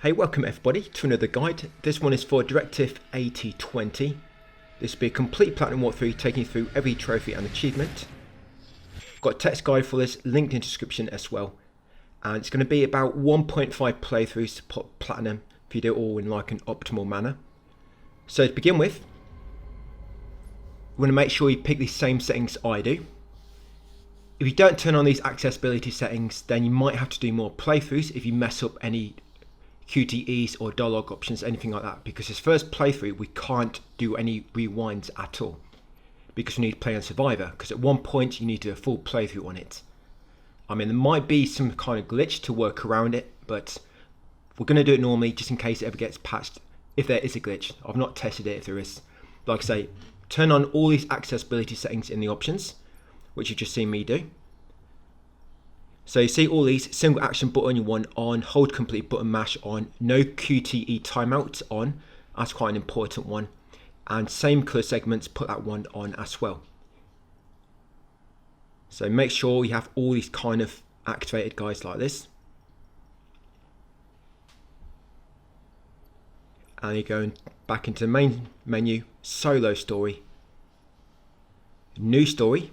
Hey, welcome everybody to another guide. This one is for Directive 8020. This will be a complete platinum walkthrough taking you through every trophy and achievement. I've got a text guide for this linked in the description as well. And it's going to be about 1.5 playthroughs to put platinum if you do it all in like an optimal manner. So to begin with, you want to make sure you pick the same settings I do. If you don't turn on these accessibility settings, then you might have to do more playthroughs if you mess up any QTEs or dialogue options, anything like that, because this first playthrough we can't do any rewinds at all because we need to play on Survivor, because at one point you need to do a full playthrough on it. I mean, there might be some kind of glitch to work around it, but we're going to do it normally just in case it ever gets patched if there is a glitch. I've not tested it if there is. Like I say, turn on all these accessibility settings in the options, which you've just seen me do. So you see all these: single action button you want on, hold complete button mash on, no QTE timeouts on, that's quite an important one, and same colour segments, put that one on as well. So make sure you have all these kind of activated guys like this. And you're going back into the main menu, solo story, new story,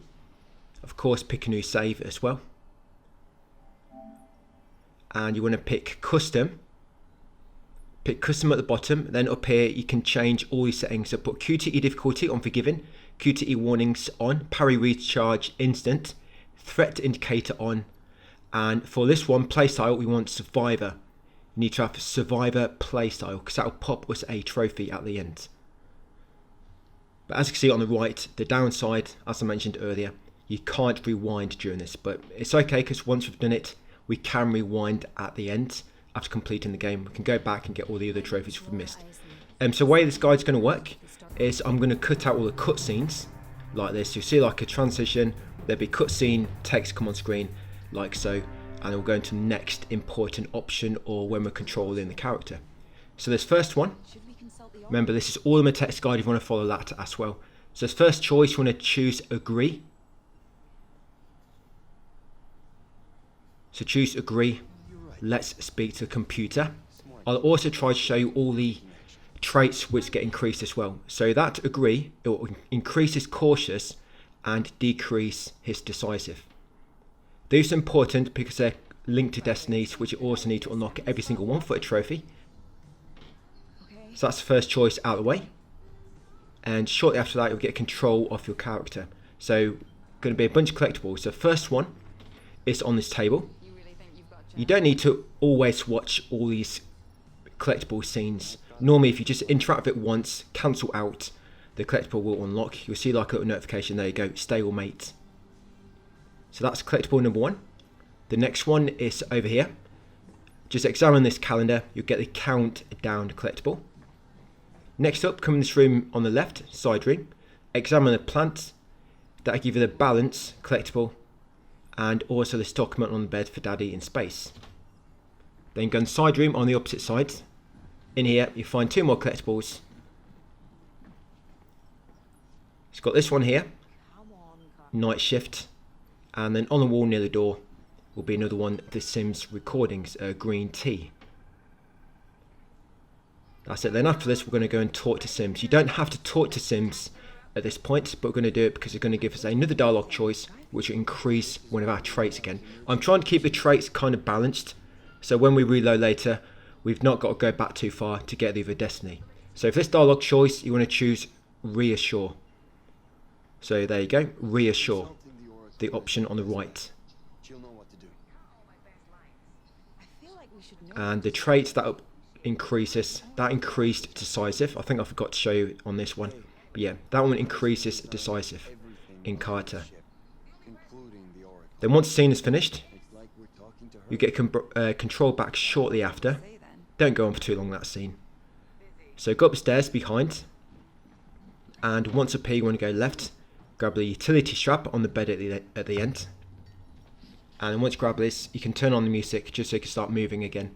of course pick a new save as well. And you want to pick custom at the bottom. Then up here you can change all these settings. So put QTE difficulty on forgiven, QTE warnings on, parry recharge instant, threat indicator on, and for this one playstyle we want survivor. You need to have survivor playstyle because that will pop us a trophy at the end. But as you can see on the right, the downside, as I mentioned earlier, you can't rewind during this, but it's okay because once we've done it, we can rewind at the end after completing the game. We can go back and get all the other trophies we've missed. So the way this guide's going to work is I'm going to cut out all the cutscenes like this. You'll see like a transition, there'll be cutscene, text come on screen like so, and we'll go into the next important option or when we're controlling the character. So this first one, remember this is all in the text guide if you want to follow that as well. So this first choice, you want to choose agree. So choose agree, let's speak to the computer. I'll also try to show you all the traits which get increased as well. So that agree, it will increase his cautious and decrease his decisive. These are important because they're linked to destinies, which you also need to unlock every single one for a trophy. So that's the first choice out of the way. And shortly after that you'll get control of your character. So going to be a bunch of collectibles. So first one is on this table. You don't need to always watch all these collectible scenes. Normally if you just interact with it once, cancel out, the collectible will unlock. You'll see like a little notification, there you go, stalemate. So that's collectible number one. The next one is over here. Just examine this calendar, you'll get the countdown collectible. Next up, come in this room on the left, side room. Examine the plant, that'll give you the balance collectible, and also this document on the bed for Daddy in space. Then go in the side room on the opposite side. In here you find two more collectibles. It's got this one here, night shift, and then on the wall near the door will be another one, The Sims recordings, green tea. That's it. Then after this we're going to go and talk to Sims. You don't have to talk to Sims at this point, but we're going to do it because it's going to give us another dialogue choice which will increase one of our traits again. I'm trying to keep the traits kind of balanced, so when we reload later we've not got to go back too far to get the other destiny. So for this dialogue choice you want to choose reassure. So there you go, reassure, the option on the right. And the traits that increases, that increased decisive. I think I forgot to show you on this one. But yeah, that one increases decisive in Carter. Then once the scene is finished, you get control back shortly after. Don't go on for too long, that scene. So go upstairs behind, and once up here you want to go left, grab the utility strap on the bed at the end. And once you grab this, you can turn on the music just so you can start moving again.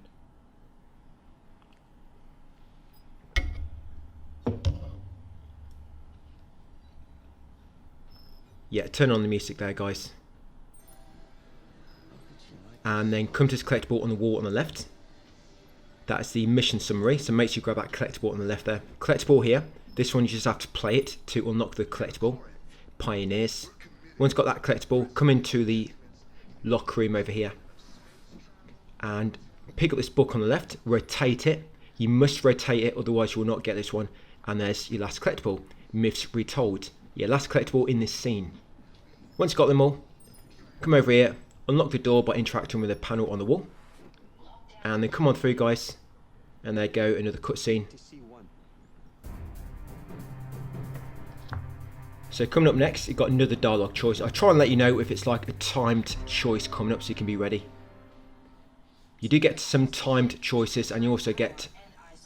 Yeah, turn on the music there, guys. And then come to this collectible on the wall on the left. That's the mission summary, so make sure you grab that collectible on the left there. Collectible here, this one you just have to play it to unlock the collectible. Pioneers. Once you've got that collectible, come into the locker room over here and pick up this book on the left, rotate it. You must rotate it, otherwise you will not get this one. And there's your last collectible, Myths Retold. Your last collectible in this scene. Once you've got them all, come over here, unlock the door by interacting with the panel on the wall. And then come on through, guys. And there you go, another cutscene. So coming up next, you've got another dialogue choice. I'll try and let you know if it's like a timed choice coming up so you can be ready. You do get some timed choices and you also get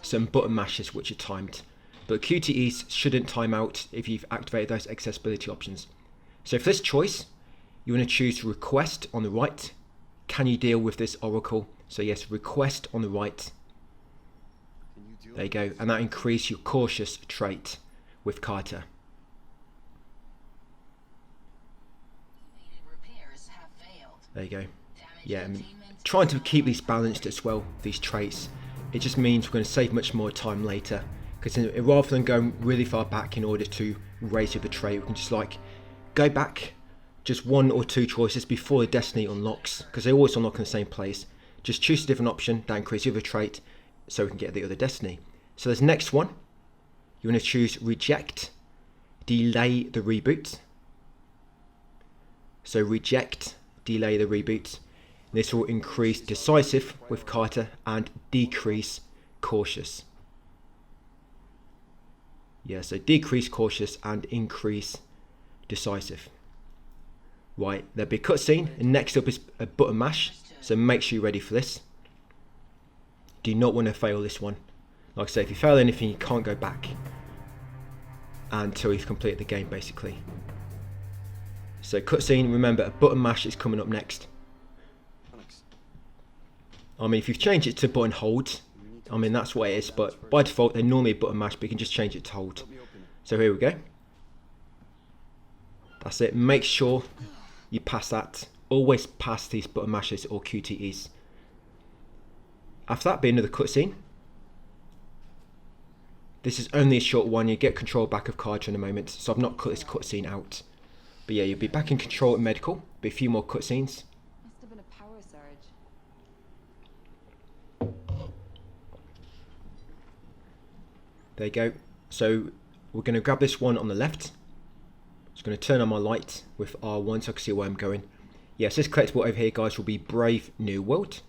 some button mashes which are timed. But QTEs shouldn't time out if you've activated those accessibility options. So for this choice, you want to choose request on the right. Can you deal with this oracle? So yes, request on the right. There you go. And that increases your cautious trait with Carter. There you go. Yeah, I'm trying to keep these balanced as well, these traits. It just means we're going to save much more time later. Because rather than going really far back in order to raise the trait, we can just like go back just 1 or 2 choices before the destiny unlocks. Because they always unlock in the same place. Just choose a different option that increases the other trait so we can get the other destiny. So there's next one. You want to choose reject, delay the reboot. So reject, delay the reboot. This will increase decisive with Carter and decrease cautious. Yeah, so decrease cautious and increase decisive. Right, there'll be a cutscene, and next up is a button mash, so make sure you're ready for this. Do not want to fail this one. Like I say, if you fail anything, you can't go back until you've completed the game, basically. So cutscene, remember, a button mash is coming up next. I mean, if you've changed it to button hold, I mean, that's what it is, but by default, they're normally a button mash, but you can just change it to hold. So here we go. That's it. Make sure you pass that. Always pass these button mashes or QTEs. After that, be another cutscene. This is only a short one. You get control back of Carter in a moment, so I've not cut this cutscene out. But yeah, you'll be back in control at medical. Be a few more cutscenes. Must have been a power surge. There you go. So we're going to grab this one on the left. Just going to turn on my light with R1 so I can see where I'm going. Yes, this collectible over here, guys, will be Brave New World.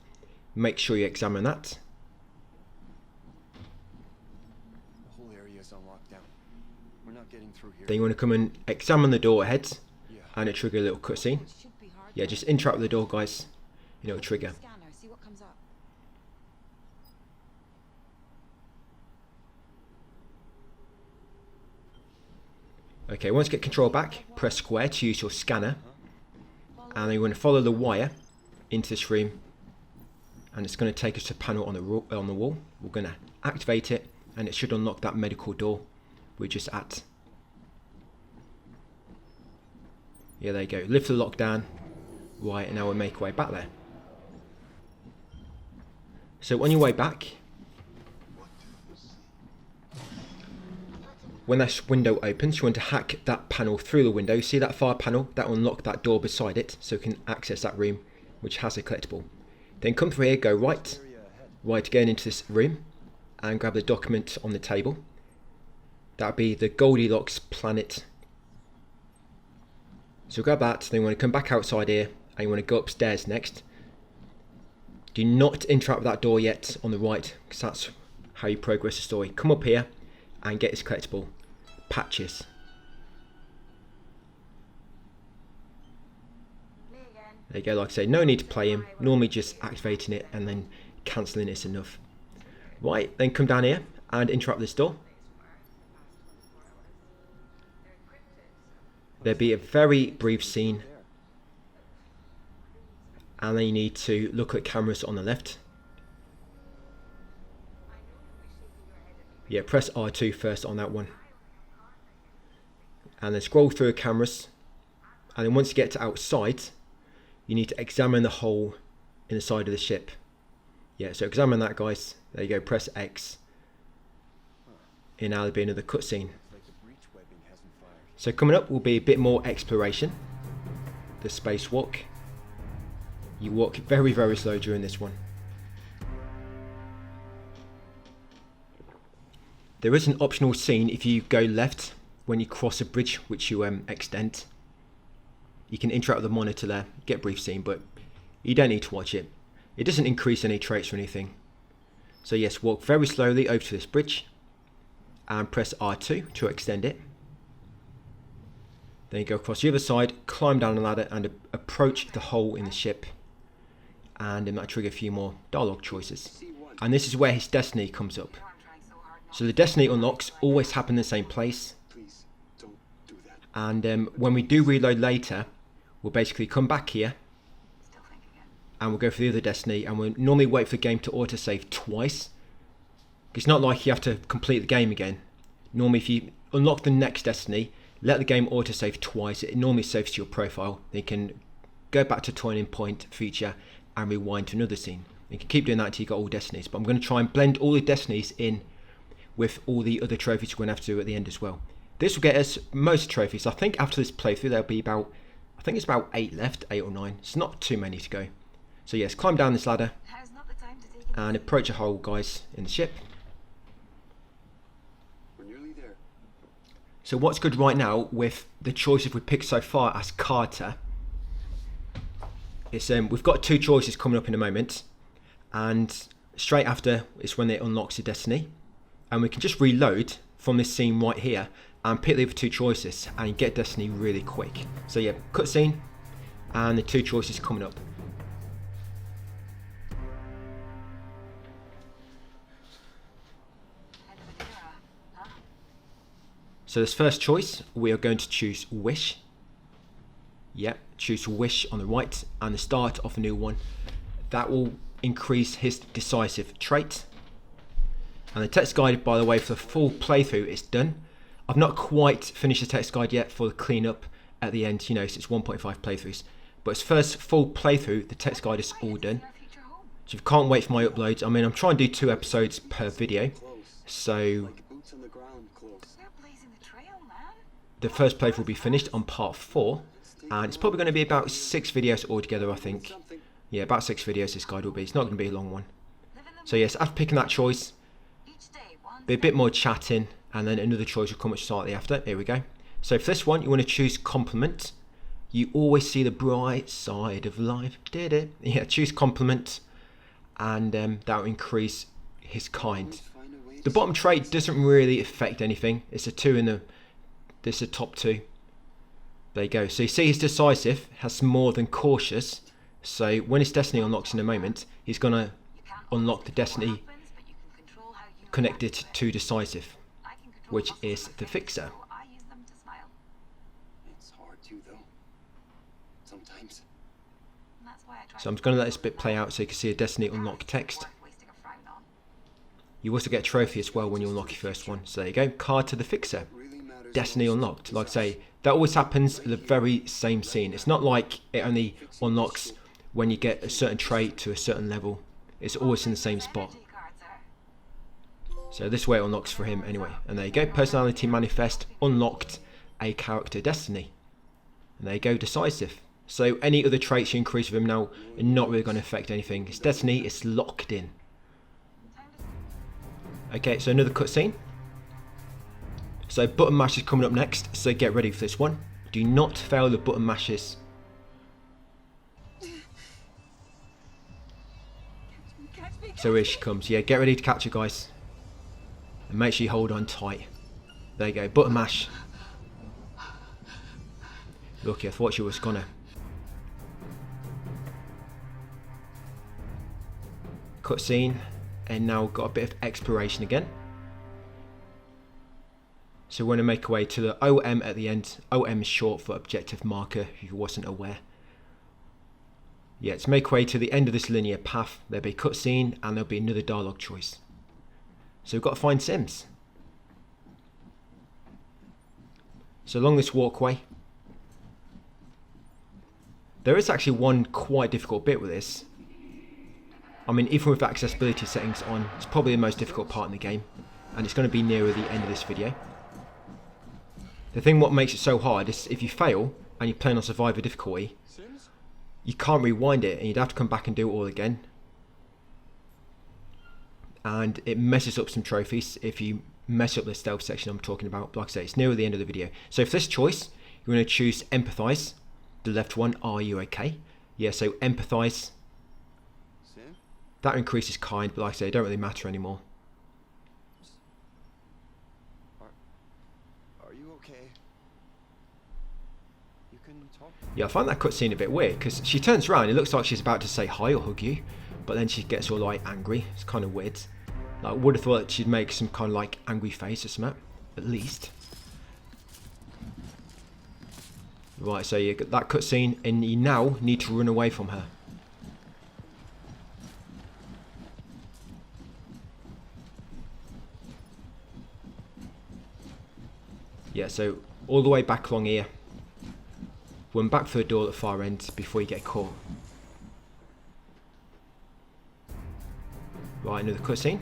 Make sure you examine that. The whole area is on lockdown. We're not getting through here. Then you want to come and examine the door ahead, and it'll trigger a little cutscene. Yeah, just interact with the door, guys, and it'll trigger. Scanner, see what comes up. Okay, once you get control back, press square to use your scanner, and then you want to follow the wire into this room, and it's going to take us to a panel on the wall. We're going to activate it, and it should unlock that medical door we're just at. Yeah, there you go. Lift the lock down. Right, and now we'll make our way back there. So on your way back, when that window opens, you want to hack that panel through the window. See that far panel? That will unlock that door beside it, so you can access that room, which has a collectible. Then come through here, go right again into this room, and grab the document on the table. That would be the Goldilocks planet. So grab that, then you want to come back outside here, and you want to go upstairs next. Do not interact with that door yet on the right, because that's how you progress the story. Come up here and get this collectible, Patches. There you go, like I say, no need to play him. Normally just activating it and then cancelling is enough. Right, then come down here and interact with this door. There'll be a very brief scene. And then you need to look at cameras on the left. Yeah, press R2 first on that one. And then scroll through the cameras. And then once you get to outside, you need to examine the hole in the side of the ship. Yeah, so examine that, guys. There you go, press X. And now there'll be another cutscene. Like the breach webbing hasn't fired. So coming up will be a bit more exploration. The spacewalk. You walk very, very slow during this one. There is an optional scene if you go left when you cross a bridge which you extend. You can interact with the monitor there, get a brief scene, but you don't need to watch it. It doesn't increase any traits or anything. So yes, walk very slowly over to this bridge and press R2 to extend it. Then you go across the other side, climb down the ladder and approach the hole in the ship. And it might trigger a few more dialogue choices. And this is where his destiny comes up. So the destiny unlocks always happen in the same place. Please, don't do that. And when we do reload later, we'll basically come back here and we'll go for the other destiny, and we'll normally wait for the game to autosave twice. It's not like you have to complete the game again. Normally if you unlock the next destiny, let the game autosave twice, it normally saves to your profile. Then you can go back to turning point feature and rewind to another scene. You can keep doing that until you got all destinies, but I'm going to try and blend all the destinies in with all the other trophies we're going to have to do at the end as well. This will get us most trophies. I think after this playthrough there'll be about, I think it's about 8 left, 8 or 9. It's not too many to go. So yes, climb down this ladder and approach a hole, guys, in the ship. We're nearly there. So what's good right now with the choices we've picked so far as Carter is we've got 2 choices coming up in a moment, and straight after is when it unlocks the destiny. And we can just reload from this scene right here and pick the other 2 choices and get destiny really quick. So yeah, cutscene and the 2 choices coming up. So this first choice, we are going to choose Wish. Yep, choose Wish on the right and the start of a new one. That will increase his decisive trait. And the text guide, by the way, for the full playthrough is done. I've not quite finished the text guide yet for the cleanup at the end, you know, so it's 1.5 playthroughs. But its first full playthrough, the text guide is all done. So if you can't wait for my uploads, I mean, I'm trying to do 2 episodes per video. So the first playthrough will be finished on part 4. And it's probably going to be about 6 videos altogether, I think. Yeah, about 6 videos this guide will be. It's not going to be a long one. So yes, after picking that choice, be a bit more chatting, and then another choice will come up slightly after. Here we go. So for this one, you want to choose compliment. You always see the bright side of life. Did it? Yeah, choose compliment, and that will increase his kind. The bottom trait doesn't really affect anything. It's a 2 in the. This is the top 2. There you go. So you see his decisive has more than cautious. So when his destiny unlocks in a moment, he's going to unlock the destiny connected to decisive, which is the fixer. It's hard to, though. Sometimes. So I'm just going to let this bit play out so you can see a destiny unlock text. You also get a trophy as well when you unlock your first one. So there you go, card to the fixer. Destiny unlocked. Like I say, that always happens in the very same scene. It's not like it only unlocks when you get a certain trait to a certain level. It's always in the same spot. So this way it unlocks for him anyway. And there you go, personality manifest, unlocked a character destiny. And there you go, decisive. So any other traits you increase with him now are not really going to affect anything. His destiny is locked in. Okay, so another cutscene. So button mash is coming up next, so get ready for this one. Do not fail the button mashes. So here she comes. Yeah, get ready to catch her, guys. And make sure you hold on tight. There you go, button mash. Lucky, I thought she was gonna. Cutscene, and now got a bit of exploration again. So we're going to make our way to the OM at the end. OM is short for objective marker, if you wasn't aware. Yeah, let's make our way to the end of this linear path. There'll be a cutscene and there'll be another dialogue choice. So we've got to find Sims. So along this walkway, there is actually one quite difficult bit with this. I mean, even with accessibility settings on, it's probably the most difficult part in the game, and it's going to be nearer the end of this video. The thing what makes it so hard is if you fail and you're playing on survivor difficulty, Sims? you can't rewind it and you'd have to come back and do it all again. And it messes up some trophies if you mess up the stealth section I'm talking about. But like I say, it's near the end of the video. So for this choice, you're going to choose empathize, the left one. Are you okay? Yeah, so empathize. Sim? That increases kind, but like I say, it don't really matter anymore. Are you okay? You can talk? Yeah, I find that cutscene a bit weird because she turns around, it looks like she's about to say hi or hug you, but then she gets all like angry. It's kind of weird. Like, I would have thought she'd make some kind of like angry face or something, at least. Right, so you got that cutscene, and you now need to run away from her. Yeah, so all the way back along here. Run back through the door at the far end before you get caught. Right, another cutscene.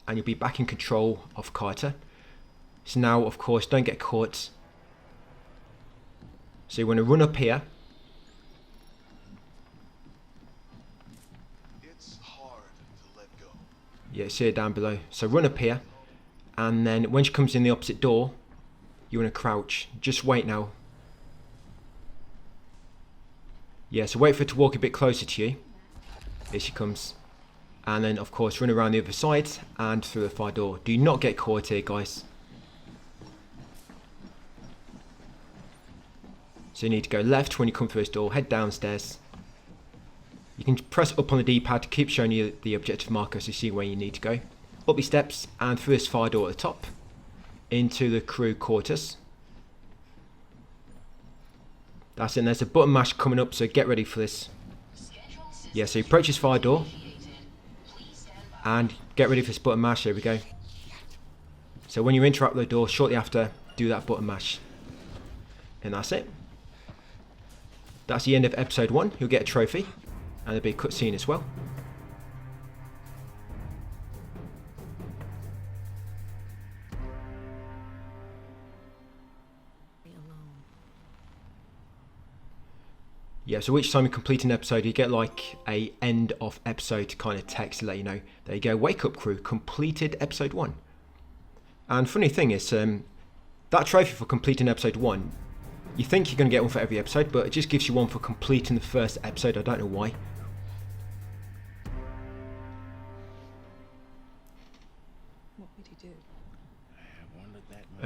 And you'll be back in control of Carter. So now, of course, don't get caught. So you want to run up here. It's hard to let go. Yeah, see it down below. So run up here. And then when she comes in the opposite door, you want to crouch. Just wait now. Yeah, so wait for her to walk a bit closer to you. Here she comes. And then, of course, run around the other side and through the far door. Do not get caught here, guys. So you need to go left when you come through this door. Head downstairs. You can press up on the D-pad to keep showing you the objective marker so you see where you need to go. Up these steps and through this far door at the top. Into the crew quarters. That's it. And there's a button mash coming up, so get ready for this. Yeah, so you approach this far door. And get ready for this button mash. Here we go. So when you interact with the door, shortly after, do that button mash. And that's it. That's the end of episode 1. You'll get a trophy. And there'll be a cutscene as well. Yeah, so each time you complete an episode, you get like a end of episode kind of text to let you know. There you go, wake up crew, completed episode 1. And funny thing is, that trophy for completing episode 1, you think you're going to get one for every episode, but it just gives you one for completing the first episode. I don't know why. What would he do?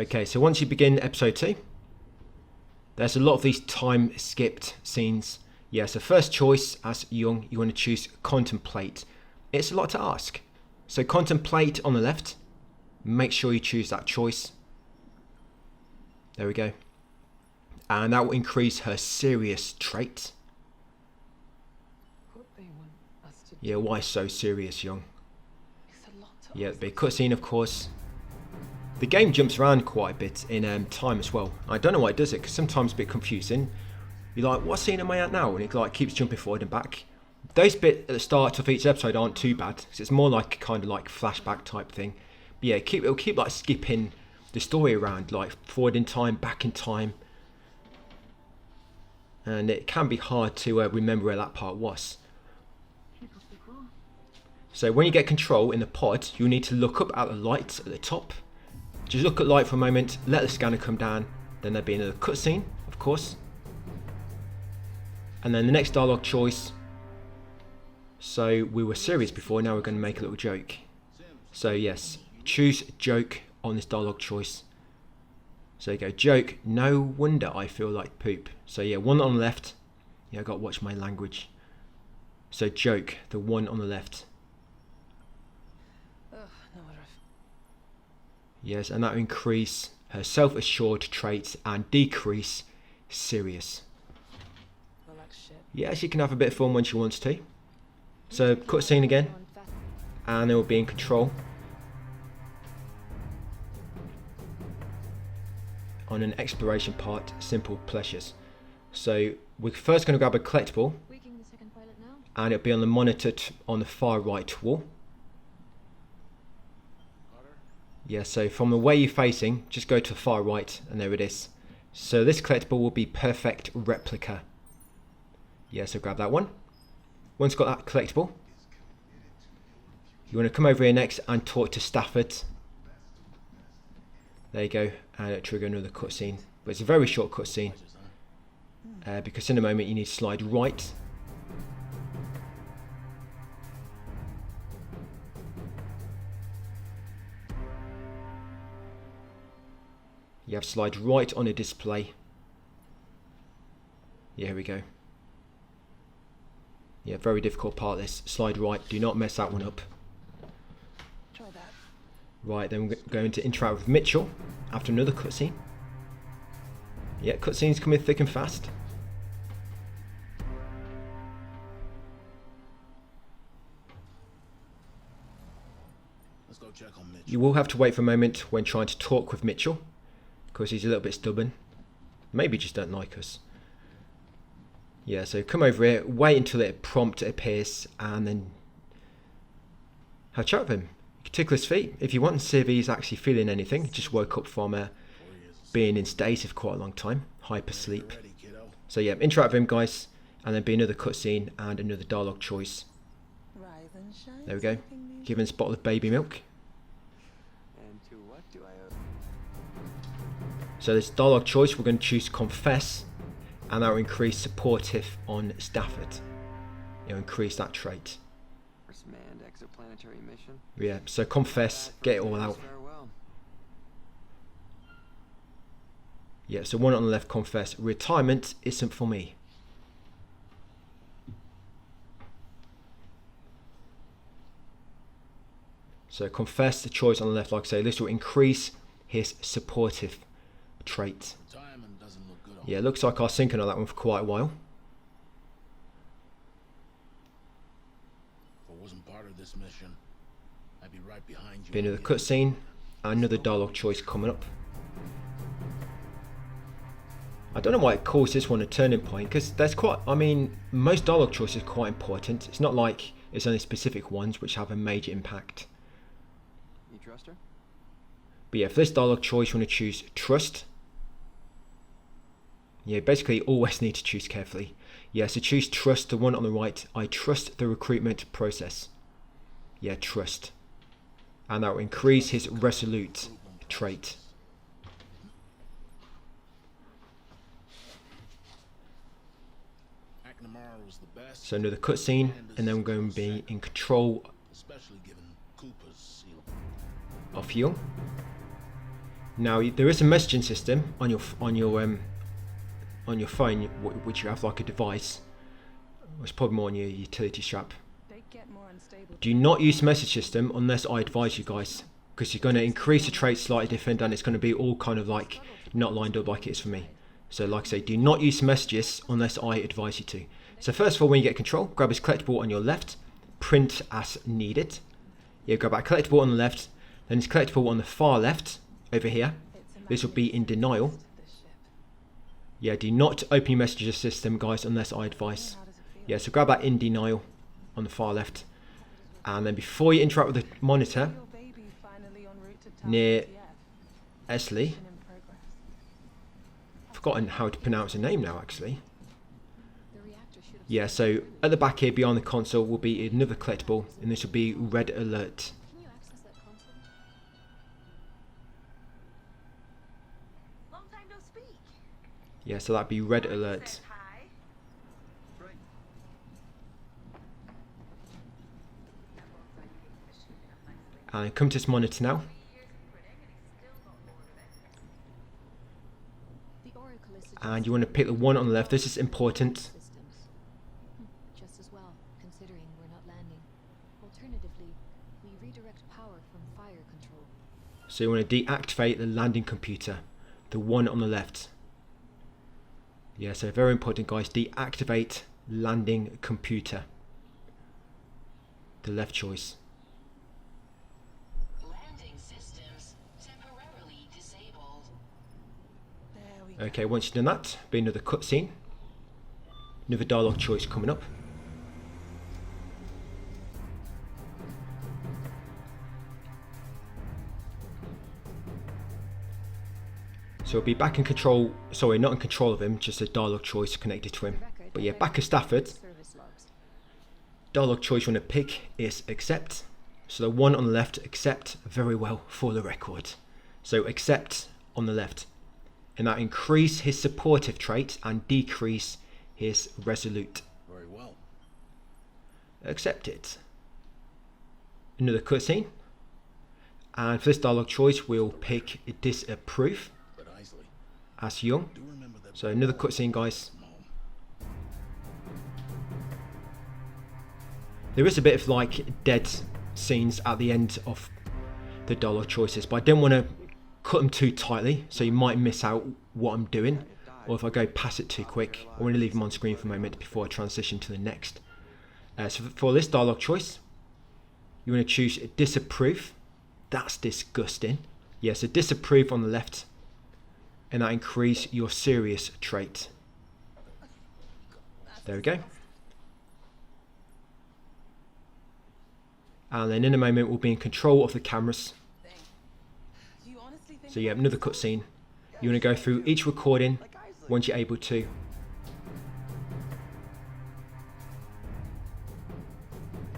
Okay, so once you begin episode 2, there's a lot of these time skipped scenes. Yeah, so first choice as young, you want to choose contemplate. It's a lot to ask. So contemplate on the left. Make sure you choose that choice. There we go. And that will increase her serious trait. What they want us to do? Yeah, why so serious, young? It's a lot to Yeah, ask. the cutscene, of course. The game jumps around quite a bit in time as well. I don't know why it does it, because sometimes it's a bit confusing. You're like, what scene am I at now? And it like keeps jumping forward and back. Those bits at the start of each episode aren't too bad, because it's more like kind of like flashback type thing. But yeah, it'll keep like skipping the story around, like forward in time, back in time. And it can be hard to remember where that part was. So when you get control in the pod, you'll need to look up at the lights at the top. Just look at light for a moment, let the scanner come down, then there'll be another cutscene, of course. And then the next dialogue choice. So we were serious before, now we're going to make a little joke. So yes, choose joke on this dialogue choice. So you go, joke, no wonder I feel like poop. So yeah, one on the left. Yeah, I got to watch my language. So joke, the one on the left. Ugh, no wonder Yes, and that will increase her self-assured traits and decrease serious. well, like shit. Yeah, she can have a bit of fun when she wants to. So cutscene again, and it will be in control on an exploration part, simple pleasures. So we're first going to grab a collectible, Waking the second pilot now. and it'll be on the monitor on the far right wall. Yeah, so from the way you're facing, just go to the far right, and there it is. So this collectible will be perfect replica. Yeah, so grab that one. Once you've got that collectible, you want to come over here next and talk to Stafford. There you go, and it'll trigger another cutscene. But it's a very short cutscene, because in a moment you need to slide right. You have to slide right on a display. Yeah, here we go. Yeah, very difficult part this. Slide right, do not mess that one up. Try that. Right, then we're going to interact with Mitchell after another cutscene. Yeah, cutscenes coming thick and fast. Let's go check on Mitch. You will have to wait for a moment when trying to talk with Mitchell, because he's a little bit stubborn. Maybe just don't like us. Yeah, so come over here, wait until a prompt appears, and then have a chat with him. You can tickle his feet if you want and see if he's actually feeling anything. He just woke up from being in sedative for quite a long time, hypersleep. Ready, kiddo. So yeah, interact with him, guys, and then be another cutscene and another dialogue choice. Rise and shine. There we go. sleeping beauty. Give him a bottle of baby milk. And to what do I owe? So this dialogue choice, we're going to choose confess, and that will increase supportive on Stafford. It'll increase that trait. First manned exoplanetary mission. Yeah, so confess, get it all out. Farewell. Yeah, so one on the left, confess. Retirement isn't for me. So confess, the choice on the left, like I say, this will increase his supportive trait. Timing doesn't look good on Yeah, it looks like I'll syncing on that one for quite a while. If I wasn't part of this mission, I'd be right behind you. Be another cutscene, another dialogue choice coming up. I don't know why it calls this one a turning point, because there's quite, I mean, most dialogue choices are quite important. It's not like it's only specific ones which have a major impact. You trust her? But yeah, for this dialogue choice, you want to choose trust. Yeah, basically you always need to choose carefully. Yeah, so choose trust, the one on the right. I trust the recruitment process. Yeah, trust. And that will increase his resolute trait. McNamara was the best, So another cutscene, and then we're going to be in control especially given Cooper's seal. of fuel. Now there is a messaging system on your phone, which you have like a device. It's probably more on your utility strap. They get more unstable. Do not use message system unless I advise you guys, because you're going to increase the trait slightly different, and it's going to be all kind of like not lined up like it is for me. So like I say, do not use messages unless I advise you to. So first of all, when you get control, grab his collectible on your left, print as needed. Yeah, grab that collectible on the left, then his collectible on the far left, over here. This will be in denial. This ship. Yeah, do not open your messages system, guys, unless I advise. How does it feel? Yeah, so grab that in denial on the far left. And then before you interact with the monitor, Your baby finally en route to town near TF. Esley, Mission in progress. forgotten how to pronounce her name now actually. The reactor should have. Yeah, so at the back here beyond the console will be another collectible, and this will be red alert. Can you access that console? Long time no speak. Yeah, so that'd be red alert. Said hi. And come to this monitor now, The Oracle is and you want to pick the one on the left. This is important. systems. Just as well, considering we're not landing. Alternatively, we redirect power from fire control. So you want to deactivate the landing computer, the one on the left. Yeah, so very important, guys. Deactivate landing computer. The left choice. Landing systems temporarily disabled. Okay, once you've done that, be another cutscene. Another dialogue choice coming up. So we'll be back in control, sorry, not in control of him, just a dialogue choice connected to him. But yeah, back at Stafford, Service logs. dialogue choice you want to pick is accept. So the one on the left, accept, very well for the record. So accept on the left. And that increase his supportive trait and decrease his resolute. Very well. Accept it. Another cutscene. And for this dialogue choice, we'll pick disapprove But Isley, as young. do remember that. So another cutscene, guys. From home. There is a bit of like dead scenes at the end of the dialogue choices, but I didn't want to cut them too tightly, so you might miss out what I'm doing, or if I go past it too quick, I want to leave them on screen for a moment before I transition to the next. So for this dialogue choice, you want to choose disapprove. That's disgusting. Yes, so disapprove on the left, and that increase your serious trait. There we go. And then in a moment we'll be in control of the cameras. You honestly think So you have another cutscene. You want to go through each recording once you're able to.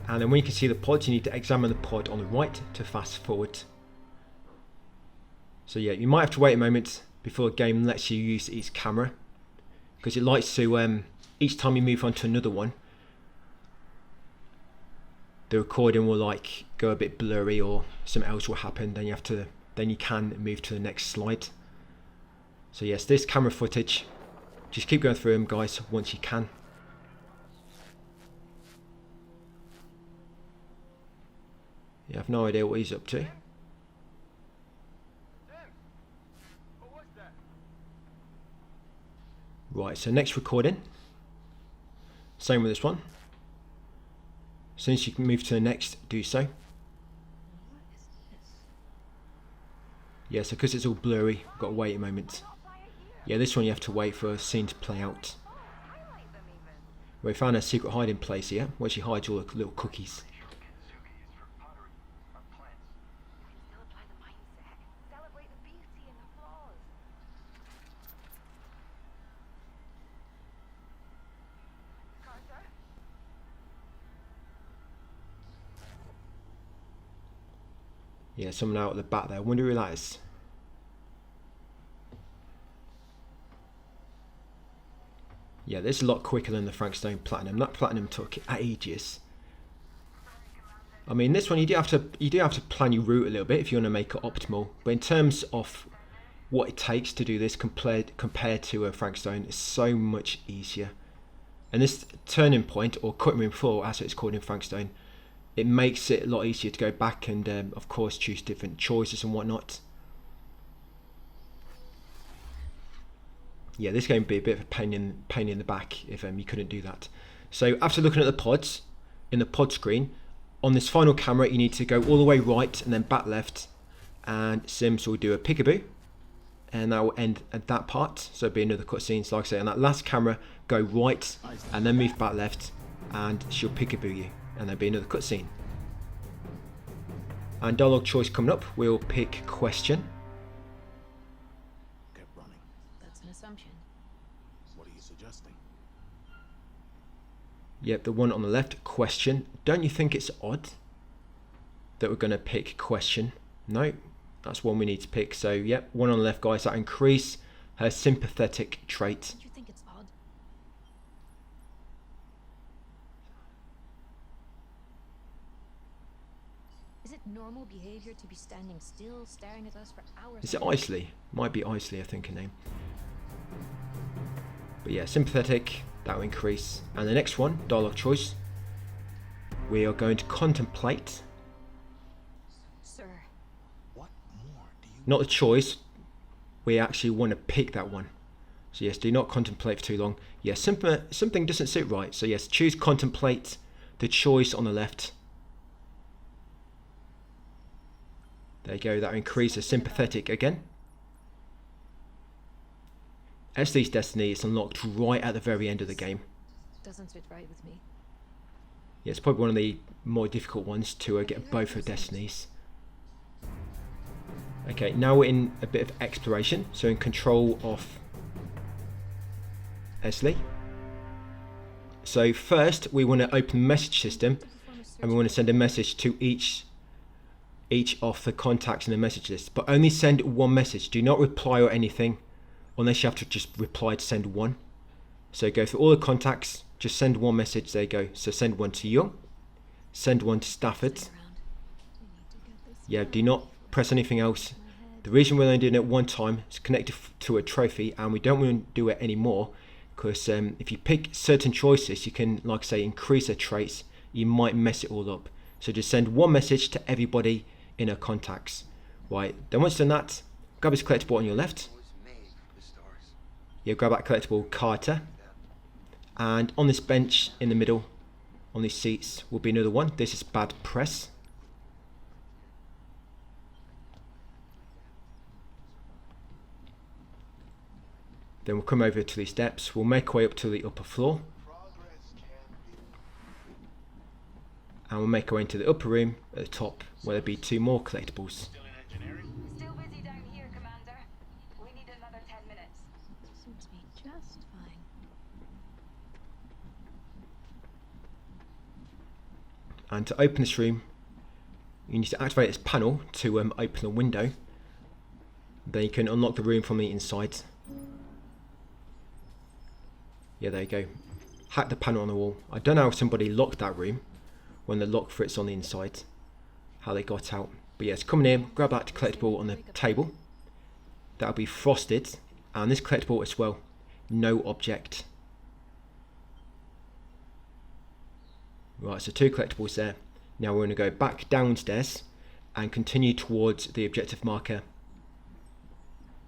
And then when you can see the pods, you need to examine the pod on the right to fast forward. So yeah, you might have to wait a moment before the game lets you use each camera, because it likes to, each time you move on to another one, the recording will like go a bit blurry or something else will happen. Then you can move to the next slide. So yes, this camera footage, just keep going through them, guys, once you can. You have no idea what he's up to. Right, so next recording, same with this one. As soon as you can move to the next, do so. Yeah, so because it's all blurry, we've got to wait a moment. Yeah, this one you have to wait for a scene to play out. We found a secret hiding place here, where she hides all the little cookies. Yeah, someone out at the back there. I wonder who that is. Yeah, this is a lot quicker than the Frankstone Platinum. That Platinum took ages. I mean, this one you do have to plan your route a little bit if you want to make it optimal. But in terms of what it takes to do this compared to a Frankstone, it's so much easier. And this turning point, or cutting room floor, as it's called in Frankstone, it makes it a lot easier to go back and, of course, choose different choices and whatnot. Yeah, this game would be a bit of a pain in the back if you couldn't do that. So after looking at the pods, in the pod screen, on this final camera, you need to go all the way right and then back left, and Sims will do a peekaboo, and that will end at that part. So it'll be another cutscene. So like I say, on that last camera, go right and then move back left, and she'll peekaboo you. And there'll be another cutscene. And dialogue choice coming up, we'll pick question. Kept running. That's an assumption. What are you suggesting? Yep, the one on the left, question. Don't you think it's odd that we're going to pick question? No, that's one we need to pick. So yep, one on the left, guys, that increase her sympathetic trait. Don't you think it's odd? Is it normal behavior to be standing still, staring at us for hours? Is it on end? Isley? Might be Isley, I think her name. But yeah, sympathetic, that will increase. And the next one, dialogue choice, we are going to contemplate. Sir, What more do you? Not the choice, we actually want to pick that one. So yes, do not contemplate for too long. Yes, something doesn't sit right. So yes, choose contemplate, the choice on the left. There you go, that increases sympathetic again. Esley's Destiny is unlocked right at the very end of the game. Doesn't fit right with me. Yeah, it's probably one of the more difficult ones to get both her destinies. Okay, now we're in a bit of exploration, so in control of Esley. So first we want to open the message system, and we want to send a message to each of the contacts in the message list, but only send one message. Do not reply or anything unless you have to just reply to send one. So go through all the contacts, just send one message. There you go. So send one to Young, send one to Stafford. Yeah, do not press anything else. The reason we're only doing it one time is connected to a trophy, and we don't want to do it anymore because if you pick certain choices, you can, like I say, increase their traits. You might mess it all up. So just send one message to everybody in her contacts. Right, then once done that, grab this collectible on your left. Yeah, grab that collectible Carter. And on this bench in the middle, on these seats, will be another one. This is Bad Press. Then we'll come over to these steps. We'll make our way up to the upper floor. And we'll make our way into the upper room at the top, where there'll be 2 more collectibles. Still busy down here, Commander. We need another 10 minutes. Suits me just fine. And to open this room, you need to activate this panel to open the window. Then you can unlock the room from the inside. Yeah, there you go. Hack the panel on the wall. I don't know how somebody locked that room when the lock for it's on the inside. How they got out. But yes, come in, grab that collectible on the table. That'll be frosted. And this collectible as well. No object. Right, so 2 collectibles there. Now we're going to go back downstairs and continue towards the objective marker.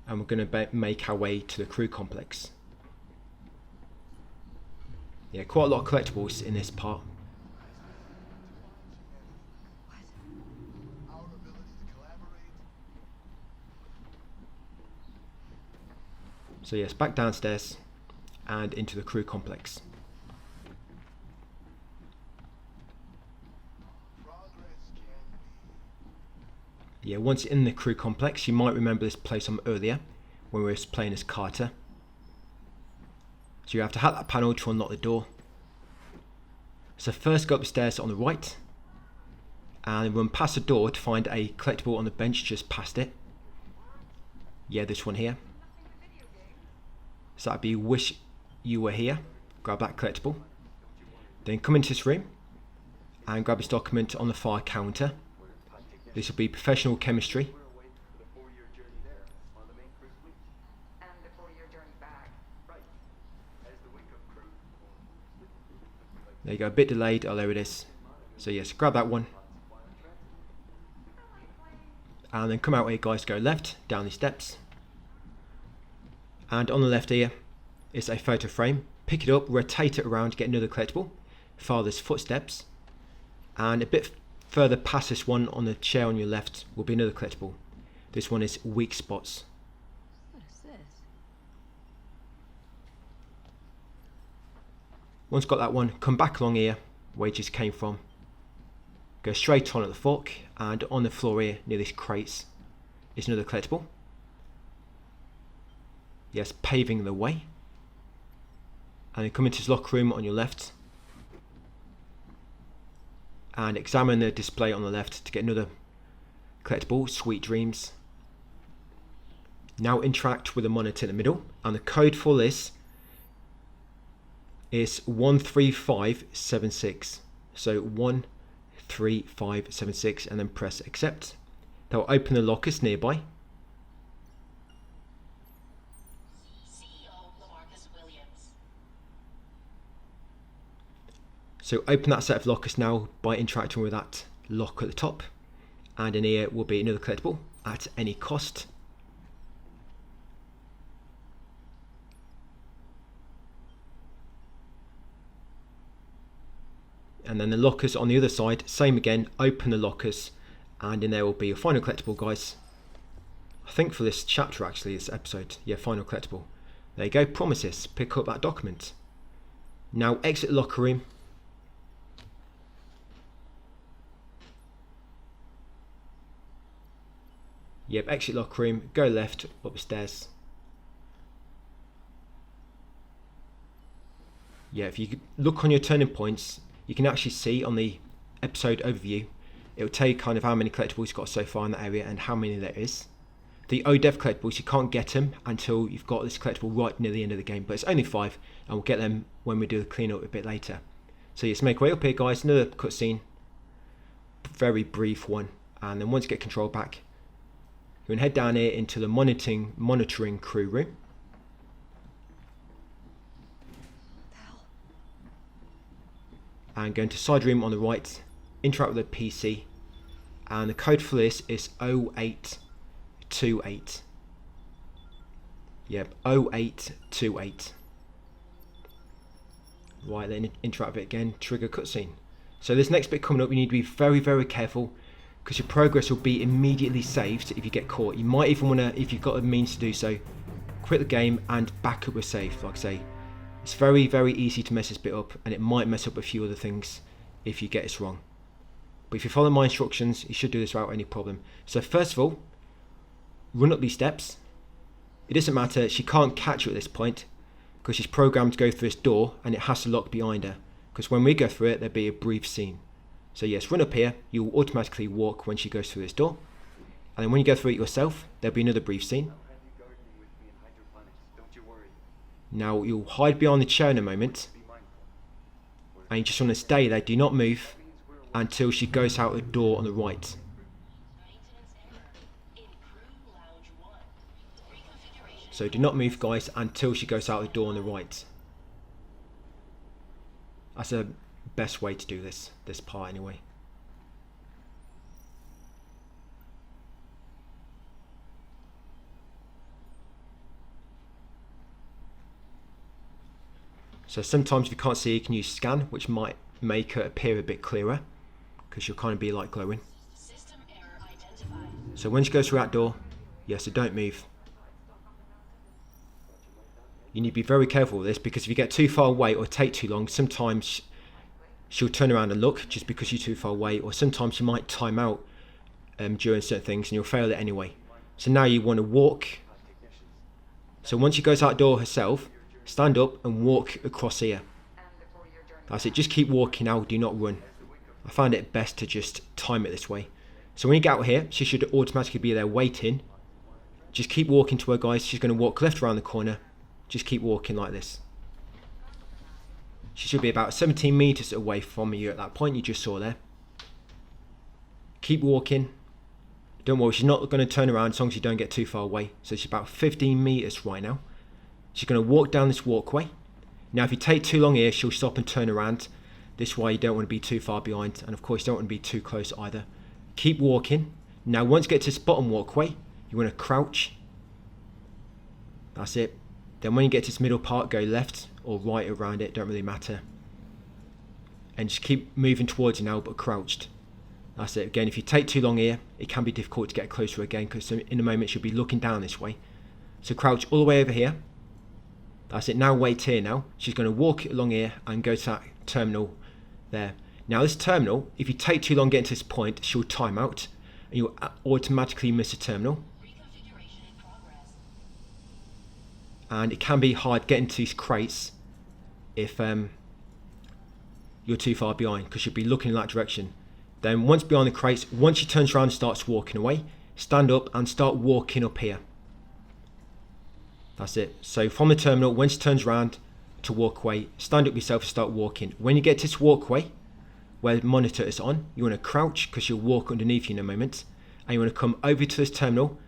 And we're going to make our way to the crew complex. Yeah, quite a lot of collectibles in this part. So yes, back downstairs and into the crew complex. Yeah, once in the crew complex, you might remember this place from earlier when we were playing as Carter. So you have to hack that panel to unlock the door. So first go up the stairs on the right and run past the door to find a collectible on the bench just past it. Yeah, this one here. So that'd be Wish You Were Here. Grab that collectible. Then come into this room and grab this document on the far counter. This will be Professional Chemistry. There you go, a bit delayed. Oh, there it is. So yes, grab that one. And then come out here, guys, go left, down these steps. And on the left here is a photo frame. Pick it up, rotate it around to get another collectible. Father's footsteps. And a bit further past this one on the chair on your left will be another collectible. This one is Weak Spots. What is this? Once got that one, come back along here where you just came from. Go straight on at the fork, and on the floor here near these crates is another collectible. Yes, Paving the Way. And then come into this locker room on your left and examine the display on the left to get another collectible, Sweet Dreams. Now interact with the monitor in the middle, and the code for this is 13576. So 13576, and then press accept. That will open the lockers nearby. So open that set of lockers now by interacting with that lock at the top, and in here will be another collectible at any cost. And then the lockers on the other side, same again, open the lockers, and in there will be a final collectible, guys. I think for this chapter, actually, this episode, yeah, final collectible. There you go, promises. Pick up that document. Now exit the locker room. Yep, exit locker room, go left, up the stairs. Yeah, if you look on your turning points, you can actually see on the episode overview, it will tell you kind of how many collectibles you've got so far in that area and how many there is. The ODEV collectibles, you can't get them until you've got this collectible right near the end of the game, but it's only 5, and we'll get them when we do the cleanup a bit later. So yes, make way up here guys, another cutscene, very brief one, and then once you get control back, you can head down here into the monitoring crew room. And go into side room on the right, interact with the PC, and the code for this is 0828. Yep, 0828. Right, then interact with it again, trigger cutscene. So this next bit coming up, you need to be very, very careful, because your progress will be immediately saved if you get caught. You might even want to, if you've got the means to do so, quit the game and back up a save. Like I say, it's very, very easy to mess this bit up, and it might mess up a few other things if you get this wrong. But if you follow my instructions, you should do this without any problem. So first of all, run up these steps. It doesn't matter, she can't catch you at this point, because she's programmed to go through this door, and it has to lock behind her, because when we go through it, there'll be a brief scene. So yes, run up here, you'll automatically walk when she goes through this door. And then when you go through it yourself, there'll be another brief scene. Now you'll hide behind the chair in a moment. And you just want to stay there, do not move until she goes out the door on the right. So do not move guys until she goes out the door on the right. That's the best way to do this part anyway. So sometimes if you can't see, you can use scan, which might make it appear a bit clearer, because you'll kind of be like glowing. So when she goes through that door, yes, so don't move. You need to be very careful with this, because if you get too far away or take too long, sometimes she'll turn around and look just because you're too far away, or sometimes she might time out during certain things and you'll fail it anyway. So now you want to walk. So once she goes out the door herself, stand up and walk across here. That's it, just keep walking now, do not run. I find it best to just time it this way. So when you get out here, she should automatically be there waiting. Just keep walking to her guys, she's going to walk left around the corner. Just keep walking like this. She should be about 17 meters away from you at that point you just saw there. Keep walking. Don't worry, she's not going to turn around as long as you don't get too far away. So she's about 15 meters right now. She's going to walk down this walkway. Now if you take too long here, she'll stop and turn around. This way you don't want to be too far behind, and of course you don't want to be too close either. Keep walking. Now once you get to this bottom walkway, you want to crouch. That's it. Then when you get to this middle part, go left or right around it, don't really matter. And just keep moving towards it now, but crouched. That's it. Again, if you take too long here, it can be difficult to get closer again, because in a moment she'll be looking down this way. So crouch all the way over here. That's it. Now wait here now. She's going to walk along here and go to that terminal there. Now this terminal, if you take too long getting to this point, she'll time out and you'll automatically miss a terminal. And it can be hard getting to these crates if you're too far behind, because you'll be looking in that direction. Then once behind the crates, once she turns around and starts walking away, stand up and start walking up here. That's it. So from the terminal, when she turns around to walk away, stand up yourself and start walking. When you get to this walkway where the monitor is on, you want to crouch, because you'll walk underneath you in a moment. And you want to come over to this terminal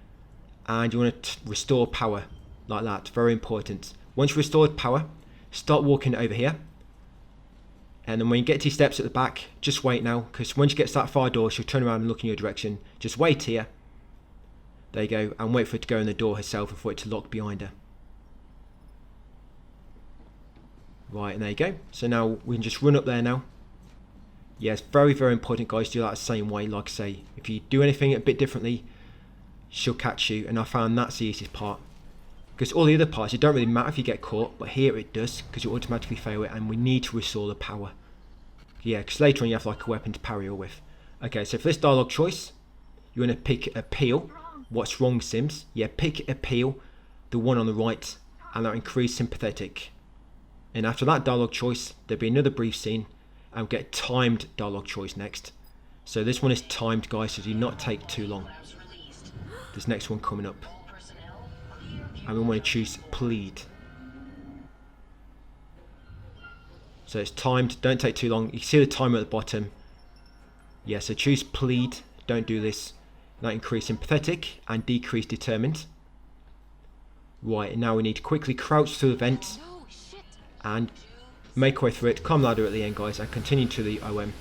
and you want to restore power. Like that, very important. Once you restored power, start walking over here. And then when you get to your steps at the back, just wait now, because once you get to that far door, she'll turn around and look in your direction. Just wait here. There you go, and wait for it to go in the door herself and for it to lock behind her. Right, and there you go. So now we can just run up there now. Yes, very, very important, guys. Do that the same way. Like I say, if you do anything a bit differently, she'll catch you, and I found that's the easiest part. Because all the other parts, it don't really matter if you get caught, but here it does, because you automatically fail it, and we need to restore the power. Yeah, because later on you have like a weapon to parry all with. Okay, so for this dialogue choice, you want to pick appeal. What's wrong, Sims? Yeah, pick appeal, the one on the right, and that'll increase sympathetic. And after that dialogue choice, there'll be another brief scene, and we'll get timed dialogue choice next. So this one is timed, guys, so do not take too long. This next one coming up. And we want to choose plead. So it's timed, don't take too long. You can see the timer at the bottom. Yeah, so choose plead, don't do this. That increase sympathetic and decrease determined. Right, now we need to quickly crouch through the vent and make our way through it, climb ladder at the end, guys, and continue to the OM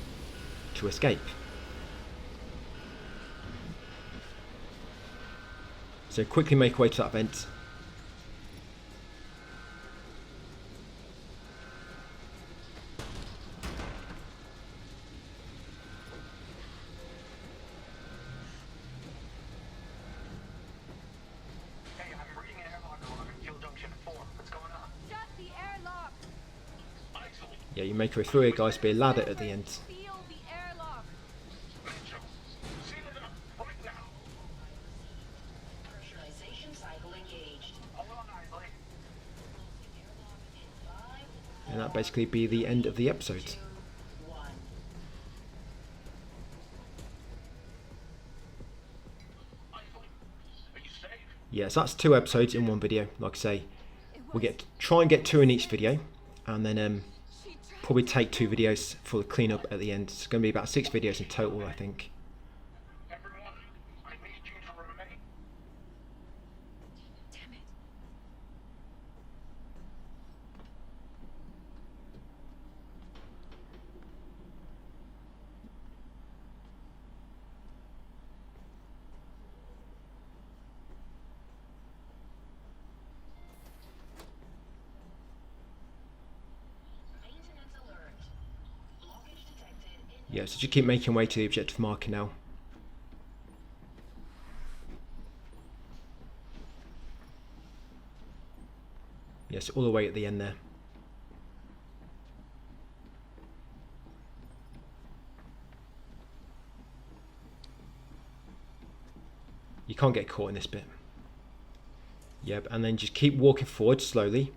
to escape. So quickly make our way to that vent. Yeah, you make her through here, guys. Be a ladder at the end. And that basically be the end of the episode. Yeah, so that's 2 episodes in one video. Like I say, we'll try and get 2 in each video, and then probably take 2 videos for the cleanup at the end. It's going to be about 6 videos in total, I think. Yeah, so just keep making way to the objective marker now. Yes, all the way at the end there. You can't get caught in this bit. Yep, and then just keep walking forward slowly.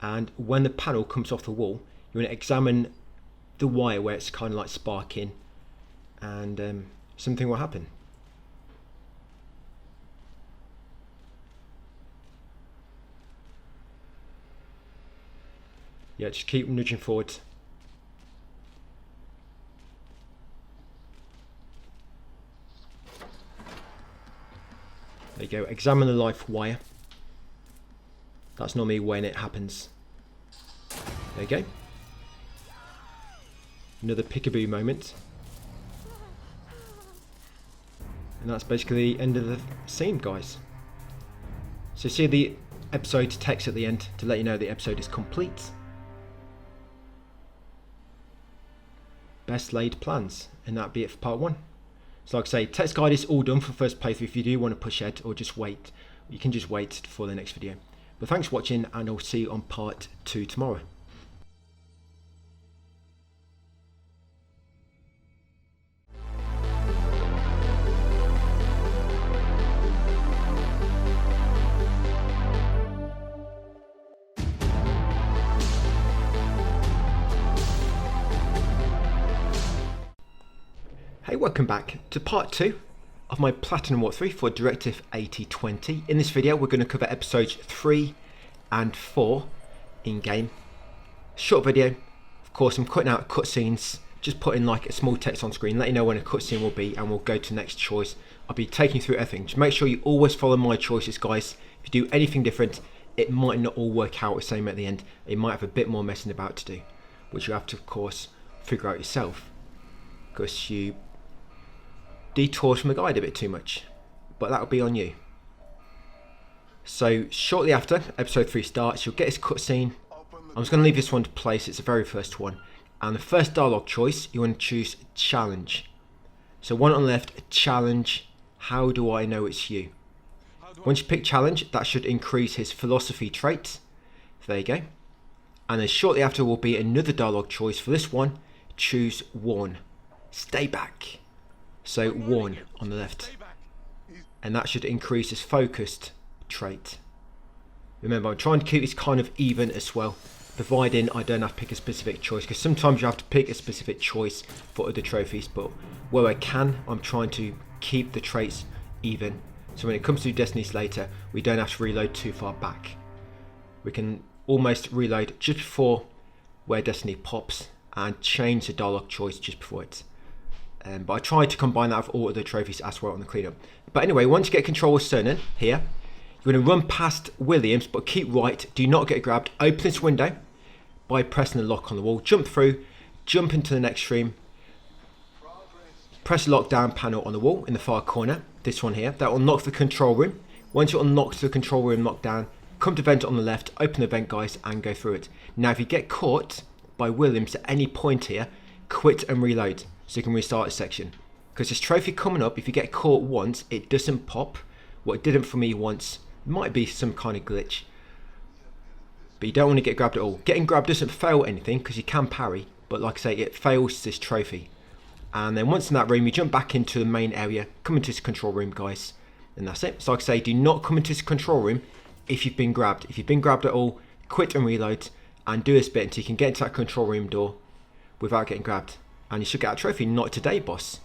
And when the panel comes off the wall, you want to examine the wire where it's kind of like sparking, and something will happen. Yeah, just keep nudging forward. There you go, examine the life wire. That's normally when it happens. There you go. Another peekaboo moment. And that's basically the end of the scene, guys. So see the episode text at the end to let you know the episode is complete. Best laid plans. And that'd be it for part 1. So like I say, text guide is all done for first playthrough. If you do want to push ahead or just wait, you can just wait for the next video. But thanks for watching, and I'll see you on part 2 tomorrow. Hey, welcome back to part 2 of my Platinum Walkthrough for Directive 8020. In this video we're going to cover episodes 3 and 4 in game. Short video, of course I'm cutting out cutscenes, just putting like a small text on screen, let you know when a cutscene will be, and we'll go to the next choice. I'll be taking you through everything. Just make sure you always follow my choices, guys. If you do anything different, it might not all work out the same at the end. It might have a bit more messing about to do, which you have to of course figure out yourself, because you detours from the guide a bit too much, but that'll be on you. So shortly after episode 3 starts, you'll get this cutscene. I'm just going to leave this one to play, so it's the very first one. And the first dialogue choice, you want to choose challenge. So one on the left, challenge. How do I know it's you? How do Once you pick challenge, that should increase his philosophy trait. There you go. And then shortly after will be another dialogue choice. For this one, choose warn. Stay back. So warn on the left. And that should increase his focused trait. Remember, I'm trying to keep this kind of even as well, providing I don't have to pick a specific choice, because sometimes you have to pick a specific choice for other trophies, but where I can, I'm trying to keep the traits even. So when it comes to Destinies later, we don't have to reload too far back. We can almost reload just before where Destiny pops and change the dialogue choice just before it. But I try to combine that with all other trophies as well on the cleanup. But anyway, once you get control of Cernan here, you're going to run past Williams, but keep right. Do not get grabbed. Open this window by pressing the lock on the wall. Jump through, jump into the next stream. Press the lockdown panel on the wall in the far corner. This one here. That will unlock the control room. Once you're unlocked the control room lockdown, come to vent on the left, open the vent, guys, and go through it. Now, if you get caught by Williams at any point here, quit and reload so you can restart a section. Because this trophy coming up, if you get caught once, it doesn't pop. What it didn't for me once. Might be some kind of glitch, but you don't want to get grabbed at all. Getting grabbed doesn't fail anything because you can parry, but like I say, it fails this trophy. And then once in that room, you jump back into the main area, come into this control room, guys, and that's it. So like I say, do not come into this control room if you've been grabbed. If you've been grabbed at all, quit and reload and do this bit until you can get into that control room door without getting grabbed, and you should get a trophy. Not today, boss.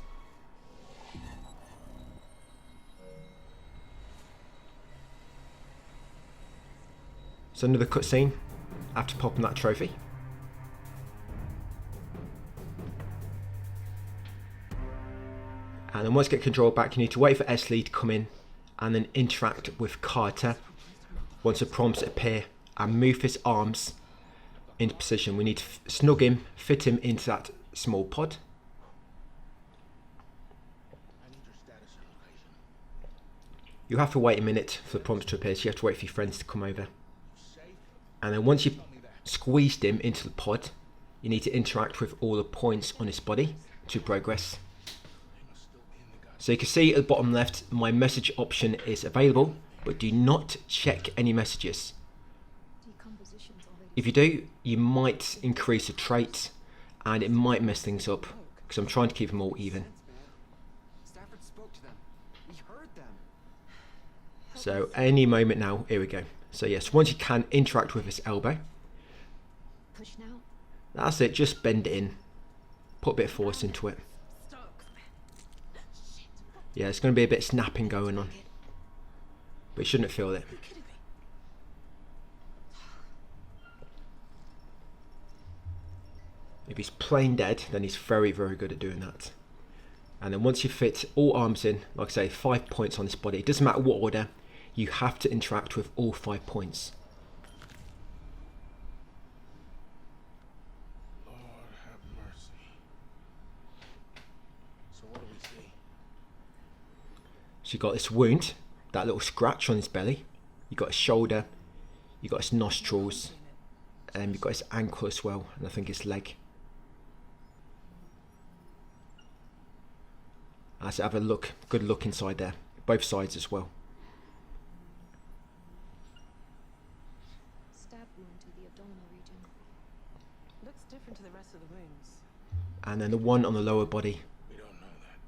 So another cutscene after popping that trophy. And then once you get control back, you need to wait for Esley to come in and then interact with Carter once the prompts appear and move his arms into position. We need to snug him, fit him into that small pod. You have to wait a minute for the prompts to appear, so you have to wait for your friends to come over. And then once you've squeezed him into the pod, you need to interact with all the points on his body to progress. So you can see at the bottom left, my message option is available, but do not check any messages. If you do, you might increase a trait and it might mess things up, because I'm trying to keep them all even. Stafford spoke to them. We heard them. So any moment now, here we go. So yes, once you can interact with his elbow. Push now. That's it, just bend it in. Put a bit of force into it. Yeah, it's going to be a bit of snapping going on. But you shouldn't feel it. If he's plain dead, then he's very, very good at doing that. And then once you fit all arms in, like I say, 5 points on this body, it doesn't matter what order, you have to interact with all 5 points. Lord have mercy. So what do we see? So you've got this wound, that little scratch on his belly. You've got his shoulder, you've got his nostrils, and you've got his ankle as well, and I think his leg. Let's have a look, good look inside there, both sides as well. Stab wound to the abdominal region. Looks different to the rest of the wounds. And then the one on the lower body. We don't know that.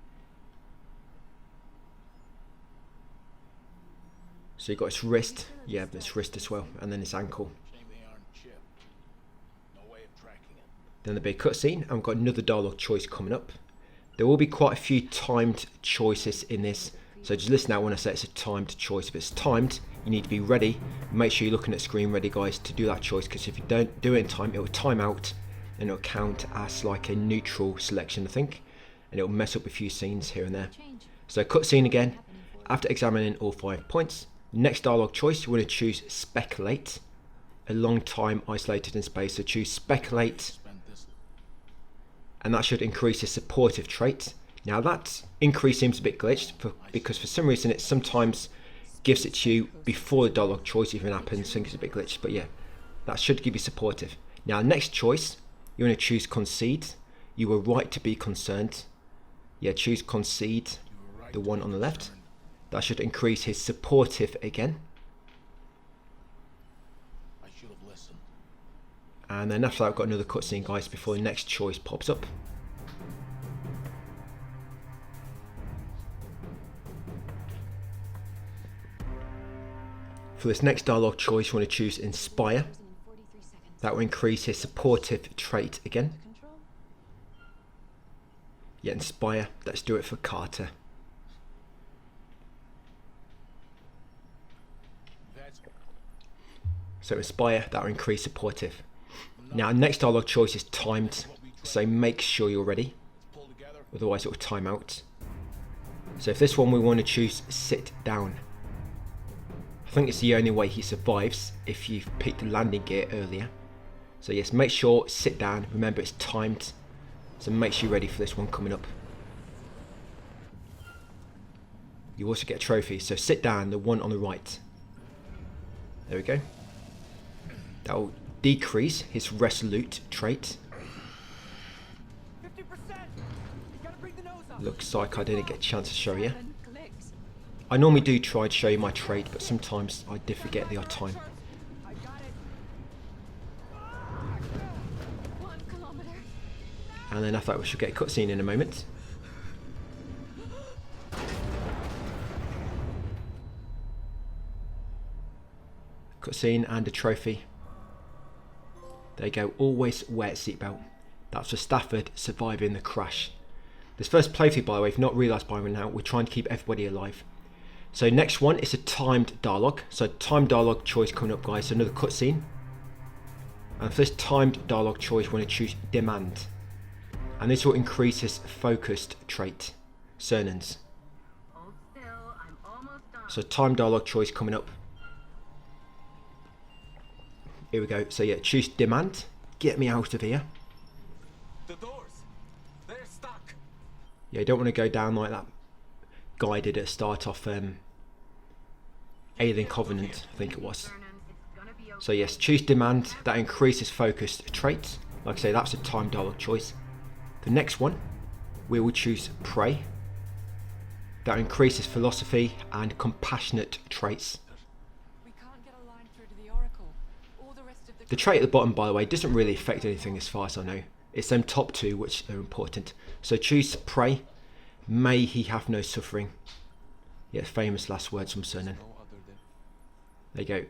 So you've got his wrist, yeah, his wrist as well, and then his ankle. Shame they aren't chipped. No way of tracking it. Then the big cutscene, and we've got another dialogue choice coming up. There will be quite a few timed choices in this, so just listen out when I say it's a timed choice. If it's timed, you need to be ready. Make sure you're looking at screen ready, guys, to do that choice, because if you don't do it in time, it will time out and it'll count as like a neutral selection, I think, and it'll mess up a few scenes here and there. Change. So cutscene again, after examining all 5 points. Next dialogue choice, you want to choose speculate. A long time isolated in space, so choose speculate, Spent this. and that should increase his supportive trait. Now that increase seems a bit glitched because for some reason it sometimes gives it to you before the dialogue choice even happens. I think it's a bit glitched, but yeah, that should give you supportive. Now next choice, you want to choose concede. You were right to be concerned. Yeah, choose concede, You were right the to one be on the left. concerned. That should increase his supportive again. I should have listened. And then after that, I've got another cutscene, guys, before the next choice pops up. For this next dialogue choice, you want to choose Inspire. That will increase his supportive trait again. Control? Yeah, Inspire. Let's do it for Carter. That's So Inspire, that will increase supportive. Now, next dialogue choice is timed, so make sure you're ready. pulled together. Otherwise, it will time out. So if this one, we want to choose Sit Down. I think it's the only way he survives if you've picked the landing gear earlier. So yes, make sure sit down. Remember, it's timed, so make sure you're ready for this one coming up. You also get a trophy, so sit down, the one on the right. There we go. That will decrease his resolute trait. 50%! You gotta bring the nose up. Looks like I didn't get a chance to show you. I normally do try to show you my trait, but sometimes I did forget the odd time. I got it. 1 kilometer. And then I thought we should get a cutscene in a moment. Cutscene and a trophy. There you go, always wear a seatbelt. That's for Stafford surviving the crash. This first playthrough, by the way, if you've not realised by now, we're trying to keep everybody alive. So next one is a timed dialogue. So timed dialogue choice coming up, guys. So another cutscene. And for this timed dialogue choice, we're going to choose Demand. And this will increase his focused trait, Cernan's. Hold still, I'm almost done. So timed dialogue choice coming up. Here we go. So yeah, choose Demand. Get me out of here. The doors! They're stuck! Yeah, you don't want to go down like that guy did at the start off Alien Covenant, I think it was. So yes, choose Demand. That increases focused trait. Like I say, that's a time dialogue choice. The next one, we will choose Pray. That increases philosophy and compassionate traits. We can't get a line through to the Oracle. All the rest of the The trait at the bottom, by the way, doesn't really affect anything as far as I know. It's them top two which are important. So choose Pray. May he have no suffering. Yeah, famous last words from Cernan. No other than There you go.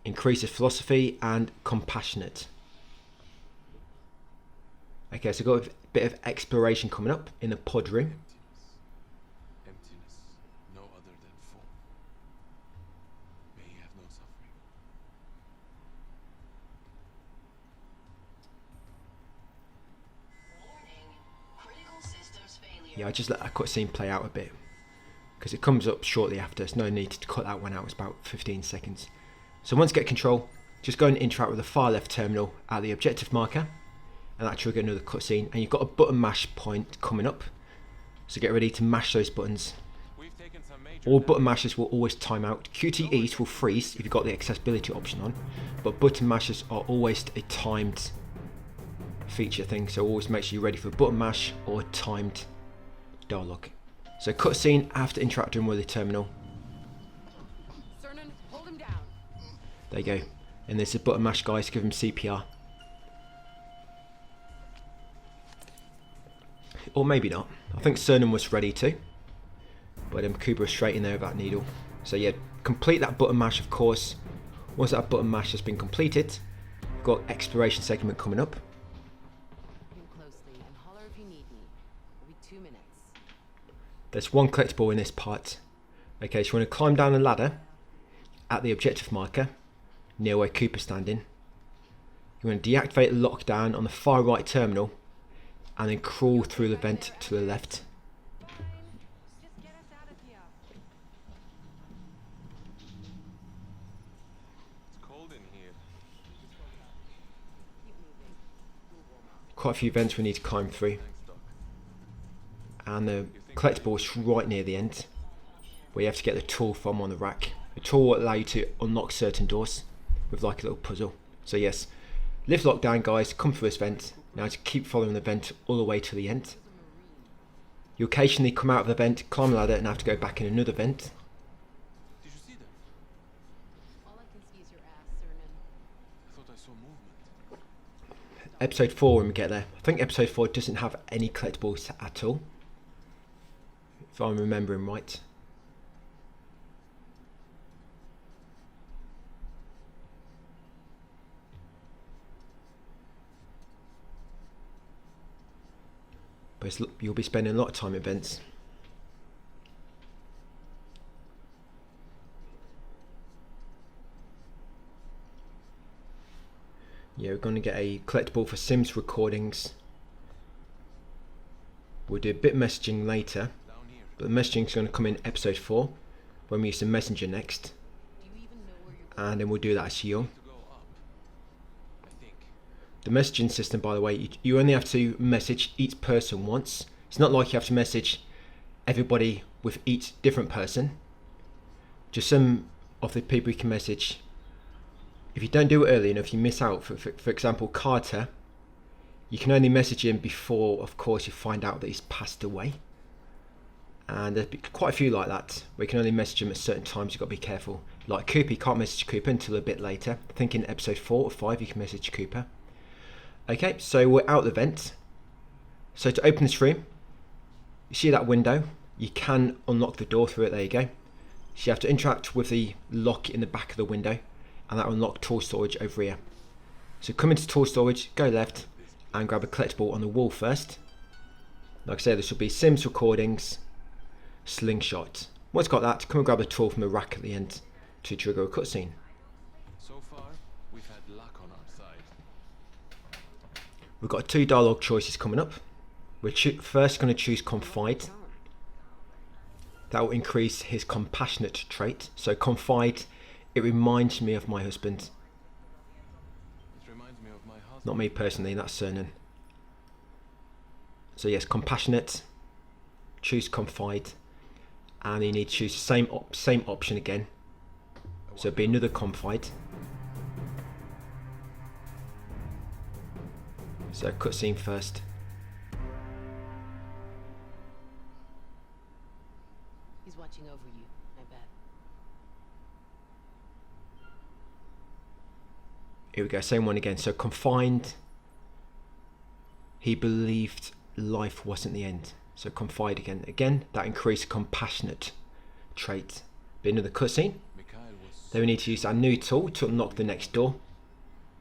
Increases philosophy and compassionate. Okay, so got a bit of exploration coming up in the pod room. emptiness. No other than full. May he have no suffering. Yeah, I just let that cutscene play out a bit because it comes up shortly after. There's no need to cut that one out. It's about 15 seconds. So once you get control, just go and interact with the far left terminal at the objective marker, and that trigger another cutscene. And you've got a button mash point coming up, so get ready to mash those buttons. We've taken some major All button mashes will always time out. QTEs will freeze if you've got the accessibility option on, but button mashes are always a timed feature thing, so always make sure you're ready for a button mash or a timed dialogue. So cutscene after interacting with the terminal. Cernan, hold him down. There you go. And there's a button mash, guys, give him CPR. Or maybe not. I think Cernan was ready to. But Kuba was straight in there with that needle. So yeah, complete that button mash, of course. Once that button mash has been completed, we've got exploration segment coming up. Look him closely and holler if you need me. It'll be 2 minutes. There's one collectible in this part. Okay, so you want to climb down a ladder at the objective marker near where Cooper's standing. You want to deactivate the lockdown on the far right terminal and then crawl through the vent to the left. Just get us out of here. It's cold in here. Keep moving. We'll warm up. Quite a few vents we need to climb through. Thanks, Doc. And the collectible is right near the end, where you have to get the tool from on the rack. The tool will allow you to unlock certain doors with like a little puzzle. So yes, lift lockdown, guys, come through this vent. Now to keep following the vent all the way to the end. You occasionally come out of the vent, climb a ladder and have to go back in another vent. episode 4 when we get there. I think episode 4 doesn't have any collectibles at all, if I'm remembering right. But you'll be spending a lot of time in events. Yeah, we're going to get a collectible for Sims recordings. We'll do a bit of messaging later, but the messaging is going to come in episode 4 when we use the messenger next, and then we'll do that as you. The messaging system, by the way, you only have to message each person once. It's not like you have to message everybody with each different person. Just some of the people you can message. If you don't do it early enough, you miss out. For example, Carter, you can only message him before, of course, you find out that he's passed away. And there's quite a few like that, where you can only message him at certain times. You've got to be careful. Like Cooper, you can't message Cooper until a bit later. I think in episode 4 or 5 you can message Cooper. Okay, so we're out of the vent. So to open this room, you see that window? You can unlock the door through it, there you go. So you have to interact with the lock in the back of the window, and that will unlock tool storage over here. So come into tool storage, go left, and grab a collectible on the wall first. Like I say, this will be Sims recordings, slingshot. Once you've got that, come and grab a tool from the rack at the end to trigger a cutscene. So far, we've had luck on our side. We've got 2 dialogue choices coming up. We're first going to choose Confide. That will increase his compassionate trait. So Confide, it reminds me of my husband. It reminds me of my husband. Not me personally, that's Cernan. So yes, compassionate. Choose Confide. And you need to choose the same option again. So it'll be another Confide. So cutscene first. He's watching over you, I bet. Here we go, same one again. So confined. He believed life wasn't the end. So confide again. Again, that increased compassionate trait. Be another cutscene. Then we need to use our new tool to unlock the next door.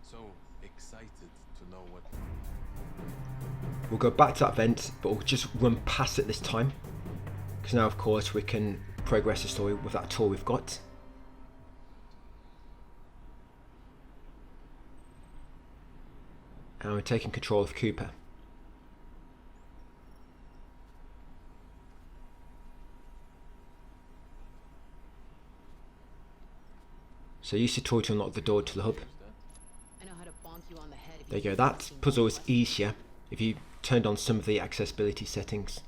So excited to know what. We'll go back to that vent, but we'll just run past it this time. Because now, of course, we can progress the story with that tool we've got. And we're taking control of Cooper. So use the tool to unlock the door to the hub. I know how to bonk you on the head if There you go, that puzzle is easier if you turned on some of the accessibility settings.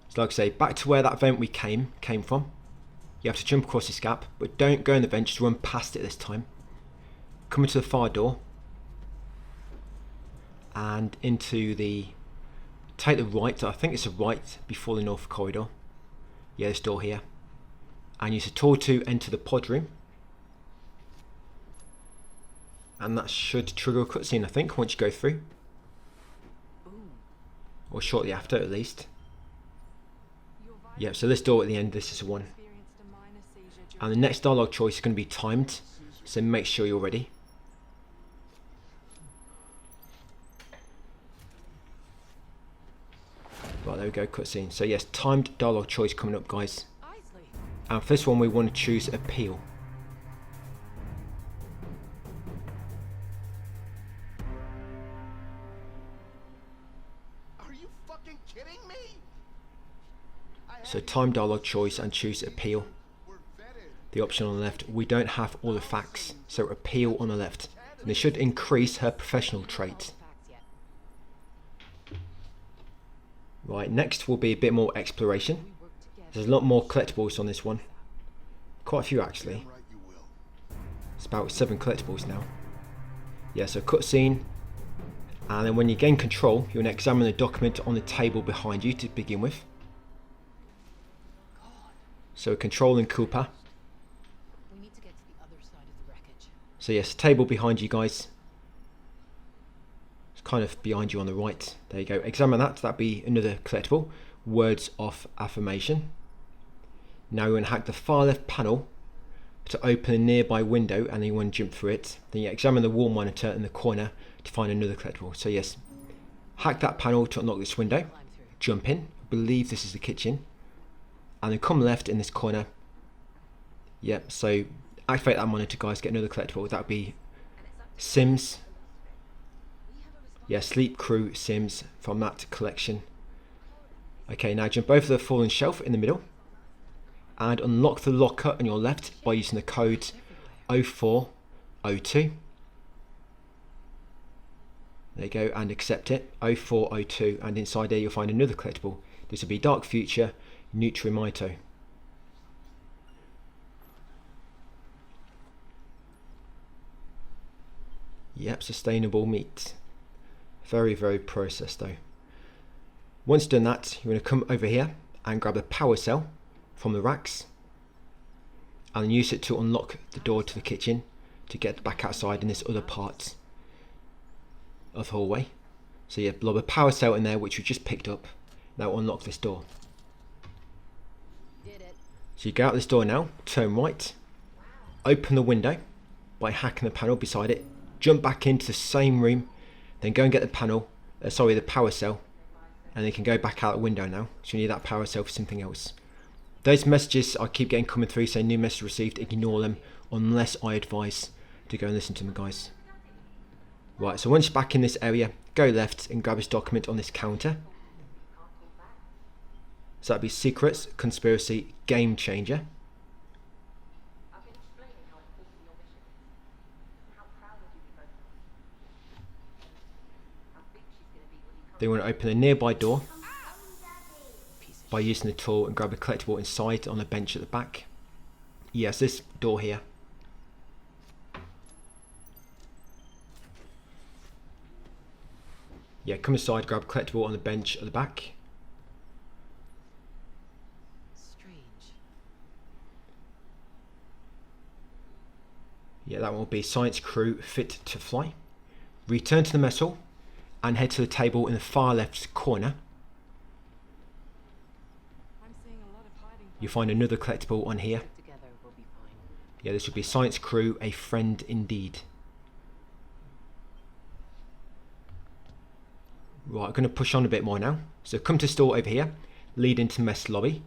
So like I say, back to where that vent we came from. You have to jump across this gap, but don't go in the vent, just run past it this time. Come into the far door. And into the... take the right, I think it's the right before the north corridor. Yeah, this door here. And use the tool to enter the pod room. And that should trigger a cutscene, I think, once you go through. Or shortly after, at least. Yep, so this door at the end, this is the one. And the next dialogue choice is going to be timed, so make sure you're ready. Right, there we go, cutscene. So yes, timed dialogue choice coming up, guys. And for this one, we want to choose appeal. Are you fucking kidding me? So time dialogue choice and choose appeal. The option on the left, we don't have all the facts, so appeal on the left. And this should increase her professional trait. Right, next will be a bit more exploration. There's a lot more collectibles on this one. Quite a few actually. It's about 7 collectibles now. Yeah, so cutscene. And then when you gain control, you'll examine the document on the table behind you to begin with. So controlling Cooper. We need to get to the other side of the wreckage. So yes, table behind you guys. It's kind of behind you on the right. There you go. Examine that. That'd be another collectible. Words of affirmation. Now you want to hack the far left panel to open a nearby window, and then you want to jump through it. Then you examine the wall monitor in the corner to find another collectible. So yes, hack that panel to unlock this window. Jump in. I believe this is the kitchen. And then come left in this corner. Yep, so activate that monitor, guys, get another collectible. That would be Sims. Yeah, Sleep Crew Sims from that collection. Okay, now jump over the fallen shelf in the middle and unlock the locker on your left by using the code 0402. There you go, and accept it, 0402, and inside there you'll find another collectible. This will be Dark Future Nutrimito. Yep, sustainable meat. Very, very processed though. Once done that, you're going to come over here and grab the power cell from the racks and use it to unlock the door to the kitchen to get back outside in this other part of the hallway. So yeah, lob a power cell in there which we just picked up. That will unlock this door. Did it. So you go out this door now, turn right, open the window by hacking the panel beside it, jump back into the same room, then go and get the panel, the power cell, and you can go back out the window now. So you need that power cell for something else. Those messages I keep getting coming through saying new message received, ignore them unless I advise to go and listen to them, guys. Right, so once you're back in this area, go left and grab this document on this counter. So that'd be Secrets, Conspiracy, Game Changer. They want to open a nearby door by using the tool and grab a collectible inside on a bench at the back. Yes, this door here. Yeah, come inside, grab a collectible on the bench at the back. Strange. Yeah, that one will be Science Crew Fit to Fly. Return to the mess hall and head to the table in the far left corner. I'm seeing a lot of hiding. You'll find another collectible on here. Together, we'll be fine. Yeah, this will be Science Crew, a friend indeed. Right, I'm going to push on a bit more now. So come to store over here, lead into mess lobby.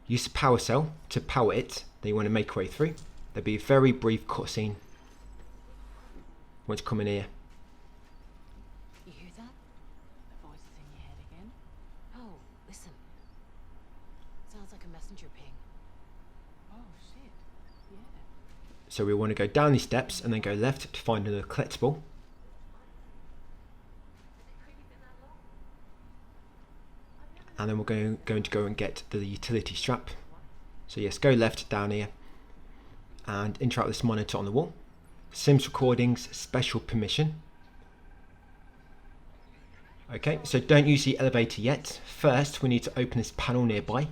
Use the power cell to power it. Then you want to make your way through. There'll be a very brief cutscene once you come in here. You hear that? The voices in your head again? Oh, listen. Sounds like a messenger ping. Oh, shit. Yeah. So we want to go down these steps and then go left to find another collectible. And then we're going to go and get the utility strap. So yes, go left down here and interact with this monitor on the wall. Sims recordings, special permission. Okay, so don't use the elevator yet. First, we need to open this panel nearby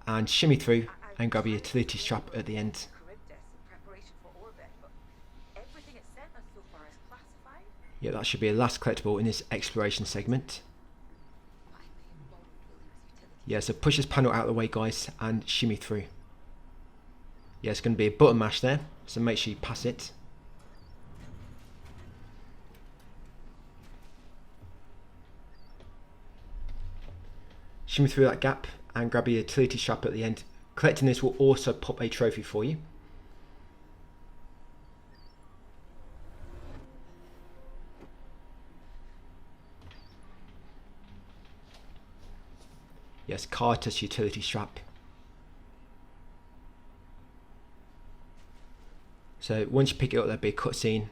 and shimmy through and grab a utility strap at the end. Yeah, that should be a last collectible in this exploration segment. Yeah, so push this panel out of the way, guys, and shimmy through. Yeah, it's going to be a button mash there, so make sure you pass it. Shimmy through that gap and grab your utility strap at the end. Collecting this will also pop a trophy for you. Yes, Carter's utility strap. So once you pick it up, there'll be a cutscene,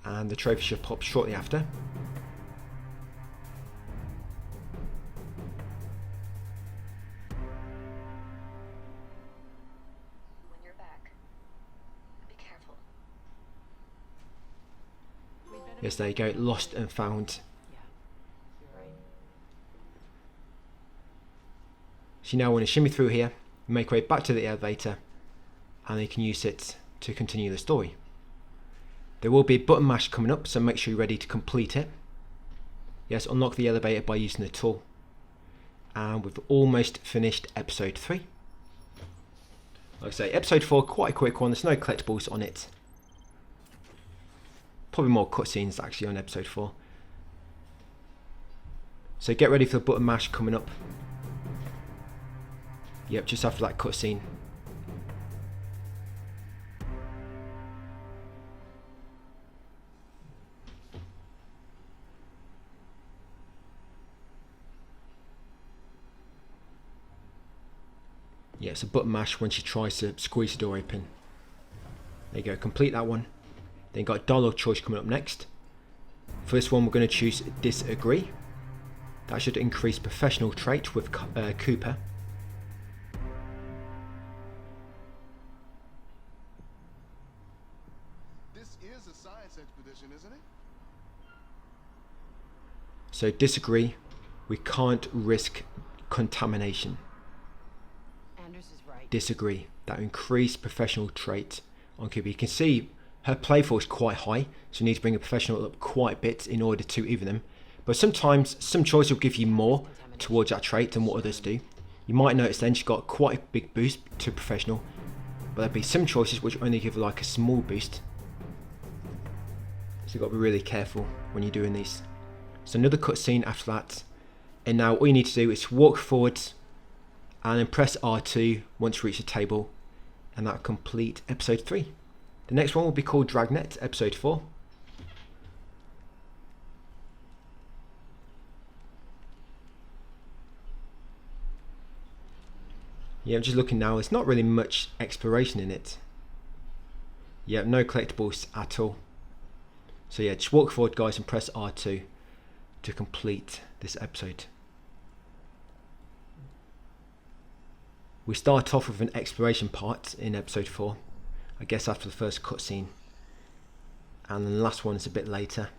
and the trophy should pop shortly after. When you're back, be careful. Yes, there you go, lost and found. Yeah, you're right. So you now want to shimmy through here, make your way back to the elevator, and you can use it to continue the story. There will be a button mash coming up, so make sure you're ready to complete it. Yes, unlock the elevator by using the tool. And we've almost finished episode 3. Like I say, episode 4, quite a quick one. There's no collectibles on it. Probably more cutscenes actually on episode 4. So get ready for the button mash coming up. Yep, just after that cutscene. Yeah, it's a button mash when she tries to squeeze the door open. There you go, complete that one. Then got dialogue choice coming up next. First one, we're going to choose disagree. That should increase professional trait with Cooper. This is a science expedition, isn't it? So disagree, we can't risk contamination. Anders is right. Disagree, that increased professional trait on Cooper. You can see her playful is quite high, so you need to bring a professional up quite a bit in order to even them. But sometimes some choice will give you more towards that trait than what others do. You might notice then she's got quite a big boost to professional, but there'll be some choices which only give her like a small boost. So you've got to be really careful when you're doing these. So another cutscene after that, and now all you need to do is walk forwards and then press R2 once you reach the table, and that'll complete episode 3. The next one will be called Dragnet, episode 4. Yeah, I'm just looking now, there's not really much exploration in it. Yeah, no collectibles at all. So yeah, just walk forward guys and press R2 to complete this episode. We start off with an exploration part in episode 4, I guess after the first cutscene, and then the last one is a bit later.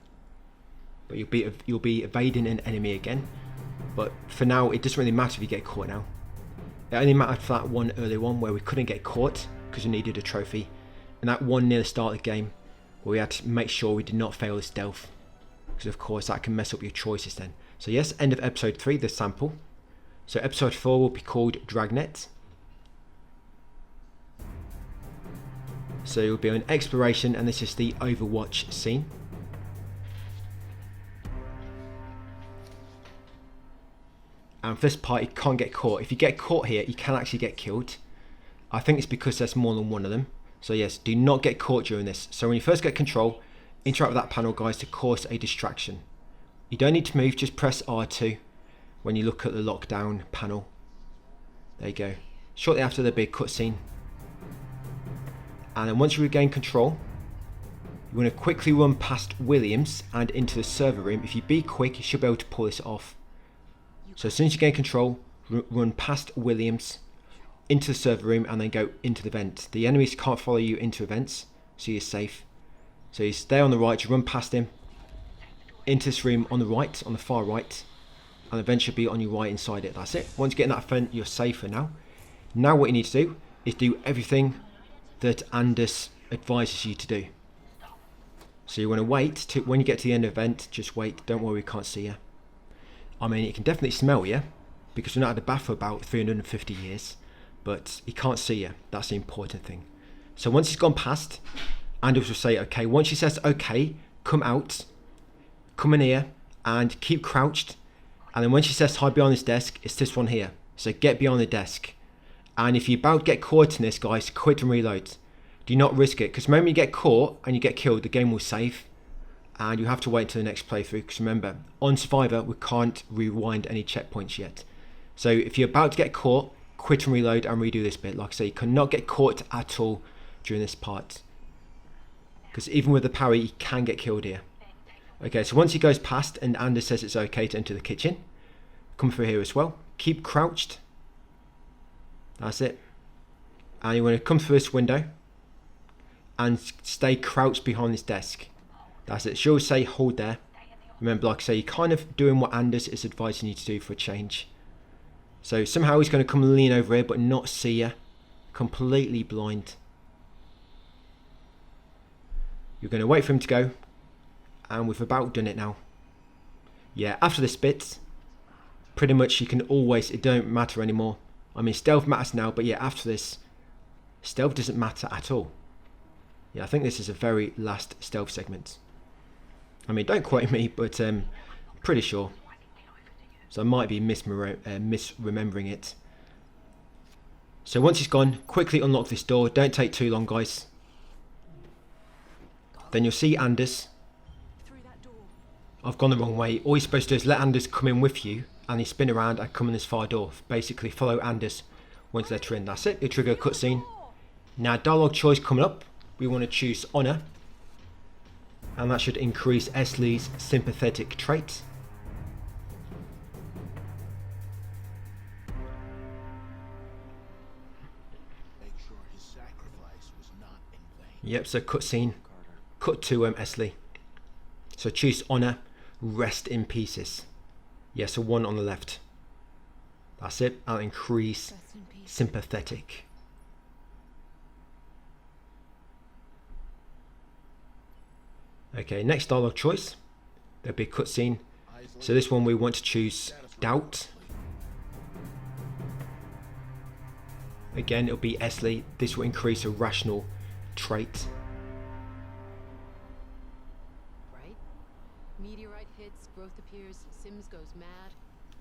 But you'll be evading an enemy again. But for now, it doesn't really matter if you get caught now. It only mattered for that one earlier one where we couldn't get caught because we needed a trophy, and that one near the start of the game where we had to make sure we did not fail the stealth, because of course that can mess up your choices then. So yes, end of episode 3, the sample. So episode 4 will be called Dragnet. So it will be an exploration, and this is the Overwatch scene. And for this part you can't get caught. If you get caught here, you can actually get killed. I think it's because there's more than one of them. So yes, do not get caught during this. So when you first get control, interact with that panel guys to cause a distraction. You don't need to move, just press R2 when you look at the lockdown panel. There you go. Shortly after the big cutscene. And then once you regain control, you want to quickly run past Williams and into the server room. If you be quick, you should be able to pull this off. So as soon as you gain control, run past Williams into the server room and then go into the vent. The enemies can't follow you into events, so you're safe. So you stay on the right, you run past him into this room on the right, on the far right, and the vent should be on your right inside it. That's it. Once you get in that vent, you're safer now. Now what you need to do is do everything that Anders advises you to do. So you want to wait to, when you get to the end of the event, just wait. Don't worry, we can't see you. I mean, it can definitely smell you, because we're not had a bath for about 350 years, but he can't see you. That's the important thing. So once he's gone past, Anders will say, okay, once he says, okay, come out, come in here, and keep crouched. And then when she says hide behind this desk, it's this one here. So get behind the desk. And if you're about to get caught in this, guys, quit and reload. Do not risk it, because the moment you get caught and you get killed, the game will save. And you have to wait until the next playthrough, because remember, on Survivor, we can't rewind any checkpoints yet. So if you're about to get caught, quit and reload and redo this bit. Like I say, you cannot get caught at all during this part, because even with the parry, you can get killed here. Okay, so once he goes past and Anders says it's okay to enter the kitchen, come through here as well. Keep crouched. That's it. And you want to come through this window and stay crouched behind this desk. That's it. She'll say hold there. Remember, like I say, you're kind of doing what Anders is advising you to do for a change. So somehow he's going to come and lean over here but not see you. Completely blind. You're going to wait for him to go, and we've about done it now. Yeah, after this bit, pretty much you can always, it don't matter anymore. I mean, stealth matters now, but yeah, after this, stealth doesn't matter at all. Yeah, I think this is a very last stealth segment. I mean, don't quote me, but pretty sure. So I might be misremembering it. So once he's gone, quickly unlock this door. Don't take too long, guys. Then you'll see Anders. I've gone the wrong way. All you're supposed to do is let Anders come in with you, and you spin around and come in this far door. Basically, follow Anders once they're in. That's it. You trigger a cutscene. Now, dialogue choice coming up. We want to choose Honor, and that should increase Esley's sympathetic trait. Make sure his sacrifice was not in vain. Yep, so cutscene. Cut to Esley. So choose Honor, rest in pieces. Yeah, so 1 on the left. That's it. I'll increase sympathetic. Okay, next dialogue choice. There'll be a cutscene. So this one we want to choose doubt. Again, it'll be Esley. This will increase a rational trait. Right? Meteorite hits, growth appears, Sims goes mad.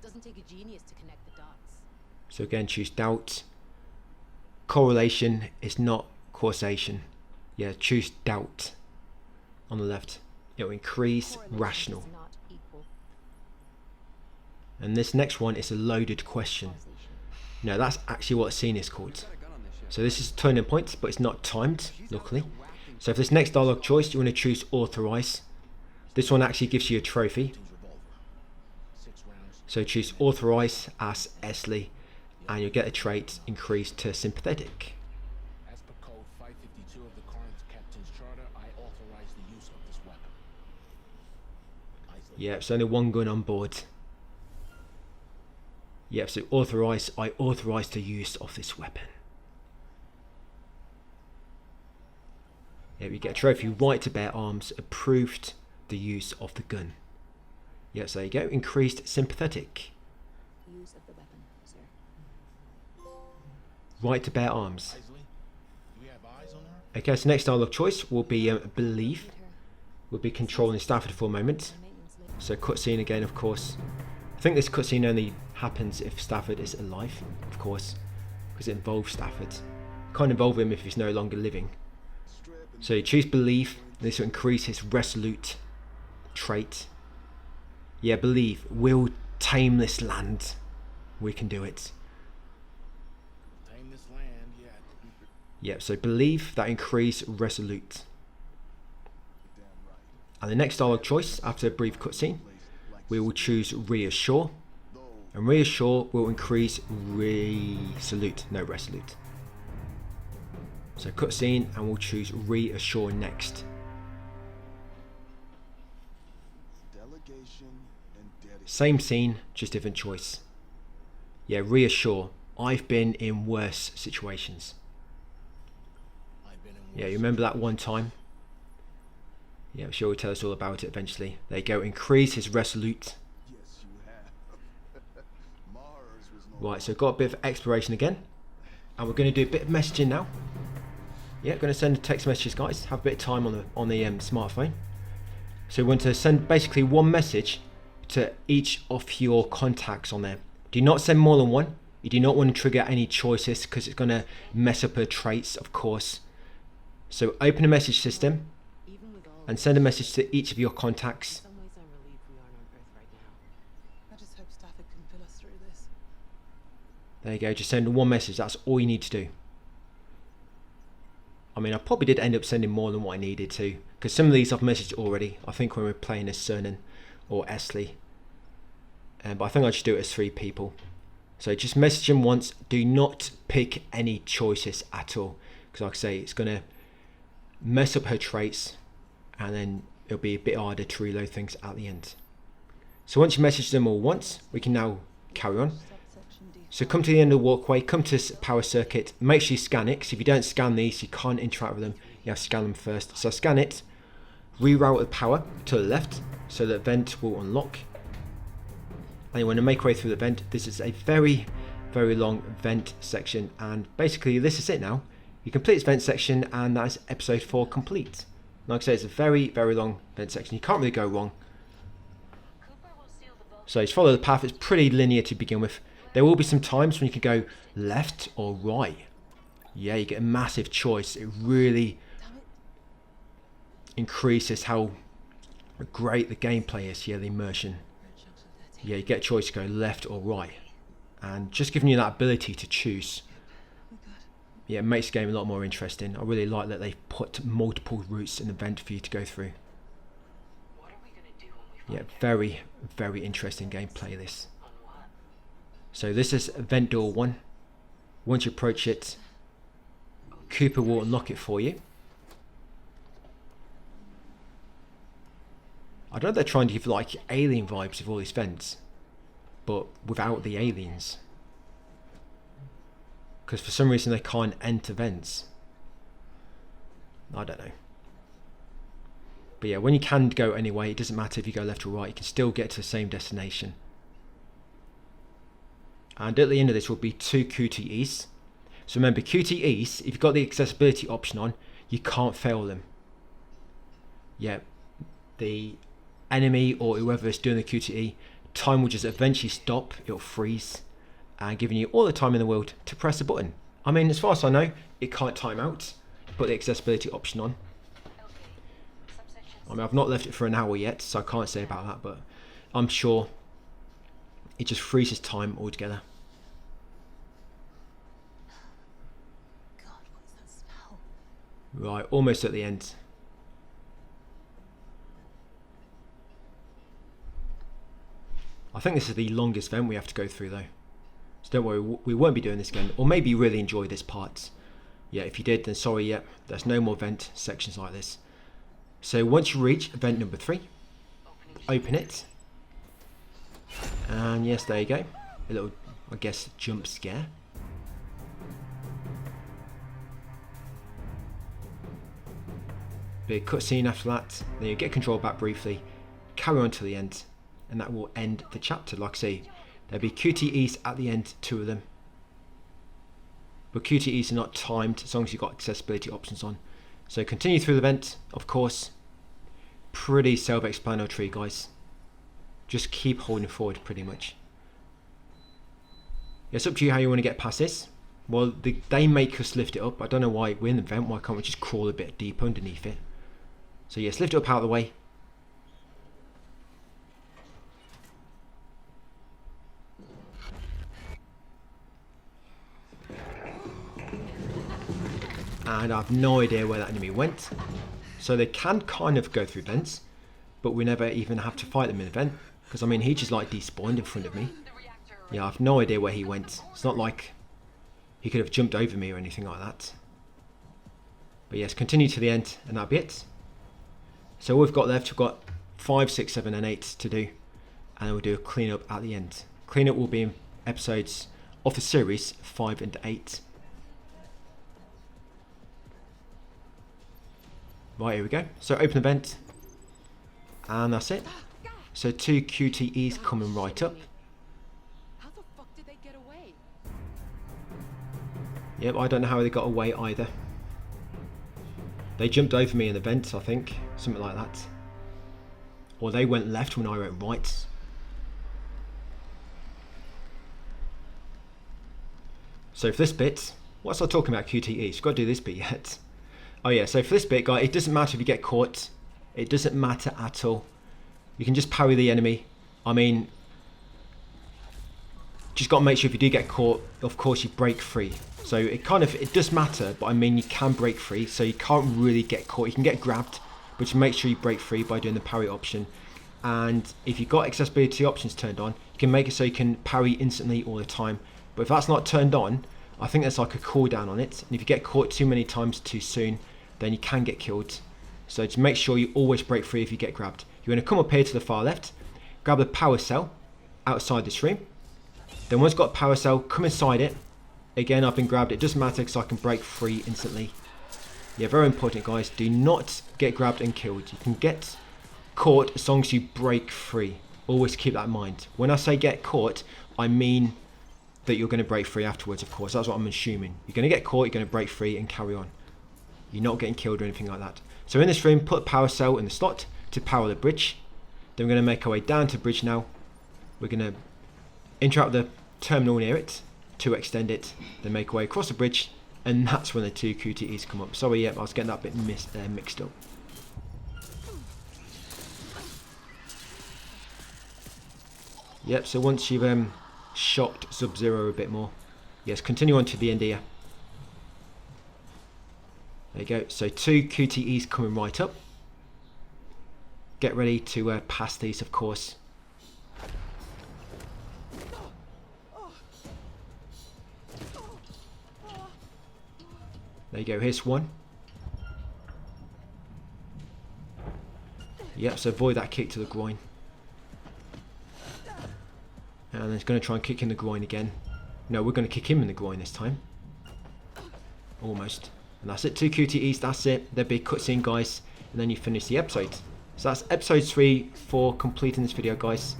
Doesn't take a genius to connect the dots. So again, choose doubt. Correlation is not causation. Yeah, choose doubt. On the left, it will increase rational. Is not equal. And this next one is a loaded question. No, that's actually what a scene is called. So this is turning points, but it's not timed, luckily. So for this next dialogue choice, you want to choose authorize. This one actually gives you a trophy. So choose authorize as Esley, and you'll get a trait increased to sympathetic. As per code 552 of the current captain's charter, I authorize the use of this weapon. Yeah, it's only 1 gun on board. Yep, so authorize, I authorize the use of this weapon. Yeah, we get a trophy, right to bear arms, approved the use of the gun. Yeah, so there you go, increased sympathetic. Use of the weapon, sir. Right to bear arms. Isley, do we have eyes on her? Okay, so next dialogue choice will be believe. We'll be controlling Stafford for a moment. So cutscene again, of course. I think this cutscene only happens if Stafford is alive, of course, because it involves Stafford. Can't involve him if he's no longer living. So you choose believe. This will increase his resolute trait. Yeah, believe. We'll tame this land. We can do it. Tame this land yet. Yep, so believe, that increase resolute. And the next dialogue choice, after a brief cutscene, we will choose reassure. And reassure will increase resolute, no resolute. So cutscene, and we'll choose reassure next. Same scene, just different choice. Yeah, reassure. I've been in worse situations. Yeah, you remember that one time? Yeah, I'm sure he'll tell us all about it eventually. There you go, increase his resolute. Right, so got a bit of exploration again. And we're going to do a bit of messaging now. Yeah, going to send text messages, guys. Have a bit of time on the smartphone. So we want to send basically one message to each of your contacts on there. Do not send more than one. You do not want to trigger any choices because it's going to mess up her traits, of course. So open a message system and send a message to each of your contacts. In some ways, I'm relieved we aren't on Earth right now. I just hope Stafford can fill us through this. There you go, just send one message. That's all you need to do. I mean, I probably did end up sending more than what I needed to, because some of these I've messaged already. I think when we're playing as Cernan or Esley. But I think I should do it as 3 people. So just message them once. Do not pick any choices at all, because like I say, it's going to mess up her traits, and then it'll be a bit harder to reload things at the end. So once you message them all once, we can now carry on. So come to the end of the walkway, come to power circuit, make sure you scan it, because if you don't scan these, you can't interact with them. You have to scan them first. So scan it. reroute the power to the left so the vent will unlock. And you want to make your way through the vent. This is a very, very long vent section, and basically this is it now. You complete this vent section and that's episode 4 complete. Like I say, it's a very, very long vent section. You can't really go wrong. So just follow the path. It's pretty linear to begin with. There will be some times when you can go left or right. Yeah, you get a massive choice. It really increases how great the gameplay is. Yeah, the immersion. Yeah, you get a choice to go left or right. And just giving you that ability to choose. Yeah, it makes the game a lot more interesting. I really like that they've put multiple routes in the vent for you to go through. Yeah, very, very interesting gameplay this. So this is vent door 1. Once you approach it, Cooper will unlock it for you. I don't know if they're trying to give like alien vibes with all these vents, but without the aliens. Because for some reason they can't enter vents. I don't know. But yeah, when you can go anyway, it doesn't matter if you go left or right, you can still get to the same destination. And at the end of this will be 2 QTEs. So remember, QTEs, if you've got the accessibility option on, you can't fail them. Yeah, the enemy or whoever is doing the QTE, time will just eventually stop, it'll freeze, and giving you all the time in the world to press the button. I mean, as far as I know, it can't time out. Put the accessibility option on. I mean, I've not left it for an hour yet, so I can't say about that, but I'm sure it just freezes time altogether. God, what's that smell? Right, almost at the end. I think this is the longest vent we have to go through though. So don't worry, we won't be doing this again. Or maybe you really enjoy this part. Yeah, if you did, then sorry, yeah, there's no more vent sections like this. So once you reach vent number 3, open it. And yes, there you go. A little, I guess, jump scare. Big cutscene after that. Then you get control back briefly. Carry on to the end. And that will end the chapter. Like I say, there'll be QTEs at the end, 2 of them. But QTEs are not timed as long as you've got accessibility options on. So continue through the vent, of course. Pretty self-explanatory, guys. Just keep holding forward, pretty much. It's up to you how you want to get past this. Well, they make us lift it up. I don't know why we're in the vent. Why can't we just crawl a bit deep underneath it? So yes, lift it up out of the way. And I have no idea where that enemy went. So they can kind of go through vents, but we never even have to fight them in a vent. Because I mean, he just like despawned in front of me. Yeah, I have no idea where he went. It's not like he could have jumped over me or anything like that. But yes, continue to the end and that'll be it. So all we've got left, we've got 5, 6, 7 and 8 to do. And then we'll do a cleanup at the end. Cleanup will be in episodes of the series 5 and 8. Right, here we go. So open the vent. And that's it. So 2 QTEs coming right up. How the fuck did they get away? Yep, I don't know how they got away either. They jumped over me in the vent, I think. Something like that. Or they went left when I went right. So for this bit, what's I talking about QTEs? Got to do this bit yet. Oh yeah, so for this bit, guys, it doesn't matter if you get caught. It doesn't matter at all. You can just parry the enemy. I mean, just got to make sure if you do get caught, of course you break free. So it does matter, but I mean you can break free, so you can't really get caught. You can get grabbed, but you make sure you break free by doing the parry option. And if you've got accessibility options turned on, you can make it so you can parry instantly all the time. But if that's not turned on, I think there's like a cooldown on it. And if you get caught too many times too soon, then you can get killed. So just make sure you always break free if you get grabbed. You're going to come up here to the far left, grab the power cell outside this room. Then once you've got a power cell, come inside it. Again, I've been grabbed. It doesn't matter because I can break free instantly. Yeah, very important, guys. Do not get grabbed and killed. You can get caught as long as you break free. Always keep that in mind. When I say get caught, I mean that you're going to break free afterwards, of course. That's what I'm assuming. You're going to get caught, you're going to break free and carry on. You're not getting killed or anything like that. So in this room, put a power cell in the slot to power the bridge. Then we're going to make our way down to the bridge now. We're going to interrupt the terminal near it to extend it. Then make our way across the bridge. And that's when the 2 QTEs come up. Sorry, yeah, I was getting that bit mixed up. Yep, so once you've shot Sub-Zero a bit more, yes, continue on to the end here. There you go, so 2 QTEs coming right up. Get ready to pass these, of course. There you go, here's one. Yep, so avoid that kick to the groin. And then he's going to try and kick in the groin again. No, we're going to kick him in the groin this time. Almost. And that's it, 2 QTEs, that's it. There'll be a cutscene, guys. And then you finish the episode. So that's episode 3 for completing this video, guys.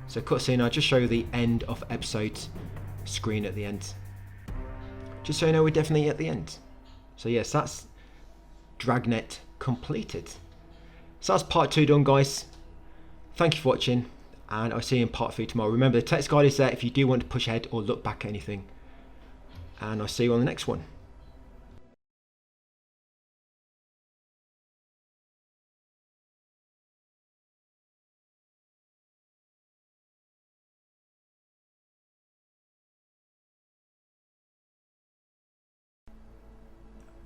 So cutscene, I'll just show you the end of episode screen at the end. Just so you know, we're definitely at the end. So yes, that's Dragnet completed. So that's part 2 done, guys. Thank you for watching, and I'll see you in part 3 tomorrow. Remember, the text guide is there if you do want to push ahead or look back at anything. And I'll see you on the next one.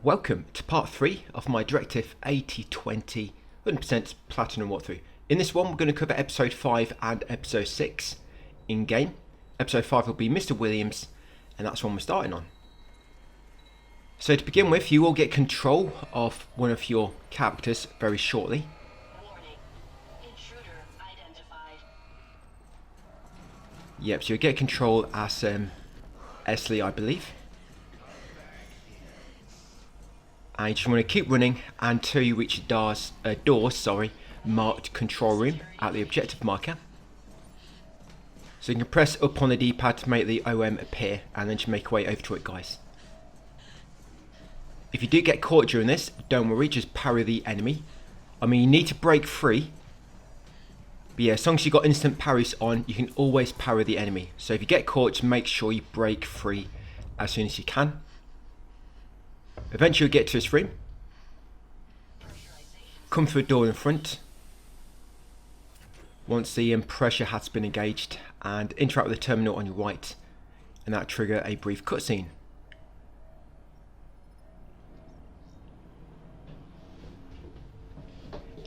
Welcome to part 3 of my Directive 8020 100% Platinum walkthrough. In this one, we're going to cover episode 5 and episode 6 in game. Episode 5 will be Mr. Williams, and that's one we're starting on. So to begin with, you will get control of one of your characters very shortly. Warning. Intruder identified. Yep, so you'll get control as Esley, I believe. And you just want to keep running until you reach a door marked control room at the objective marker. So you can press up on the D-pad to make the OM appear, and then just make your way over to it, guys. If you do get caught during this, don't worry, just parry the enemy. I mean, you need to break free. But yeah, as long as you've got instant parries on, you can always parry the enemy. So if you get caught, just make sure you break free as soon as you can. Eventually you'll get to this room. Come through a door in front. Once the pressure has been engaged, and interact with the terminal on your right, and that trigger a brief cutscene.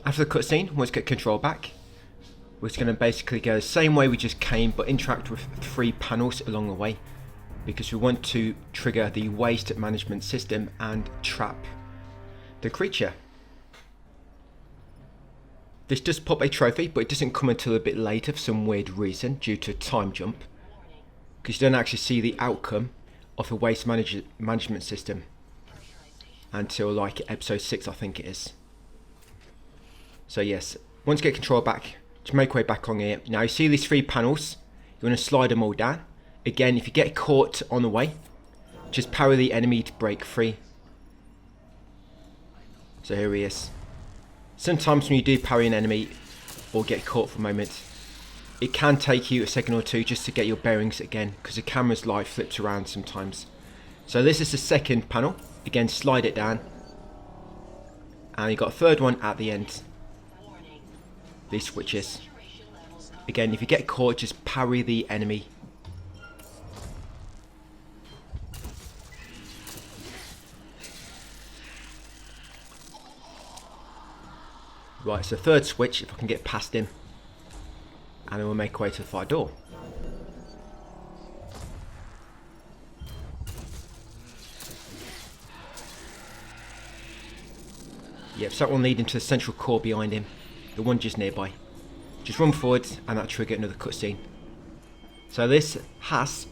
After the cutscene, once you get control back, we're just going to basically go the same way we just came, but interact with 3 panels along the way, because we want to trigger the waste management system and trap the creature. This does pop a trophy, but it doesn't come until a bit later for some weird reason, due to a time jump, because you don't actually see the outcome of the waste management system until like episode 6, I think it is. So yes, once you get control back, just make your way back on here. Now you see these 3 panels, you want to slide them all down. Again, if you get caught on the way, just parry the enemy to break free. So here he is. Sometimes when you do parry an enemy or get caught for a moment, it can take you a second or two just to get your bearings again, because the camera's light flips around sometimes. So this is the second panel. Again, slide it down. And you've got a third one at the end. These switches. Again, if you get caught, just parry the enemy. Right, so third switch, if I can get past him. And then we'll make our way to the fire door. Yep, so that will lead into the central core behind him. The one just nearby. Just run forward and that'll trigger another cutscene. So this has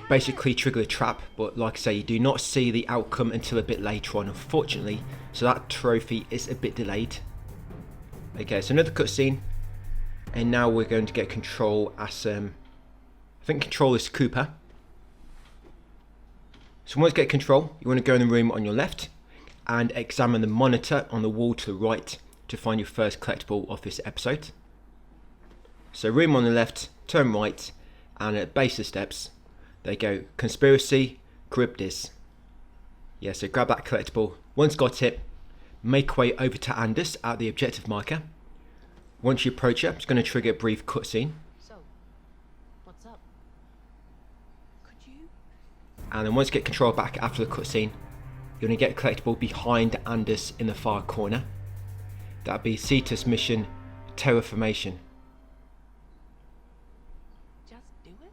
basically trigger the trap, but like I say, you do not see the outcome until a bit later on, unfortunately, so that trophy is a bit delayed. Okay, so another cutscene, and now we're going to get control as I think control is Cooper. So once you get control, you want to go in the room on your left and examine the monitor on the wall to the right to find your first collectible of this episode. So room on the left, turn right, and at the base of the steps, they go conspiracy, Charybdis. Yeah, so grab that collectible. Once got it, make way over to Anders at the objective marker. Once you approach her, it's going to trigger a brief cutscene. So, what's up? Could you? And then once you get control back after the cutscene, you're going to get a collectible behind Anders in the far corner. That'd be Cetus mission Terraformation. Just do it?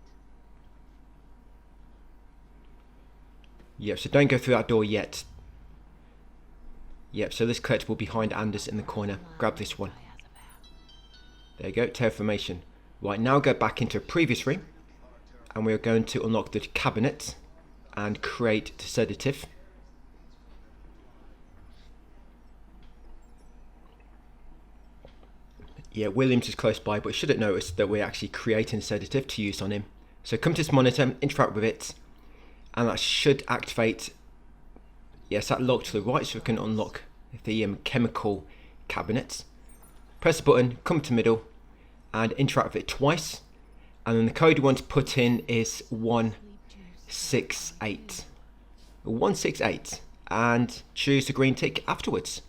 Yep, so don't go through that door yet. Yep, so this collectible behind Anders in the corner. Grab this one. There you go, Terraformation. Right, now go back into a previous room, and we're going to unlock the cabinet and create the sedative. Yeah, Williams is close by, but shouldn't notice that we're actually creating a sedative to use on him. So come to this monitor, interact with it, and that should activate, yes, that lock to the right, so we can unlock the chemical cabinet. Press the button, come to middle, and interact with it twice, and then the code you want to put in is 168. 168, and choose the green tick afterwards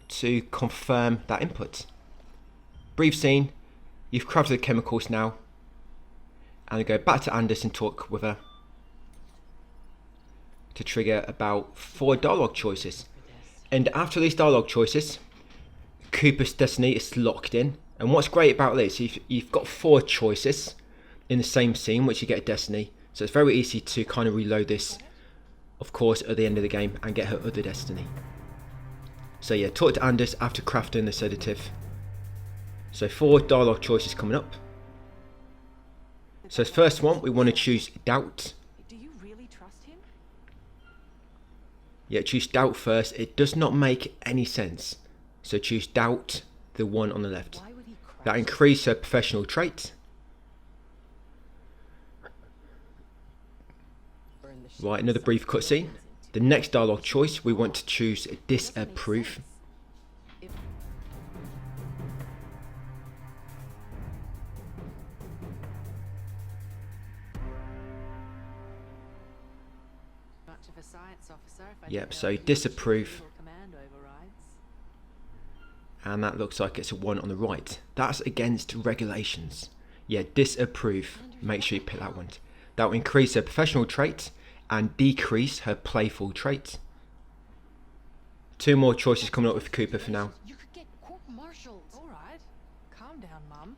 to confirm that input. Brief scene, you've crafted the chemicals now, and go back to Anders and talk with her to trigger about 4 dialogue choices. And after these dialogue choices, Cooper's destiny is locked in. And what's great about this, you've got 4 choices in the same scene, which you get a destiny. So it's very easy to kind of reload this, of course, at the end of the game and get her other destiny. So yeah, talk to Anders after crafting the sedative. So 4 dialogue choices coming up. So first one, we want to choose doubt. Do you really trust him? Yeah, choose doubt first. It does not make any sense. So choose doubt, the one on the left. Why would he crash? That increases her professional trait. Right, another brief cutscene. The next dialogue choice, we want to choose disapprove. Much of a science officer if I Yep, didn't so know he disapprove. usually command overrides. And that looks like it's a 1 on the right. That's against regulations. Yeah, disapprove. Make sure you pick that one. That will increase her professional trait and decrease her playful trait. 2 more choices coming up with Cooper for now. You could get court-martialed. All right, calm down, Mum.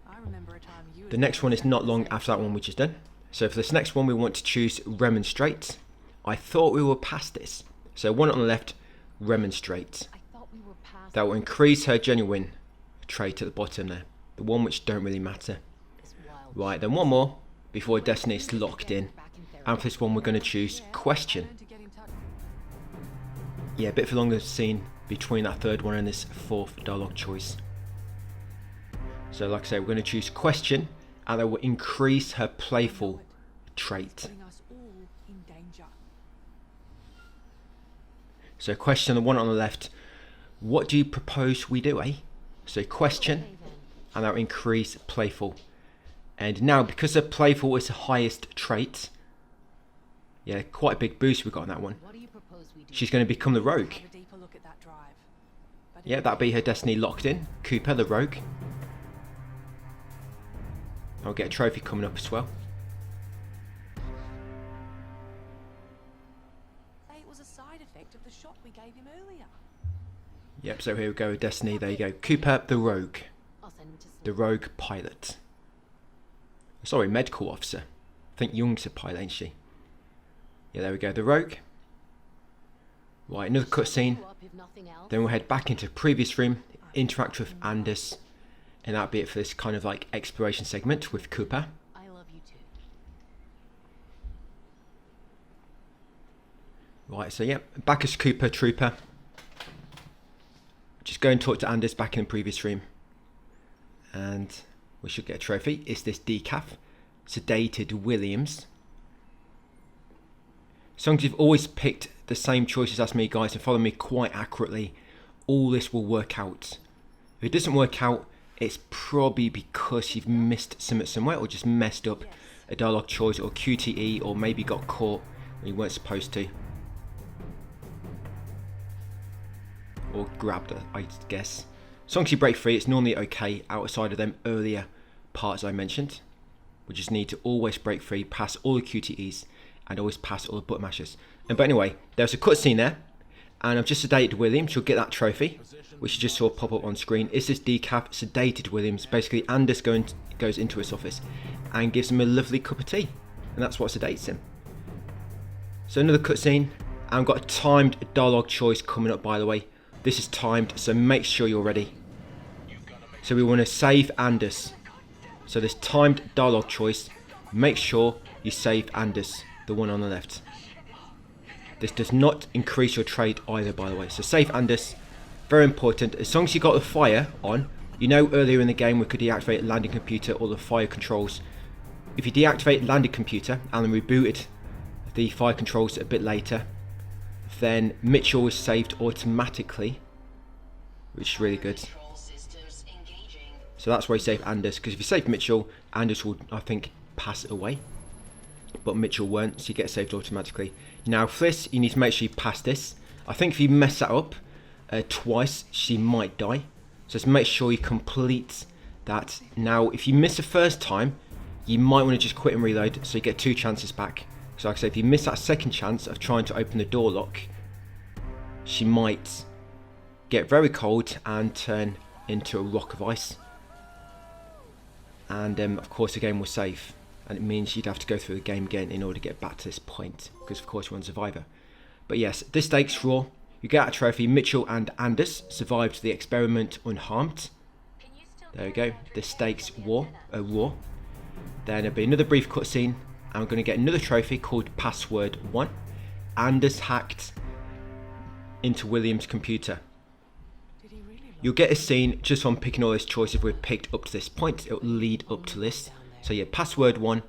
I remember a time you. The next one is not long after that one we just done. So for this next one, we want to choose remonstrate. I thought we were past this. So 1 on the left, remonstrate. I thought we were past That will increase her genuine trait at the bottom there. The one which don't really matter. this wild Right, then 1 more before destiny is locked in. back in therapy. And for this one, we're going to choose question. To get in touch. Yeah, a bit of a longer scene between that 3rd one and this 4th dialogue choice. So like I say, we're going to choose question, and that will increase her playful trait. Putting us all in danger. So question, the one on the left, what do you propose we do, eh? So question, Okay, then. and that will increase playful. And now, because her playful is the highest trait, yeah, quite a big boost we got on that one. What do you propose we do? She's going to become the rogue. Have a deeper look at that drive. But Yeah, that'll be her destiny locked in. Cooper, the rogue. I'll get a trophy coming up as well. Say it was a side effect of the shot we gave him earlier. Yep, so here we go, destiny, there you go. Cooper, the rogue. I'll send him to sleep. The rogue pilot. Sorry, medical officer. I think Young's a pilot, ain't she? Yeah, there we go, the rogue. Right, another cutscene. You up if nothing else? Then we'll head back into the previous room, interact with Anders, and that'll be it for this kind of like exploration segment with Cooper. I love you too. Right, so yeah, back as Cooper Trooper. Just go and talk to Anders back in the previous room. And we should get a trophy. It's this decaf. Sedated Williams. As long as you've always picked the same choices as me, guys, and follow me quite accurately, all this will work out. If it doesn't work out, it's probably because you've missed something somewhere, or just messed up a dialogue choice, or QTE, or maybe got caught when you weren't supposed to. Or grabbed, I guess. As long as you break free, it's normally okay outside of them earlier parts I mentioned. We just need to always break free, pass all the QTEs, and always pass all the button mashes. But anyway, there's a cutscene there, and I've just sedated Williams. You'll get that trophy, which you just saw pop up on screen. It's this decaf, sedated Williams. Basically, Anders goes into his office and gives him a lovely cup of tea, and that's what sedates him. So another cutscene, and I've got a timed dialogue choice coming up, by the way. This is timed, so make sure you're ready. So we want to save Anders. So this timed dialogue choice, make sure you save Anders, the one on the left. This does not increase your trade either, by the way. So save Anders, very important. As long as you got the fire on, you know earlier in the game we could deactivate landing computer or the fire controls. If you deactivate landing computer and then rebooted the fire controls a bit later, then Mitchell is saved automatically, which is really good. So that's why you save Anders, because if you save Mitchell, Anders will, I think, pass away. But Mitchell won't, so you get saved automatically. Now Fliss, you need to make sure you pass this. I think if you mess that up twice, she might die. So just make sure you complete that. Now, if you miss the first time, you might want to just quit and reload, so you get 2 chances back. So like I say, if you miss that second chance of trying to open the door lock, she might get very cold and turn into a rock of ice. And of course the game will save, and it means you'd have to go through the game again in order to get back to this point, because of course you're on Survivor. But yes, this stakes raw. You get a trophy. Mitchell and Anders survived the experiment unharmed. There we go. This stakes raw. Then there'll be another brief cutscene, and we're going to get another trophy called Password 1. Anders hacked into William's computer. You'll get a scene just from picking all those choices we've picked up to this point. It'll lead up to this. So yeah, Password 1,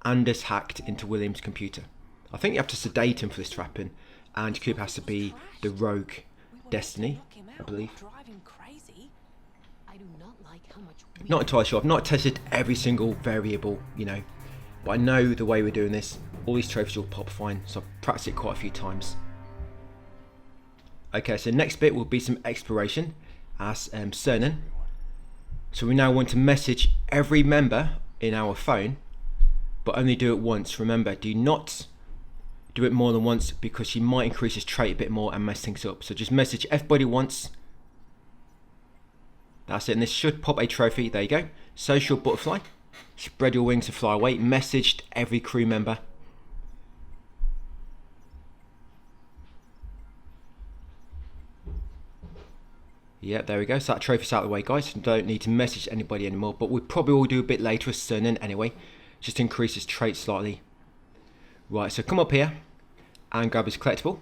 Anders hacked into William's computer. I think you have to sedate him for this to happen, and Cooper has to be the rogue Destiny, I believe. Not entirely sure. I've not tested every single variable, you know, but I know the way we're doing this. All these trophies will pop fine, so I've practiced it quite a few times. Okay, so next bit will be some exploration as Cernan. So we now want to message every member in our phone, but only do it once. Remember, do not do it more than once, because you might increase his trait a bit more and mess things up. So just message everybody once. That's it, and this should pop a trophy. There you go. Social butterfly. Spread your wings to fly away. Messaged every crew member. Yeah, there we go. So that trophy's out of the way, guys. Don't need to message anybody anymore, but we probably will do a bit later with Cernan anyway, just to increase his trait slightly. Right, so come up here and grab his collectible.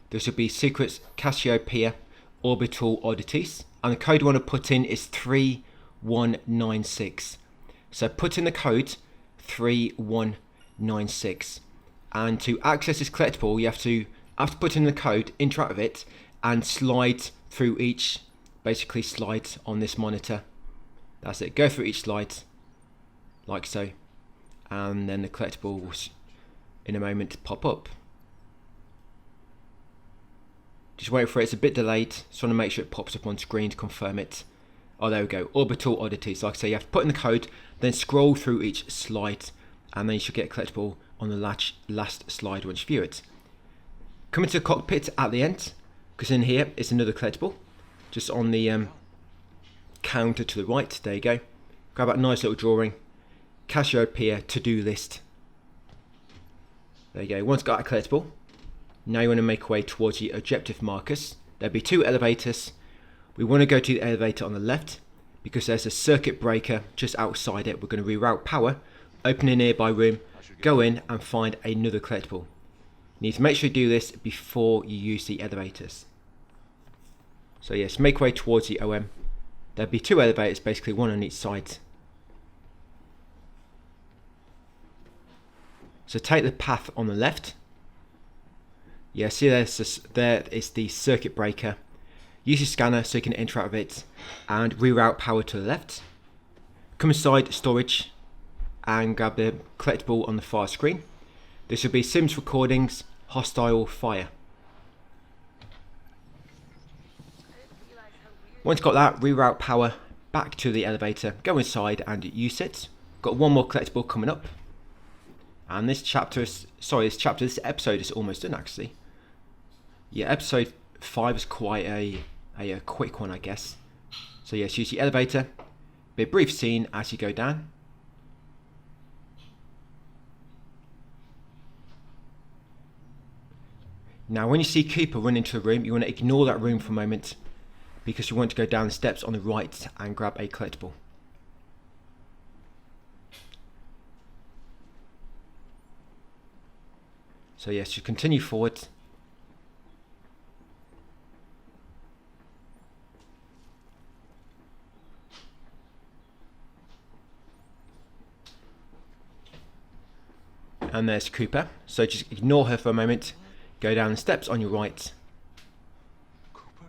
This will be Secrets Cassiopeia Orbital Oddities, and the code you want to put in is 3196. So put in the code 3196, and to access this collectible, you have to put in the code, interact with it, and slide through each, basically slide on this monitor. That's it. Go through each slide, like so, and then the collectible will in a moment pop up. Just wait for it. It's a bit delayed, so I want to make sure it pops up on screen to confirm it. Oh, there we go. Orbital Oddities. Like I say, you have to put in the code, then scroll through each slide, and then you should get a collectible on the last slide once you view it. Come into the cockpit at the end, because in here is another collectible, just on the counter to the right. There you go. Grab that nice little drawing. Cassiopeia to-do list. There you go. Once got a collectible, now you want to make your way towards the objective markers. There'll be 2 elevators. We want to go to the elevator on the left, because there's a circuit breaker just outside it. We're going to reroute power, open a nearby room, go in and find another collectible. You need to make sure you do this before you use the elevators. So yes, make way towards the OM. There'll be 2 elevators, basically one on each side. So take the path on the left. Yeah, see there is the circuit breaker. Use your scanner so you can enter out of it and reroute power to the left. Come inside storage and grab the collectible on the far screen. This will be Sims recordings, hostile fire. Once got that, reroute power back to the elevator, go inside and use it. Got one more collectible coming up. And this episode is almost done actually. Yeah, episode 5 is quite a quick one, I guess. So yes, use the elevator. Be a brief scene as you go down. Now when you see Cooper run into a room, you want to ignore that room for a moment, because you want to go down the steps on the right and grab a collectible. So yes, you continue forward. And there's Cooper, so just ignore her for a moment. Go down the steps on your right. Cooper?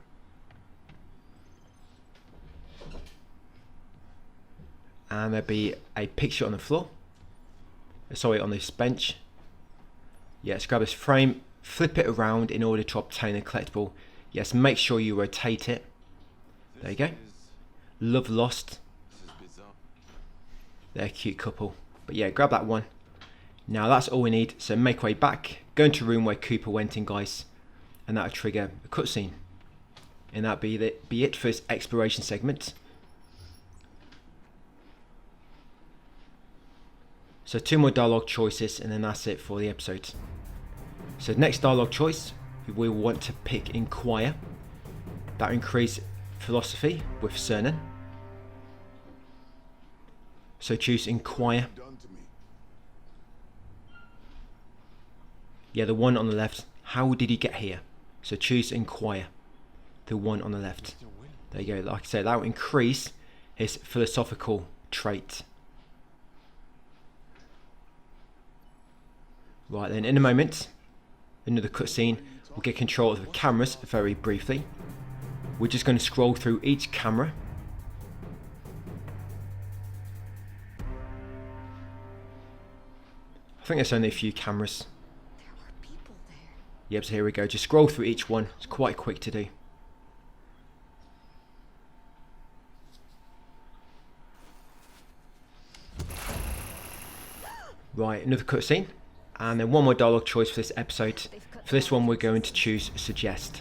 And there'll be a picture on the floor. Sorry, on this bench. Yes, grab this frame, flip it around in order to obtain a collectible. Yes, make sure you rotate it. There you go. Love lost. This is bizarre. They're a cute couple. But yeah, grab that one. Now that's all we need, so make way back, go into a room where Cooper went in, guys, and that'll trigger a cutscene. And that'll be it for this exploration segment. So 2 more dialogue choices and then that's it for the episode. So next dialogue choice, we will want to pick Inquire. That will increase philosophy with Cernan. So choose Inquire. Yeah, the one on the left. How did he get here? So choose Inquire. The one on the left. There you go. Like I said, that will increase his philosophical trait. Right then, in a moment, another cutscene. We'll get control of the cameras very briefly. We're just going to scroll through each camera. I think there's only a few cameras. Yep, so here we go. Just scroll through each one. It's quite quick to do. Right, another cutscene. And then one more dialogue choice for this episode. For this one, we're going to choose Suggest.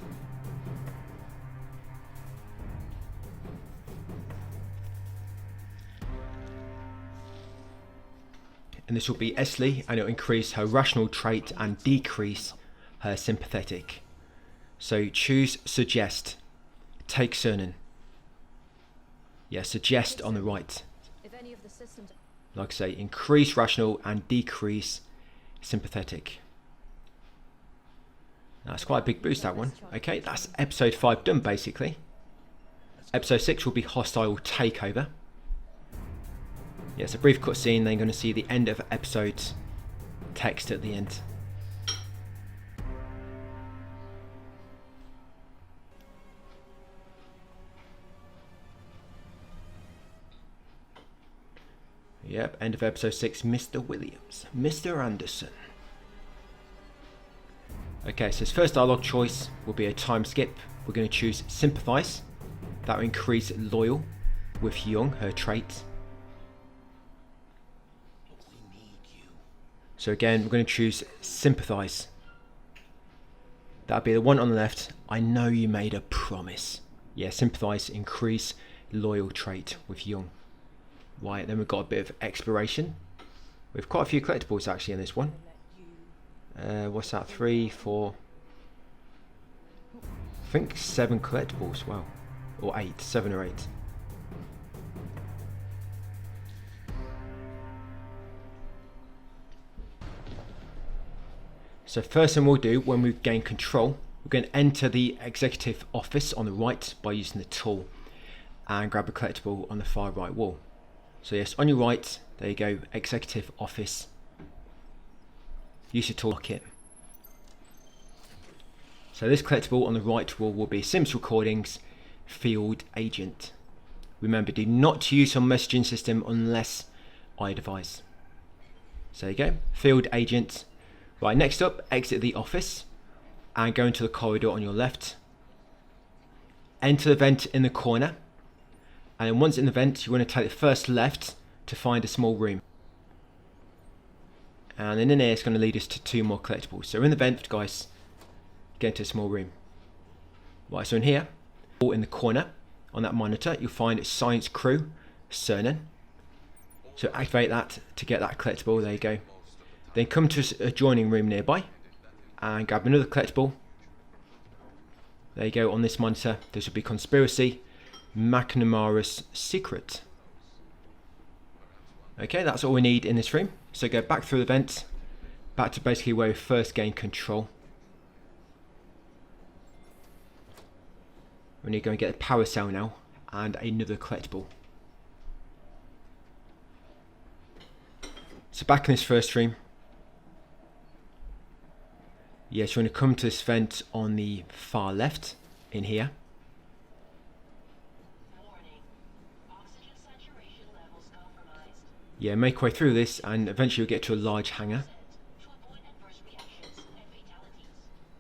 And this will be Esley, and it will increase her rational trait and decrease her sympathetic. So choose Suggest. Take Cernan. Yeah, Suggest on the right. Like I say, increase rational and decrease sympathetic. That's quite a big boost, that one. Okay, that's episode 5 done basically. Episode 6 will be Hostile Takeover. Yeah, it's a brief cutscene, then you're going to see the end of episode text at the end. Yep, end of episode 6, Mr. Williams. Mr. Anderson. Okay, so his first dialogue choice will be a time skip. We're going to choose Sympathise. That will increase Loyal with Young, her trait. So again, we're going to choose Sympathise. That'll be the one on the left. I know you made a promise. Yeah, Sympathise, increase Loyal trait with Young. Right, then we've got a bit of exploration. We've quite a few collectibles actually in this one. What's that? 3, 4... I think 7 collectibles. Wow. Or 8. 7 or 8. So first thing we'll do when we gain control, we're going to enter the executive office on the right by using the tool and grab a collectible on the far right wall. So yes, on your right, there you go, executive office. Use your tool, lock it. So this collectible on the right wall will be Sims Recordings Field Agent. Remember, do not use your messaging system unless I advise. So there you go, Field Agent. Right, next up, exit the office and go into the corridor on your left. Enter the vent in the corner. And then once in the vent, you want to take the first left to find a small room. And then in there, it's going to lead us to 2 more collectibles. So in the vent, guys, get into a small room. Right, so in here, in the corner, on that monitor, you'll find Science Crew, Cernan. So activate that to get that collectible, there you go. Then come to a adjoining room nearby and grab another collectible. There you go, on this monitor, this will be Conspiracy, McNamara's Secret. Okay, that's all we need in this room. So go back through the vent, back to basically where we first gained control. We need to go and get a power cell now and another collectible. So back in this first room. Yes, we're going to come to this vent on the far left in here. Yeah, make way through this and eventually we'll get to a large hangar.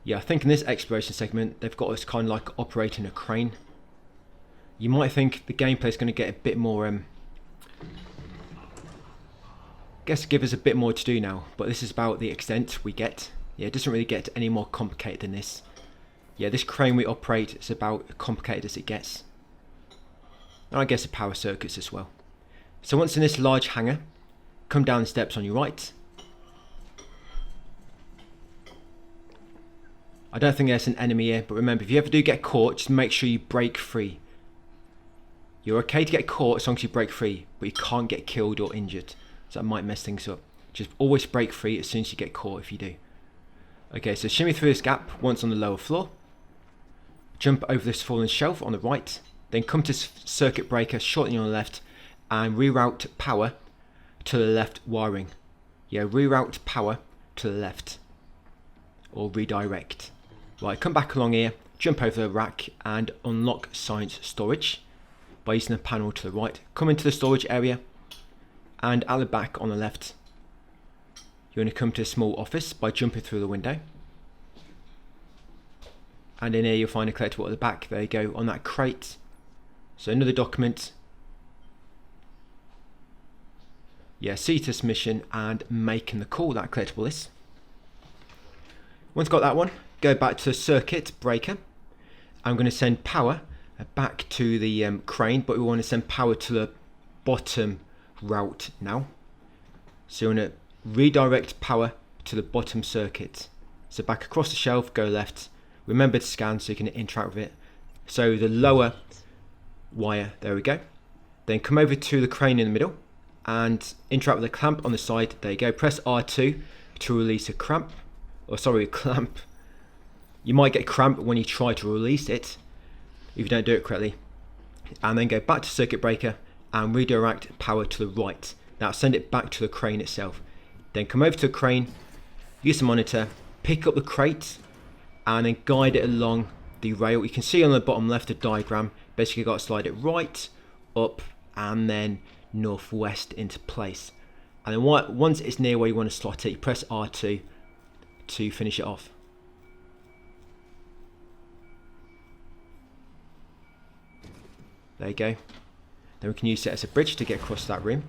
Yeah, I think in this exploration segment they've got us kind of like operating a crane. You might think the gameplay is going to get a bit more give us a bit more to do now, but this is about the extent we get. Yeah, it doesn't really get any more complicated than this. Yeah, this crane we operate is about as complicated as it gets. And I guess the power circuits as well. So once in this large hangar, come down the steps on your right. I don't think there's an enemy here, but remember, if you ever do get caught, just make sure you break free. You're okay to get caught as long as you break free, but you can't get killed or injured. So that might mess things up. Just always break free as soon as you get caught if you do. Okay, so shimmy through this gap once on the lower floor. Jump over this fallen shelf on the right. Then come to circuit breaker shortly on the left and reroute power to the left wiring. Yeah, reroute power to the left. Or redirect. Right, come back along here, jump over the rack and unlock science storage by using the panel to the right. Come into the storage area and at the back on the left, you're going to come to a small office by jumping through the window. And in here you'll find a collectible at the back, there you go, on that crate. So another document. Yeah, Cetus mission and making the call, that collectible is. Once got that one, go back to circuit breaker. I'm going to send power back to the crane, but we want to send power to the bottom route now. So you want to redirect power to the bottom circuit. So back across the shelf, go left. Remember to scan so you can interact with it. So the lower wire, there we go. Then come over to the crane in the middle and interact with the clamp on the side. There you go. Press R2 to release a clamp. A clamp. You might get cramp when you try to release it if you don't do it correctly. And then go back to circuit breaker and redirect power to the right. Now send it back to the crane itself. Then come over to the crane, use the monitor, pick up the crate and then guide it along the rail. You can see on the bottom left the diagram. Basically got to slide it right, up and then northwest into place. And then once it's near where you want to slot it, you press R2 to finish it off. There you go. Then we can use it as a bridge to get across that room.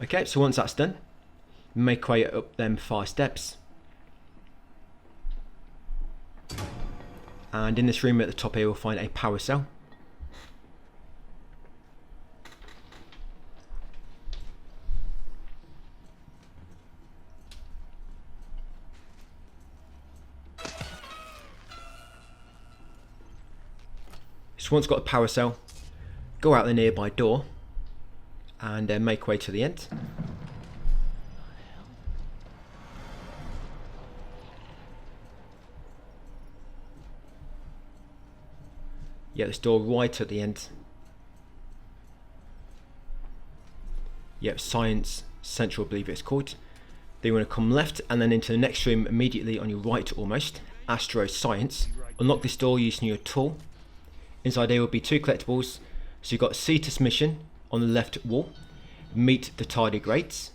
Okay, so once that's done, make way up them 5 steps. And in this room at the top here, we'll find a power cell. So once got a power cell, go out the nearby door and make way to the end. Yeah, this door right at the end. Yep, Science Central, I believe it's called. Then you want to come left and then into the next room immediately on your right almost. Astro Science. Unlock this door using your tool. Inside there will be 2 collectibles. So you've got Cetus mission on the left wall. Meet the tardigrades.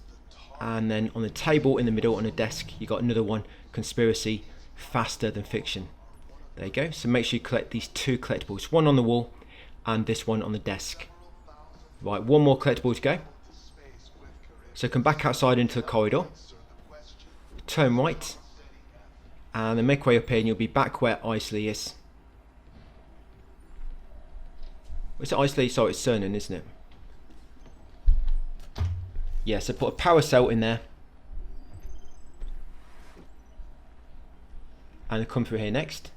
And then on the table in the middle on the desk, you got another one. Conspiracy, faster than fiction. There you go. So make sure you collect these 2 collectibles. One on the wall and this one on the desk. Right, one more collectible to go. So come back outside into the corridor. Turn right. And then make way up here and you'll be back where Isley is. What's it, Isley? Sorry, it's Cernan, isn't it? Yeah, so put a power cell in there. And come through here next.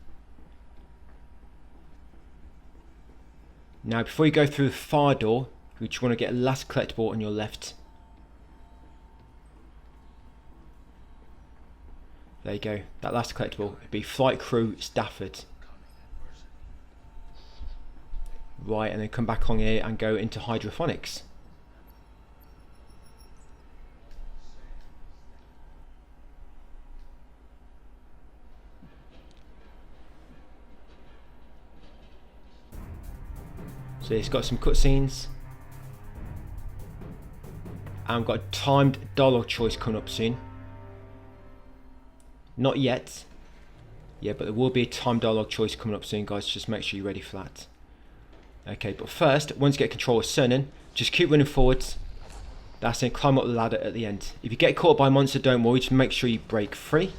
Now before you go through the far door, you just want to get a last collectible on your left. There you go, that last collectible would be Flight Crew Stafford. Right, and then come back on here and go into hydroponics. So it's got some cutscenes. And we've got a timed dialogue choice coming up soon. Not yet. Yeah, but there will be a timed dialogue choice coming up soon, guys. Just make sure you're ready for that. Okay, but first, once you get control of Cernan, just keep running forwards. That's it, climb up the ladder at the end. If you get caught by a monster, don't worry, just make sure you break free.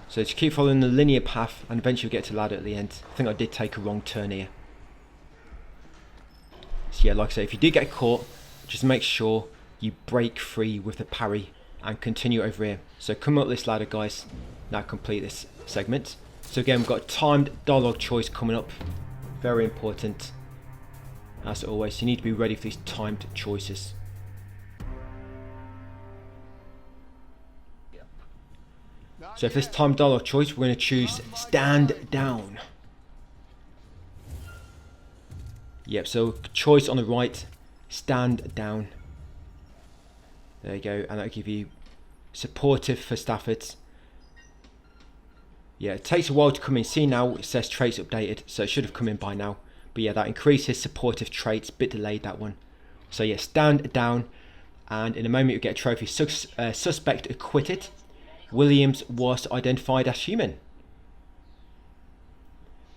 So just keep following the linear path and eventually you'll get to the ladder at the end. I think I did take a wrong turn here. So yeah, like I say, if you do get caught, just make sure you break free with the parry and continue over here. So come up this ladder, guys. Now complete this segment. So again, we've got timed dialogue choice coming up. Very important. As always, you need to be ready for these timed choices. So for this timed dialogue choice, we're going to choose stand down. Yep, so choice on the right, stand down. There you go, and that'll give you supportive for Stafford. Yeah, it takes a while to come in. See now, it says traits updated, so it should have come in by now. But yeah, that increases supportive traits, bit delayed that one. So yeah, stand down, and in a moment you'll get a trophy. Suspect acquitted. Williams was identified as human.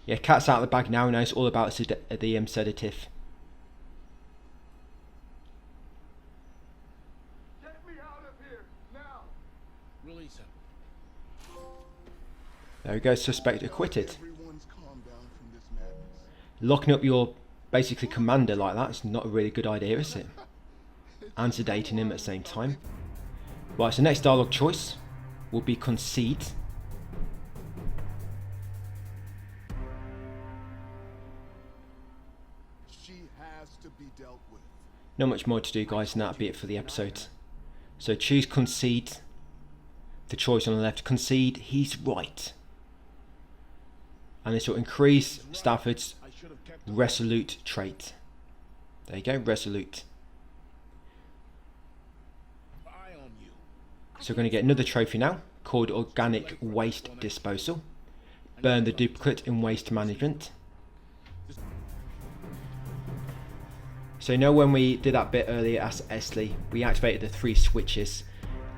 Yeah, cat's out of the bag now, knows all about the sedative. Get me out of here now. Release him. There we go, suspect acquitted. Everyone's calmed down from this madness. Locking up your basically commander like that is not a really good idea, is it? And sedating him at the same time. Right, so next dialogue choice will be concede. She has to be dealt with. Not much more to do, guys, and that'll be it for the episode. So choose concede. The choice on the left, concede, he's right. And this will increase Stafford's resolute trait. There you go, resolute. So we're going to get another trophy now, called Organic Waste Disposal. Burn the duplicate in waste management. So you know when we did that bit earlier as Esley, we activated the 3 switches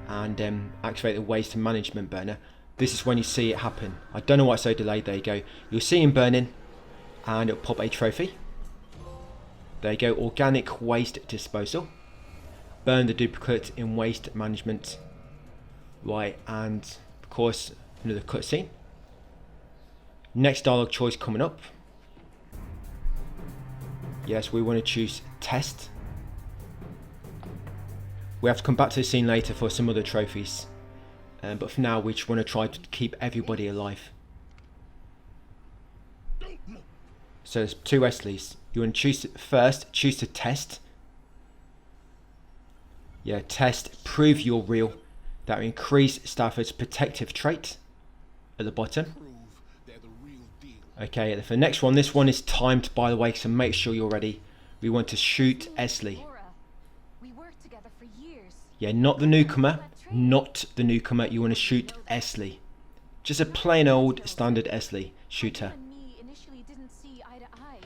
and activated the waste management burner. This is when you see it happen. I don't know why it's so delayed. There you go. You'll see him burning and it'll pop a trophy. There you go, Organic Waste Disposal. Burn the duplicate in waste management. Right, and of course another cutscene. Next dialogue choice coming up. Yes, we want to choose test. We have to come back to the scene later for some other trophies, but for now we just want to try to keep everybody alive. So there's 2 Wesleys. You want to choose first, choose to test. Yeah, test, prove you're real. That will increase Stafford's protective trait at the bottom. Prove they're the real deal. Okay, and for the next one, this one is timed, by the way, so make sure you're ready. We want to shoot Esley. We worked together for years. Yeah, not the newcomer. Not the newcomer. You want to shoot Esley. Just a plain old standard Esley. Shoot her. You and me initially didn't see eye to eye.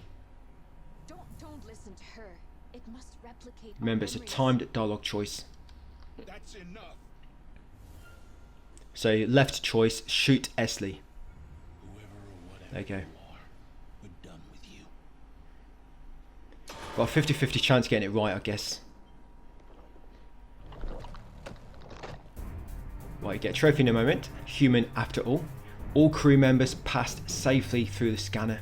Don't listen to her. It must replicate. our Remember, it's a memories. timed dialogue choice. That's enough. So left choice, shoot Esley. Whoever or whatever There you go. you are, we're done with you. Got a 50-50 chance of getting it right, I guess. Right, you get a trophy in a moment. Human after all. All crew members passed safely through the scanner.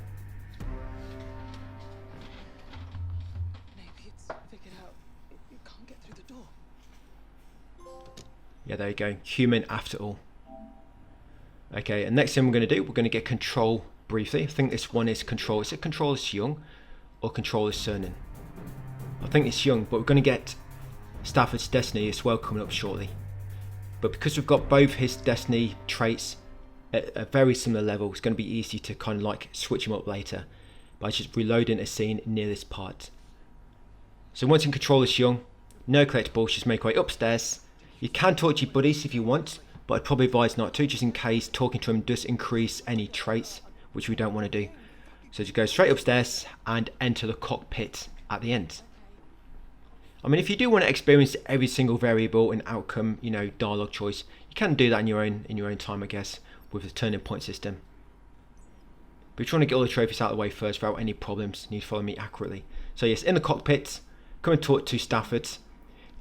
Maybe it's figured out. You can't get through the door. Yeah, there you go. Human after all. Okay, and next thing we're going to do, we're going to get control briefly. I think this one is control. Is it control is young or control is Cernan? I think it's young, but we're going to get Stafford's destiny as well coming up shortly. But because we've got both his destiny traits at a very similar level, it's going to be easy to kind of like switch them up later by just reloading a scene near this part. So once in control is young, no collectibles, just make your way upstairs. You can talk to your buddies if you want, but I'd probably advise not to, just in case talking to him does increase any traits, which we don't want to do. So just go straight upstairs and enter the cockpit at the end. I mean, if you do want to experience every single variable and outcome, you know, dialogue choice, you can do that in your own time, I guess, with the turning point system. But if you want to get all the trophies out of the way first without any problems, you need to follow me accurately. So yes, in the cockpit, come and talk to Stafford,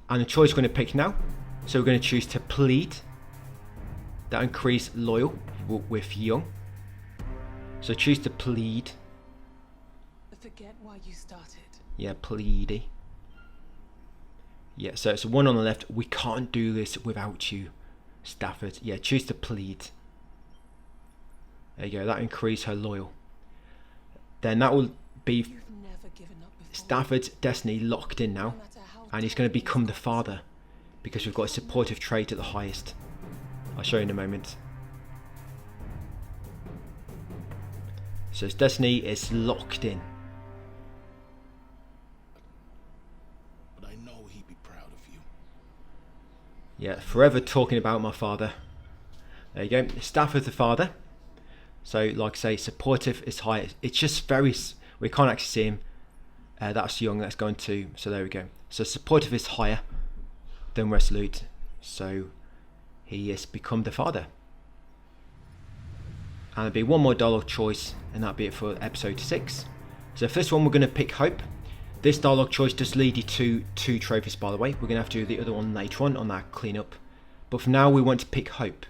and the choice we're going to pick now. So we're going to choose to plead. That increase loyal with young. So choose to plead. Forget why you started. Yeah, pleady. Yeah, so it's one on the left. We can't do this without you, Stafford. Yeah, choose to plead. There you go. That increase her loyal. Then that will be You've never given up before. Stafford's destiny locked in now, No matter how and he's going to become the difficult father because we've got a supportive trait at the highest. I'll show you in a moment. So his destiny is locked in. But I know he'd be proud of you. Yeah, forever talking about my father. There you go. Stafford the father. So like I say, supportive is high. It's just very, we can't actually see him. That's young, that's going to, so there we go. So supportive is higher than resolute. So he has become the father. And there'll be one more dialogue choice, and that'll be it for episode 6. So for this one, we're going to pick Hope. This dialogue choice does lead you to 2 trophies, by the way. We're going to have to do the other one later on that cleanup. But for now, we want to pick Hope.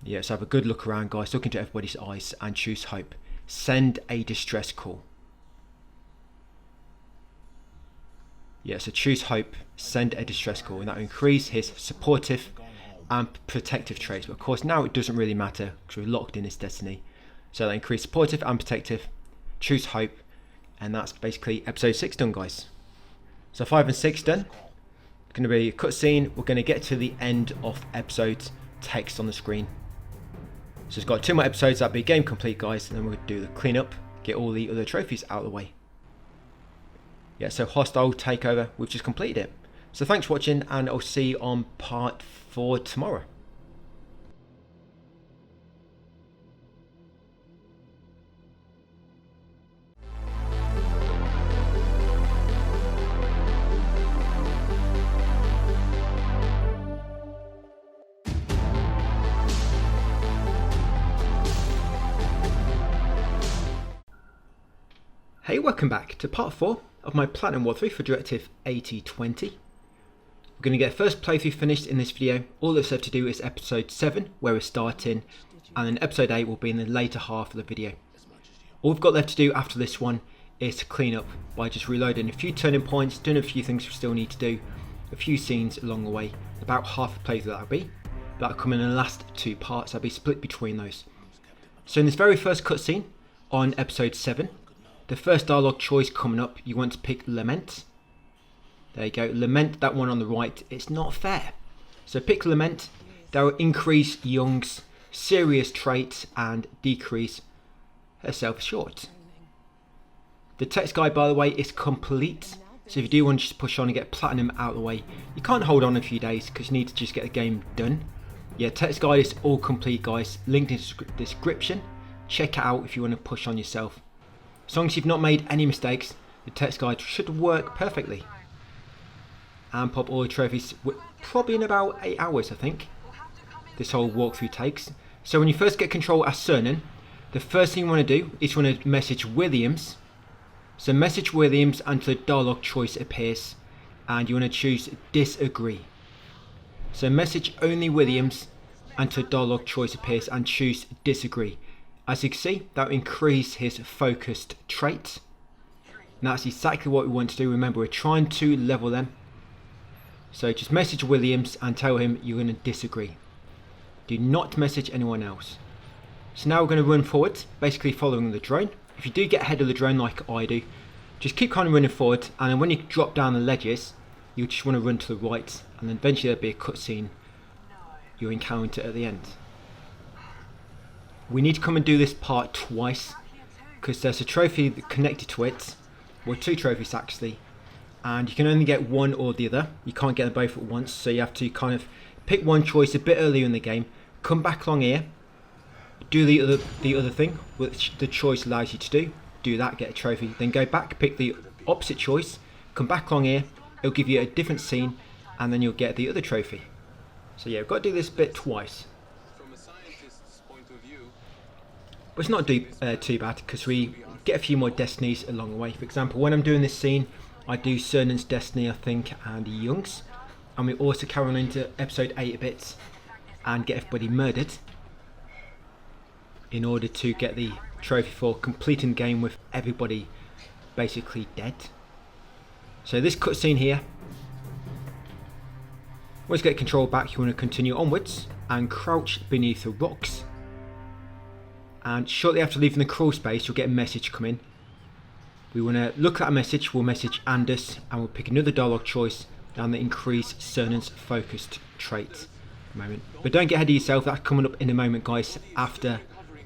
Yeah, so have a good look around, guys. Look into everybody's eyes and choose Hope. Send a distress call. Yeah, so choose Hope, send a distress call, and that will increase his supportive and protective traits. But of course, now it doesn't really matter because we're locked in his destiny. So that increase supportive and protective. Choose Hope, and that's basically episode 6 done, guys. So 5 and 6 done. It's going to be a cutscene. We're going to get to the end of episodes. Text on the screen. So it's got 2 more episodes. That'll be game complete, guys. And then we're going to do the cleanup, get all the other trophies out of the way. Yeah, so hostile takeover, we've just completed it. So thanks for watching, and I'll see you on part 4 tomorrow. Hey, welcome back to part 4 of my Platinum walkthrough for Directive 8020. We're going to get first playthrough finished in this video. All that's left to do is episode 7, where we're starting, and then episode 8 will be in the later half of the video. All we've got left to do after this one is to clean up by just reloading a few turning points, doing a few things we still need to do, a few scenes along the way. About half a playthrough that'll be. That'll come in the last 2 parts. I'll be split between those. So in this very first cutscene on episode 7, the first dialogue choice coming up, you want to pick Lament. There you go, Lament, that one on the right. It's not fair. So pick Lament, that will increase Young's serious traits and decrease her self-assured. The text guide, by the way, is complete, so if you do want to just push on and get Platinum out of the way, you can't hold on a few days because you need to just get the game done. Yeah, text guide is all complete, guys, linked in the description. Check it out if you want to push on yourself. As long as you've not made any mistakes, the text guide should work perfectly. And pop all the trophies probably in about 8 hours, I think this whole walkthrough takes. So when you first get control as Cernan, the first thing you want to do is you want to message Williams. So message Williams until a dialogue choice appears, and you want to choose disagree. So message only Williams until a dialogue choice appears and choose disagree. As you can see, that will increase his focused trait. And that's exactly what we want to do. Remember, we're trying to level them. So just message Williams and tell him you're going to disagree. Do not message anyone else. So now we're going to run forward, basically following the drone. If you do get ahead of the drone like I do, just keep kind of running forward, and then when you drop down the ledges, you just want to run to the right, and then eventually there'll be a cutscene you'll encounter at the end. We need to come and do this part twice, because there's a trophy connected to it, well, 2 trophies actually, and you can only get one or the other. You can't get them both at once, so you have to kind of pick one choice a bit earlier in the game, come back along here, do the other thing which the choice allows you to do that, get a trophy, then go back, pick the opposite choice, come back along here, it'll give you a different scene, and then you'll get the other trophy. So yeah, we've got to do this bit twice. From a scientist's point of view, But it's not too bad, because we get a few more destinies along the way. For example, when I'm doing this scene, I do Cernan's destiny, I think, and Young's, and we also carry on into episode 8 a bit and get everybody murdered in order to get the trophy for completing the game with everybody basically dead. So this cutscene here, once you get control back, you want to continue onwards and crouch beneath the rocks, and shortly after leaving the crawl space you'll get a message come in. We want to look at a message, we'll message Anders, and we'll pick another dialogue choice and increase Cernan's focused trait. But don't get ahead of yourself, that's coming up in a moment, guys, after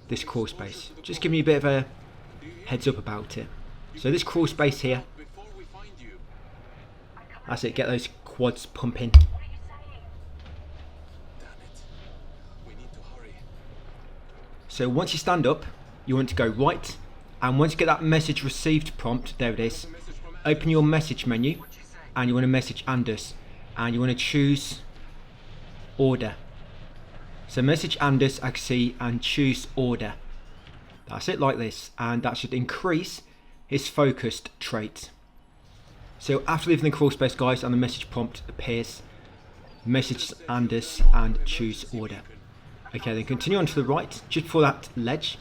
this crawl space. Just give me a bit of a heads up about it. So this crawl space here, before we find you, that's it, get those quads pumping. damn it. We need to hurry. So once you stand up, you want to go right, and once you get that message received prompt, there it is, open your message menu, and you want to message Anders, and you want to choose order. So message Anders, I can see, and choose order. That's it, like this, and that should increase his focused trait. So after leaving the crawl space, guys, and the message prompt appears, message Anders and choose order. Okay, then continue on to the right, just before that ledge.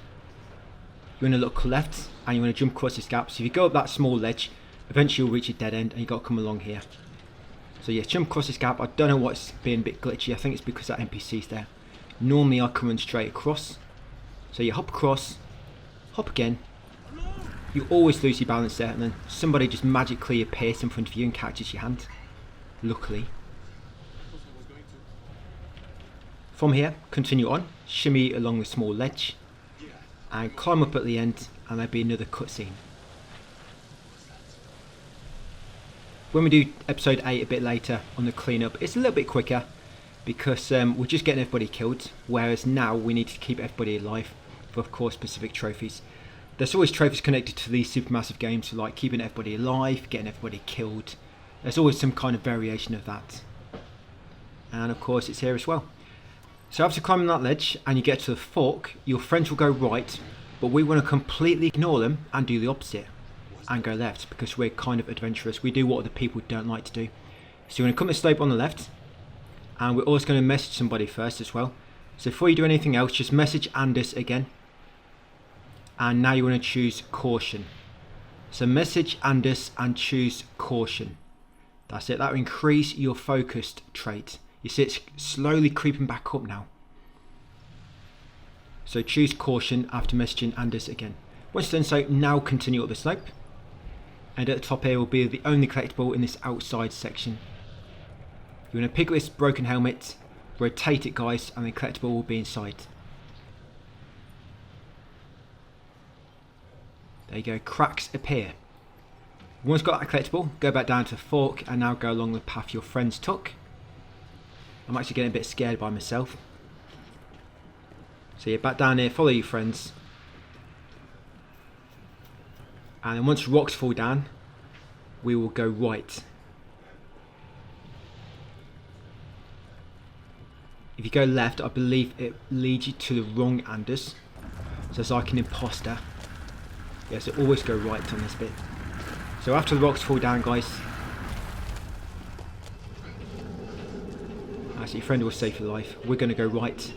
You want to look left, and you want to jump across this gap. So if you go up that small ledge, eventually you'll reach a dead end, and you've got to come along here. So yes, jump across this gap. I don't know what's being a bit glitchy. I think it's because that NPC's there. Normally I can run straight across. So you hop across, hop again. You always lose your balance there, and then somebody just magically appears in front of you and catches your hand. Luckily. From here, continue on, shimmy along the small ledge, and climb up at the end, and there'll be another cutscene. When we do episode 8 a bit later on the cleanup, it's a little bit quicker, because we're just getting everybody killed, whereas now we need to keep everybody alive for, of course, specific trophies. There's always trophies connected to these supermassive games, so like keeping everybody alive, getting everybody killed. There's always some kind of variation of that. And of course it's here as well. So after climbing that ledge and you get to the fork, your friends will go right, but we want to completely ignore them and do the opposite and go left, because we're kind of adventurous. We do what other people don't like to do. So you're going to come to the slope on the left, and we're also going to message somebody first as well. So before you do anything else, just message Anders again. And now you want to choose caution. So message Anders and choose caution. That's it, that will increase your focused trait. You see it's slowly creeping back up now. So choose caution after messaging Anders again. Once you've done so, now continue up the slope. And at the top here will be the only collectible in this outside section. You want to pick up this broken helmet, rotate it guys, and the collectible will be inside. There you go, cracks appear. Once you've got that collectible, go back down to the fork and now go along the path your friends took. I'm actually getting a bit scared by myself. So you're back down here, follow your friends. And then once rocks fall down, we will go right. If you go left, I believe it leads you to the wrong Anders. So it's like an imposter. Yeah, so always go right on this bit. So after the rocks fall down, guys. Actually, your friend will save your life. We're going to go right.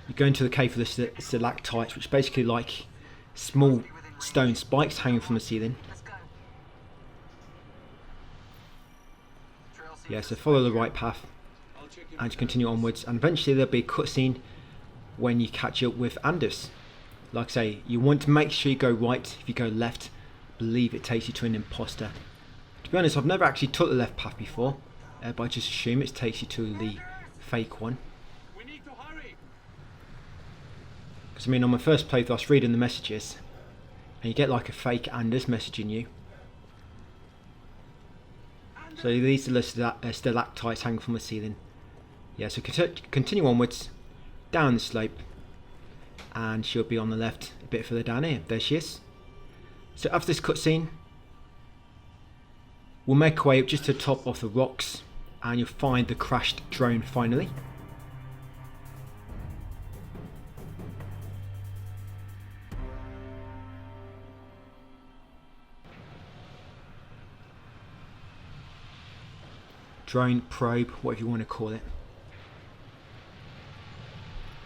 You go into the cave for the stalactites, which are basically like small stone spikes hanging from the ceiling. Yeah, so follow the right path and continue onwards, and eventually there'll be a cutscene when you catch up with Anders. Like I say, you want to make sure you go right. If you go left, I believe it takes you to an imposter. To be honest, I've never actually took the left path before, but I just assume it takes you to the fake one. We need to hurry. Because I mean, on my first playthrough I was reading the messages, and you get like a fake Anders messaging you. So these are the stalactites hanging from the ceiling. Yeah, so continue onwards, down the slope, and she'll be on the left a bit further down here. There she is. So after this cutscene, we'll make our way up just to the top of the rocks, and you'll find the crashed drone finally. Drone, probe, whatever you want to call it.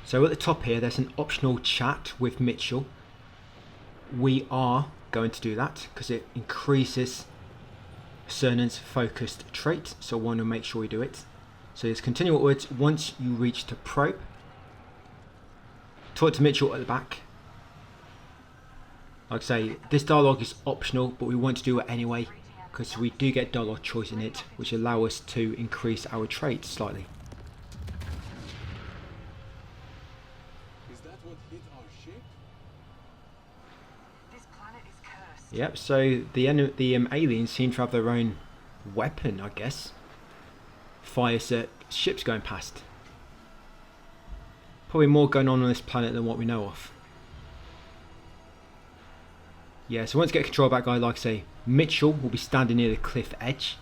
So at the top here there's an optional chat with Mitchell. We are going to do that because it increases Cernan's focused trait, so I want to make sure we do it. So let's continue upwards. Once you reach the probe, talk to Mitchell at the back. Like I say, this dialogue is optional, but we want to do it anyway because we do get dialogue choice in it, which allow us to increase our traits slightly. Is that what hit our ship? This planet is cursed. Yep, so the aliens seem to have their own weapon, I guess. Fires at ships going past. Probably more going on this planet than what we know of. Yeah, so once you get control back, guy, like I say, Mitchell will be standing near the cliff edge.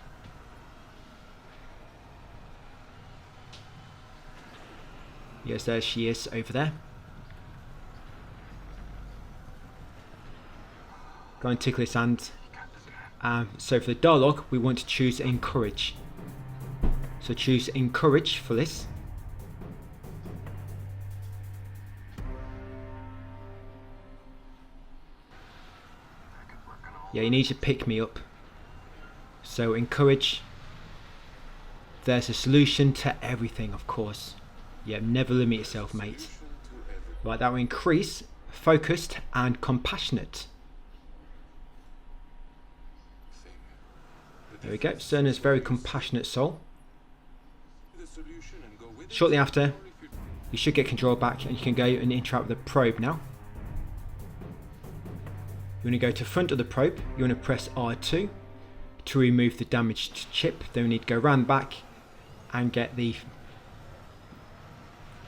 Yes, there she is over there. Go and tickle his hand. So for the dialogue, we want to choose encourage. So choose encourage for this. Yeah, you need to pick me up. So encourage. There's a solution to everything, of course. Yeah, never limit yourself, mate. Right, that will increase focused and compassionate. There we go. Cerna's very compassionate soul. Shortly after, you should get control back and you can go and interact with the probe now. You want to go to the front of the probe. You want to press R2 to remove the damaged chip. Then we need to go round back and get the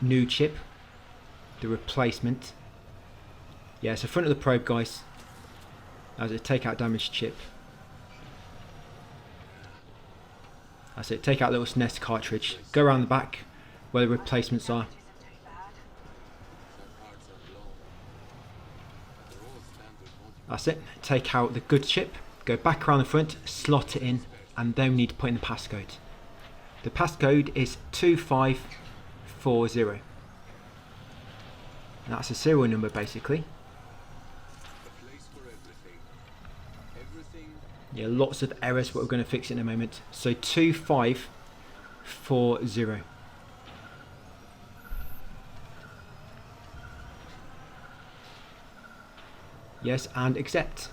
new chip, the replacement. Yeah, so front of the probe, guys. As it, take out damaged chip. That's it, take out little SNES cartridge. Go around the back where the replacements are. That's it, take out the good chip, go back around the front, slot it in, and then we need to put in the passcode. The passcode is 2540. And that's a serial number basically. Yeah, lots of errors, but we're going to fix it in a moment. So 2540. Yes, and accept.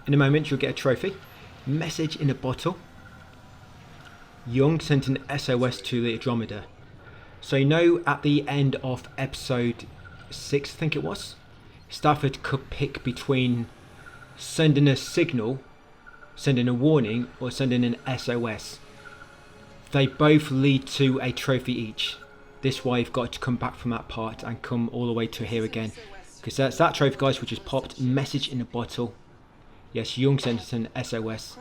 In a moment you'll get a trophy. Message in a bottle. Young sent an SOS to the Andromeda. So you know at the end of episode 6, I think it was, Stafford could pick between sending a signal, sending a warning, or sending an SOS. They both lead to a trophy each. This way you've got to come back from that part and come all the way to here again. Because that's that trophy, guys, which is popped. Message in a bottle. Yes, Young sent an SOS.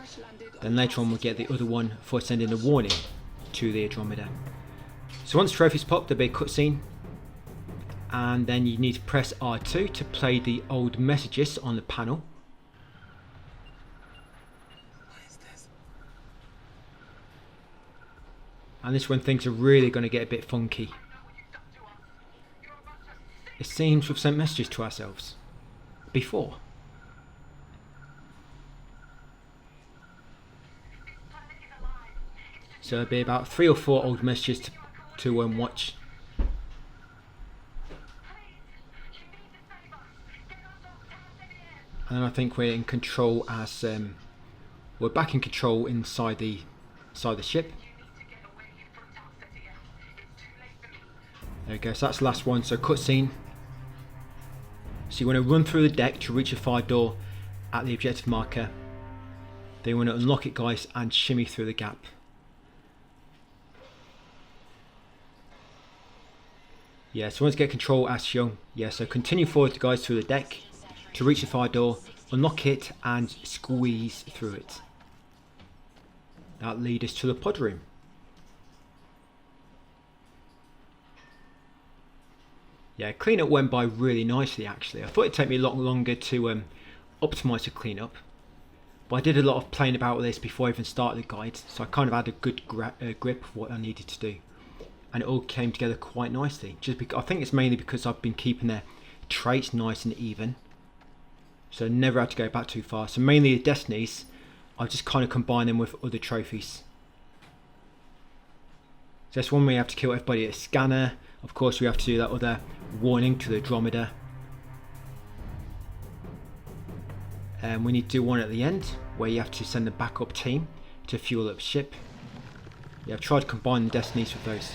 Then later on we'll get the other one for sending a warning to the Andromeda. So once trophies pop, there'll be a cutscene. And then you need to press R2 to play the old messages on the panel. And this is when things are really going to get a bit funky. It seems we've sent messages to ourselves before. So there'll be about 3 or 4 old messages to watch. And then I think we're in control as we're back in control inside the ship. There we go, so that's the last one. So cutscene. So you want to run through the deck to reach a fire door at the objective marker. Then you want to unlock it, guys, and shimmy through the gap. Yeah, so once you get control as Young, yeah, so continue forward, guys, through the deck to reach the fire door, unlock it, and squeeze through it. That leads us to the pod room. Yeah, cleanup went by really nicely actually. I thought it'd take me a lot longer to optimise the cleanup, but I did a lot of playing about with this before I even started the guide, so I kind of had a good grip of what I needed to do, and it all came together quite nicely. Just because I think it's mainly because I've been keeping their traits nice and even, so I never had to go back too far. So mainly the destinies, I've just kind of combined them with other trophies. So that's one way you have to kill everybody at a scanner. Of course we have to do that other warning to the Andromeda. And we need to do one at the end where you have to send a backup team to fuel up ship. Yeah, I've tried to combine the destinies with those.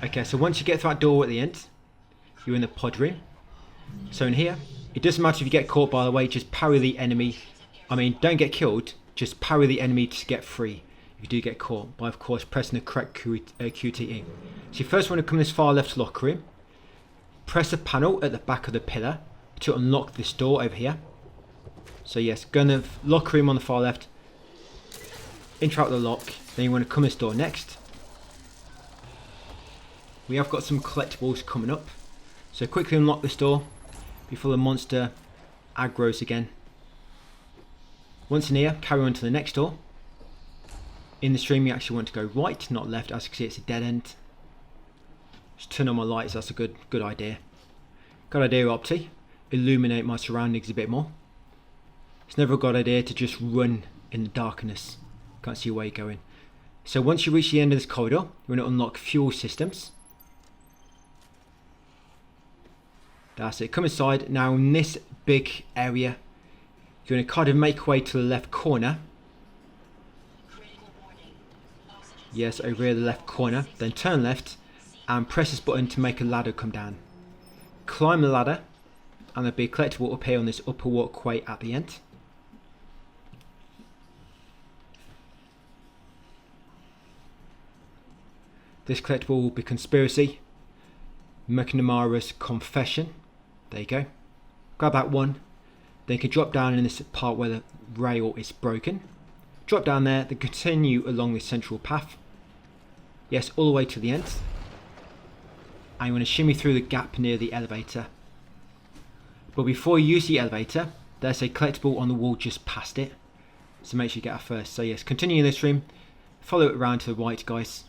Okay, so once you get to that door at the end, you're in the pod room. So in here, it doesn't matter if you get caught, by the way, just parry the enemy. I mean, don't get killed, just parry the enemy to get free if you do get caught, by of course pressing the correct QTE. So you first want to come to this far left locker room, press the panel at the back of the pillar to unlock this door over here. So yes, go in the locker room on the far left, interact with the lock, then you want to come this door next. We have got some collectibles coming up, so quickly unlock this door before the monster aggroes again. Once in here, carry on to the next door. In the stream you actually want to go right, not left, as you can see it's a dead end. Just turn on my lights, that's a good idea. Good idea, Opti. Illuminate my surroundings a bit more. It's never a good idea to just run in the darkness. Can't see where you're going. So once you reach the end of this corridor, you want to unlock fuel systems. That's it, come inside. Now in this big area, you're going to kind of make your way to the left corner. Yes, over here the left corner. Then turn left and press this button to make a ladder come down. Climb the ladder and there'll be a collectible up here on this upper walkway at the end. This collectible will be Conspiracy, McNamara's Confession. There you go. Grab that one. Then you can drop down in this part where the rail is broken. Drop down there, then continue along this central path. Yes, all the way to the end. And you want to shimmy through the gap near the elevator. But before you use the elevator, there's a collectible on the wall just past it. So make sure you get that first. So yes, continue in this room. Follow it around to the right, guys.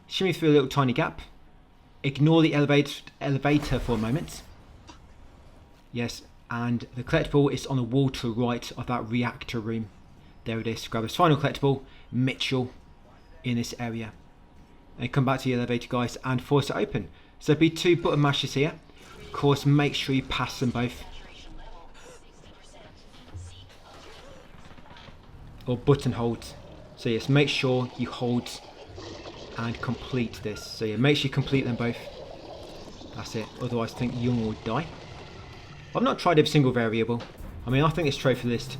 Shimmy through a little tiny gap. Ignore the elevator for a moment. Yes, and the collectible is on the wall to the right of that reactor room. There it is. Grab this final collectible, Mitchell, in this area. And come back to the elevator, guys, and force it open. So there'll be 2 button mashes here. Of course, make sure you pass them both. or button hold. So yes, make sure you hold and complete this. So yeah, make sure you complete them both. That's it. Otherwise, I think Young will die. I've not tried every single variable. I mean, I think this trophy list,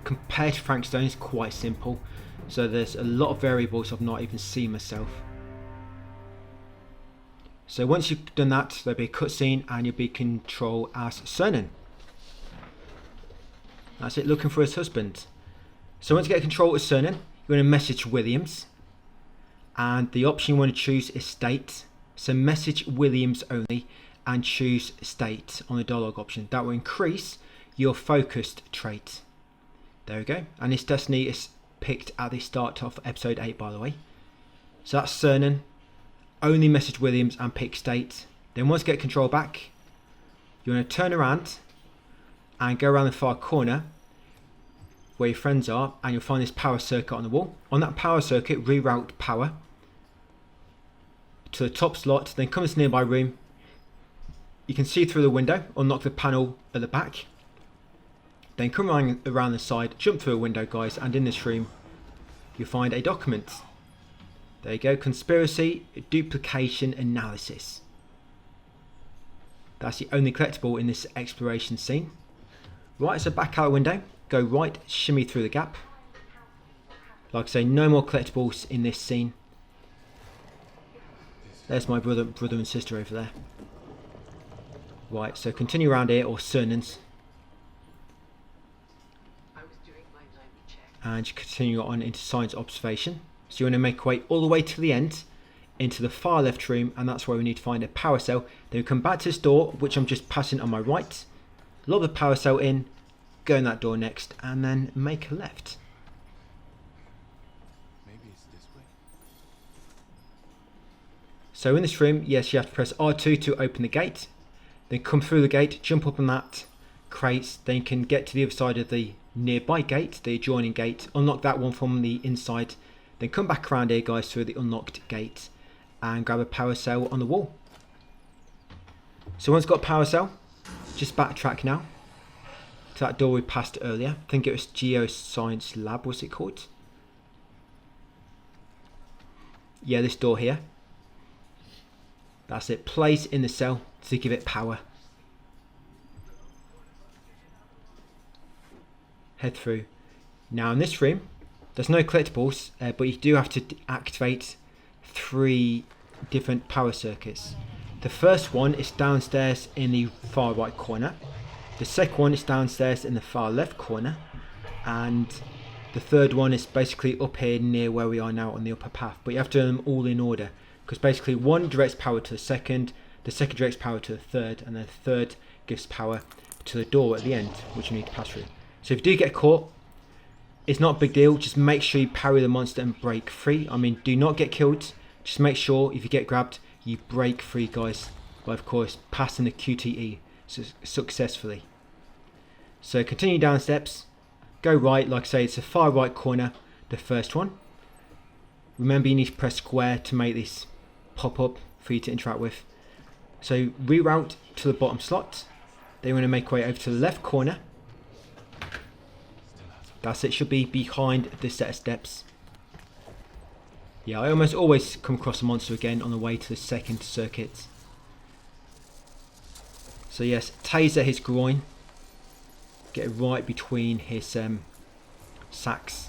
compared to Frankstone, is quite simple. So there's a lot of variables I've not even seen myself. So once you've done that, there'll be a cutscene and you'll be control as Cernan. That's it, looking for his husband. So once you get control as Cernan, you're going to message Williams. And the option you want to choose is state. So message Williams only and choose state on the dialogue option. That will increase your focused trait. There we go. And this destiny is picked at the start of episode 8, by the way. So that's Cernan. Only message Williams and pick state. Then once you get control back, you want to turn around and go around the far corner where your friends are, and you'll find this power circuit on the wall. On that power circuit, reroute power to the top slot, then come to the nearby room. You can see through the window, unlock the panel at the back. Then come around the side, jump through a window, guys, and in this room you'll find a document. There you go, conspiracy duplication analysis. That's the only collectible in this exploration scene. Right, so back out the window, go right, shimmy through the gap. Like I say, no more collectibles in this scene. There's my brother and sister over there. Right, so continue around here, or Cernan's. And you continue on into science observation. So you want to make your way all the way to the end, into the far left room, and that's where we need to find a power cell. Then we come back to this door, which I'm just passing on my right. Lob the power cell in, go in that door next, and then make a left. Maybe it's this way. So in this room, yes, you have to press R2 to open the gate. Then come through the gate, jump up on that crate, then you can get to the other side of the nearby gate, the adjoining gate, unlock that one from the inside. Then come back around here, guys, through the unlocked gate and grab a power cell on the wall. So once got a power cell, just backtrack now to that door we passed earlier. I think it was Geoscience Lab, was it called? Yeah, this door here. That's it. Place in the cell to give it power. Head through. Now in this room, there's no collectibles, but you do have to activate 3 different power circuits. The first one is downstairs in the far right corner. The second one is downstairs in the far left corner. And the third one is basically up here near where we are now on the upper path. But you have to do them all in order, because basically one directs power to the second directs power to the third, and the third gives power to the door at the end, which you need to pass through. So if you do get caught, it's not a big deal. Just make sure you parry the monster and break free. I mean, do not get killed. Just make sure if you get grabbed, you break free, guys. But of course, passing the QTE successfully. So continue down steps. Go right, like I say, it's the far right corner, the first one. Remember, you need to press square to make this pop up for you to interact with. So reroute to the bottom slot. Then you want to make your way over to the left corner. That's it, should be behind this set of steps. Yeah, I almost always come across a monster again on the way to the second circuit. So yes, taser his groin. Get it right between his sacks.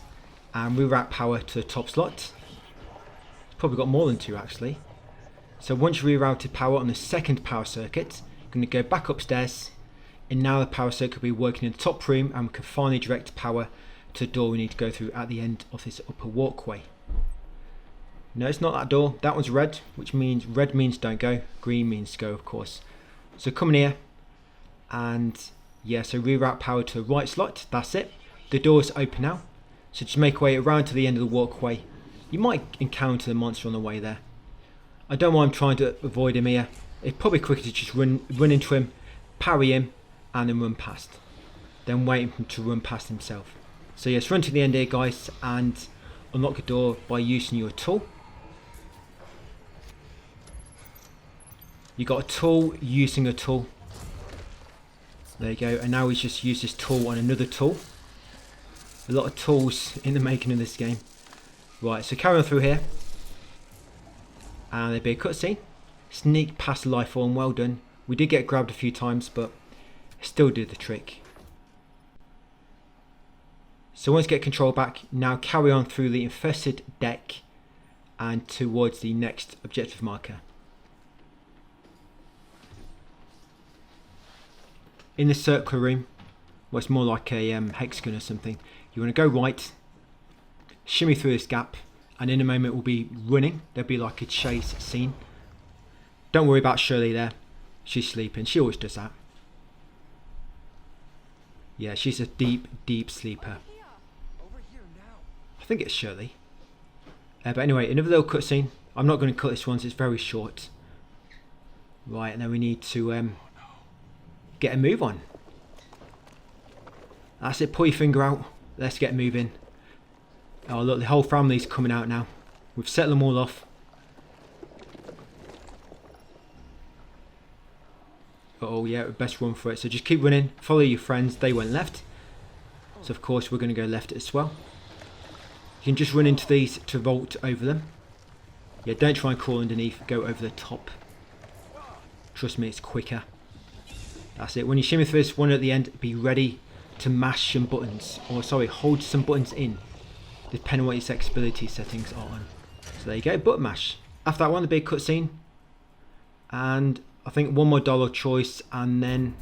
And reroute power to the top slot. It's probably got more than 2 actually. So once you rerouted power on the second power circuit, you're going to go back upstairs. And now the power circuit will be working in the top room, and we can finally direct power to the door we need to go through at the end of this upper walkway. No, it's not that door. That one's red, which means red means don't go, green means go, of course. So come in here, and yeah, so reroute power to the right slot. That's it. The door is open now. So just make your way around to the end of the walkway. You might encounter the monster on the way there. I don't mind trying to avoid him here. It's probably quicker to just run into him, parry him, and then run past. Then wait for him to run past himself. So yes, run to the end here, guys, and unlock the door by using your tool. You got a tool using a tool. There you go. And now we just use this tool on another tool. A lot of tools in the making of this game. Right, so carry on through here. And there'll be a cutscene. Sneak past the life form, well done. We did get grabbed a few times, but still did the trick. So once you get control back, now carry on through the infested deck and towards the next objective marker. In the circular room, well, it's more like a hexagon or something, you want to go right, shimmy through this gap, and in a moment we'll be running. There'll be like a chase scene. Don't worry about Shirley there. She's sleeping. She always does that. Yeah, she's a deep, deep sleeper. I think it's Shirley. But anyway, another little cutscene. I'm not going to cut this one, so it's very short. Right, and then we need to get a move on. That's it, pull your finger out. Let's get moving. Oh look, the whole family's coming out now. We've set them all off. Oh yeah, best run for it. So just keep running, follow your friends. They went left. So of course we're going to go left as well. You can just run into these to vault over them. Yeah, don't try and crawl underneath, go over the top. Trust me, it's quicker. That's it. When you shimmy through this one at the end, be ready to mash some buttons. Or sorry, hold some buttons in, depending on what your accessibility settings are on. So there you go, button mash. After that one, the big cutscene. And I think one more dialogue choice, and then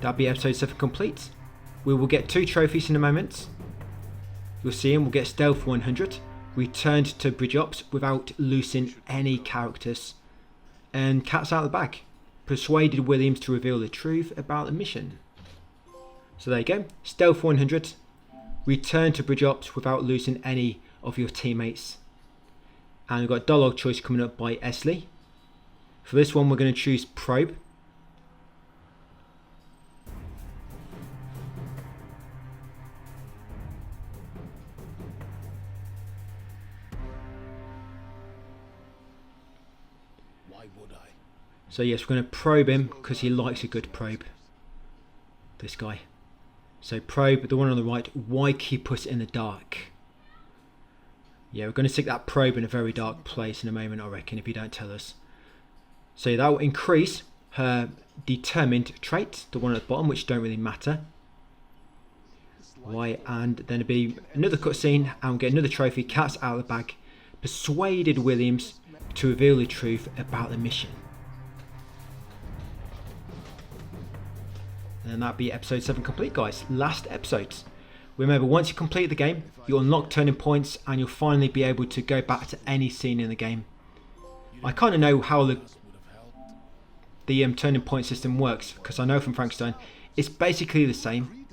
that'll be episode 7 complete. We will get 2 trophies in a moment. You'll see him. We'll get Stealth 100, returned to Bridge Ops without losing any characters, and cat's out of the bag. Persuaded Williams to reveal the truth about the mission. So there you go. Stealth 100, return to Bridge Ops without losing any of your teammates. And we've got dialogue choice coming up by Esley. For this one, we're going to choose Probe. Why would I? So yes, we're going to probe him because he likes a good probe. This guy. So probe, the one on the right, why keep us in the dark? Yeah, we're going to stick that probe in a very dark place in a moment, I reckon, if you don't tell us. So that will increase her determined trait, the one at the bottom, which don't really matter. Why? And then it'll be another cutscene, and we'll get another trophy, cat's out of the bag. Persuaded Williams to reveal the truth about the mission. And that'll be episode 7 complete, guys. Last episode. Remember, once you complete the game, you'll unlock turning points, and you'll finally be able to go back to any scene in the game. I kind of know how the turning point system works, because I know from Frankstone it's basically the same.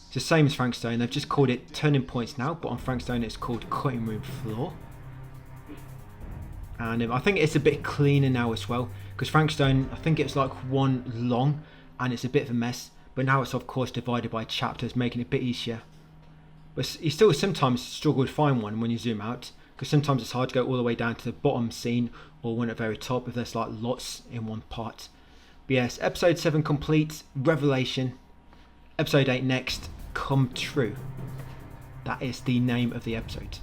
It's the same as Frankstone. They've just called it turning points now, but on Frankstone it's called cutting room floor. And I think it's a bit cleaner now as well, because Frankstone, I think it's like one long and it's a bit of a mess, but now it's of course divided by chapters, making it a bit easier. But you still sometimes struggle to find one when you zoom out, because sometimes it's hard to go all the way down to the bottom scene or one at the very top if there's like lots in one part. But yes, episode 7 complete, Revelation. Episode 8 next, Come True. That is the name of the episode.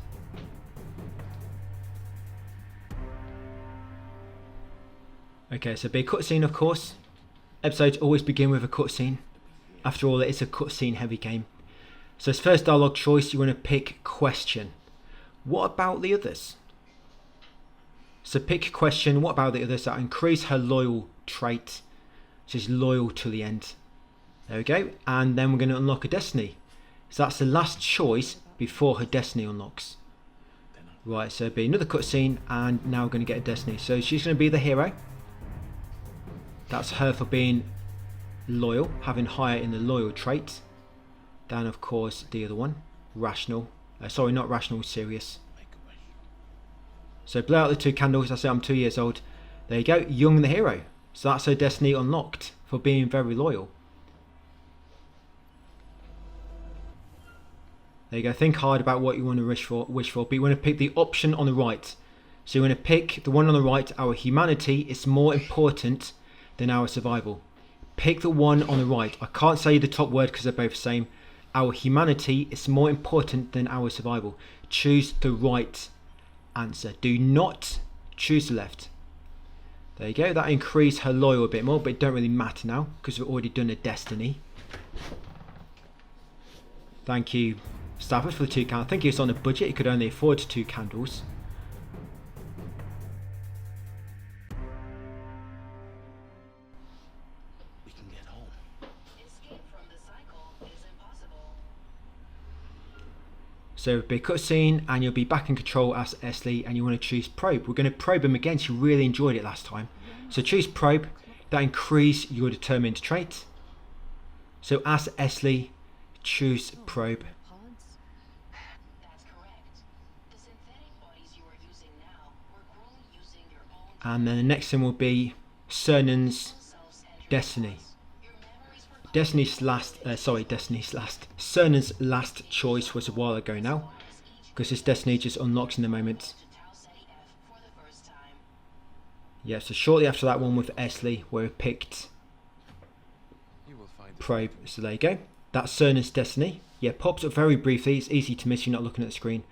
Okay, so big cutscene of course. Episodes always begin with a cutscene. After all, it is a cutscene heavy game. So as first dialogue choice, you want to pick question. What about the others? So pick question, what about the others? That increase her loyal trait. She's loyal to the end. There we go. And then we're going to unlock a destiny. So that's the last choice before her destiny unlocks. Right, so it'll be another cutscene, and now we're going to get a destiny. So she's going to be the hero. That's her for being loyal, having higher in the loyal trait. Then of course the other one, rational. Sorry, not rational, serious. So blow out the 2 candles. I say I'm 2 years old. There you go, young the hero. So that's her destiny unlocked for being very loyal. There you go. Think hard about what you want to wish for, but you want to pick the option on the right. So you want to pick the one on the right. Our humanity is more important than our survival. Pick the one on the right. I can't say the top word because they're both the same. Our humanity is more important than our survival. Choose the right answer. Do not choose the left. There you go. That increased her loyal a bit more, but it don't really matter now because we've already done a destiny. Thank you, Stafford, for the 2 candles. I think he was on a budget. He could only afford 2 candles. We can get home. Escape from the cycle is impossible. So big cutscene, and you'll be back in control as Esley, and you want to choose probe. We're going to probe him again. She really enjoyed it last time. So choose probe. That increase your determined trait. So as Esley, choose probe. Pods? That's correct. The synthetic bodies you are using now were grown using your own And then the next one will be Cernun's selves and Destiny. your memories were Destiny's last. Cernun's last choice was a while ago now, because his destiny just unlocks in the moment. to Tau Ceti F for the first time. Yeah, so shortly after that one with Esley, where we picked You will find it. probe. So there you go. That's Cernun's destiny. Yeah, pops up very briefly. It's easy to miss. You're not looking at the screen.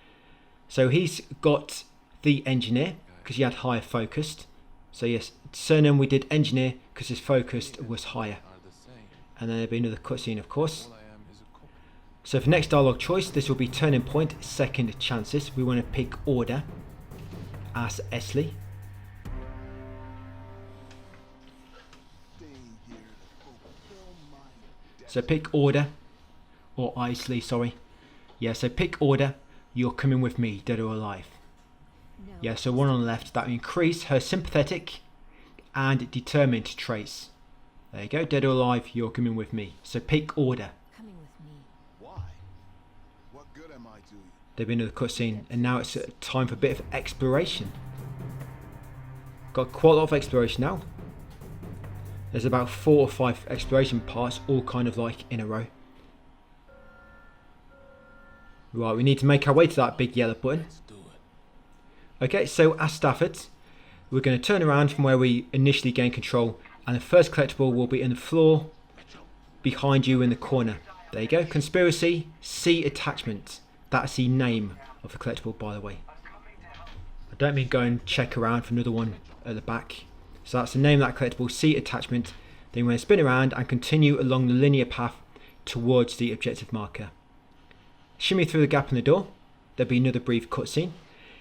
So he's got the engineer because he had higher focused. So yes, Cernun, we did engineer because his focused was higher. Are the same. And then there'll be another cutscene, of course. All I am is a copy. So for next dialogue choice, this will be turning point, second chances. We want to pick order as Esley. Staying here to fulfill my So pick order, or Isley, sorry. Yeah, so pick order, you're coming with me, dead or alive. No. Yeah, so one on the left, that will increase her sympathetic and determined traits. There you go, dead or alive, you're coming with me. So pick order. Coming with me. Why? What good am I to you? There'll be another cutscene, and now it's time for a bit of exploration. Got quite a lot of exploration now. There's about 4 or 5 exploration parts, all kind of like in a row. Right, we need to make our way to that big yellow button. Let's do it. Okay, so as Stafford, we're going to turn around from where we initially gained control, and the first collectible will be in the floor behind you in the corner. There you go, Conspiracy C attachment. That's the name of the collectible, by the way. I don't mean go and check around for another one at the back. So that's the name of that collectible, C attachment. Then we're going to spin around and continue along the linear path towards the objective marker. Shimmy through the gap in the door. There'll be another brief cutscene.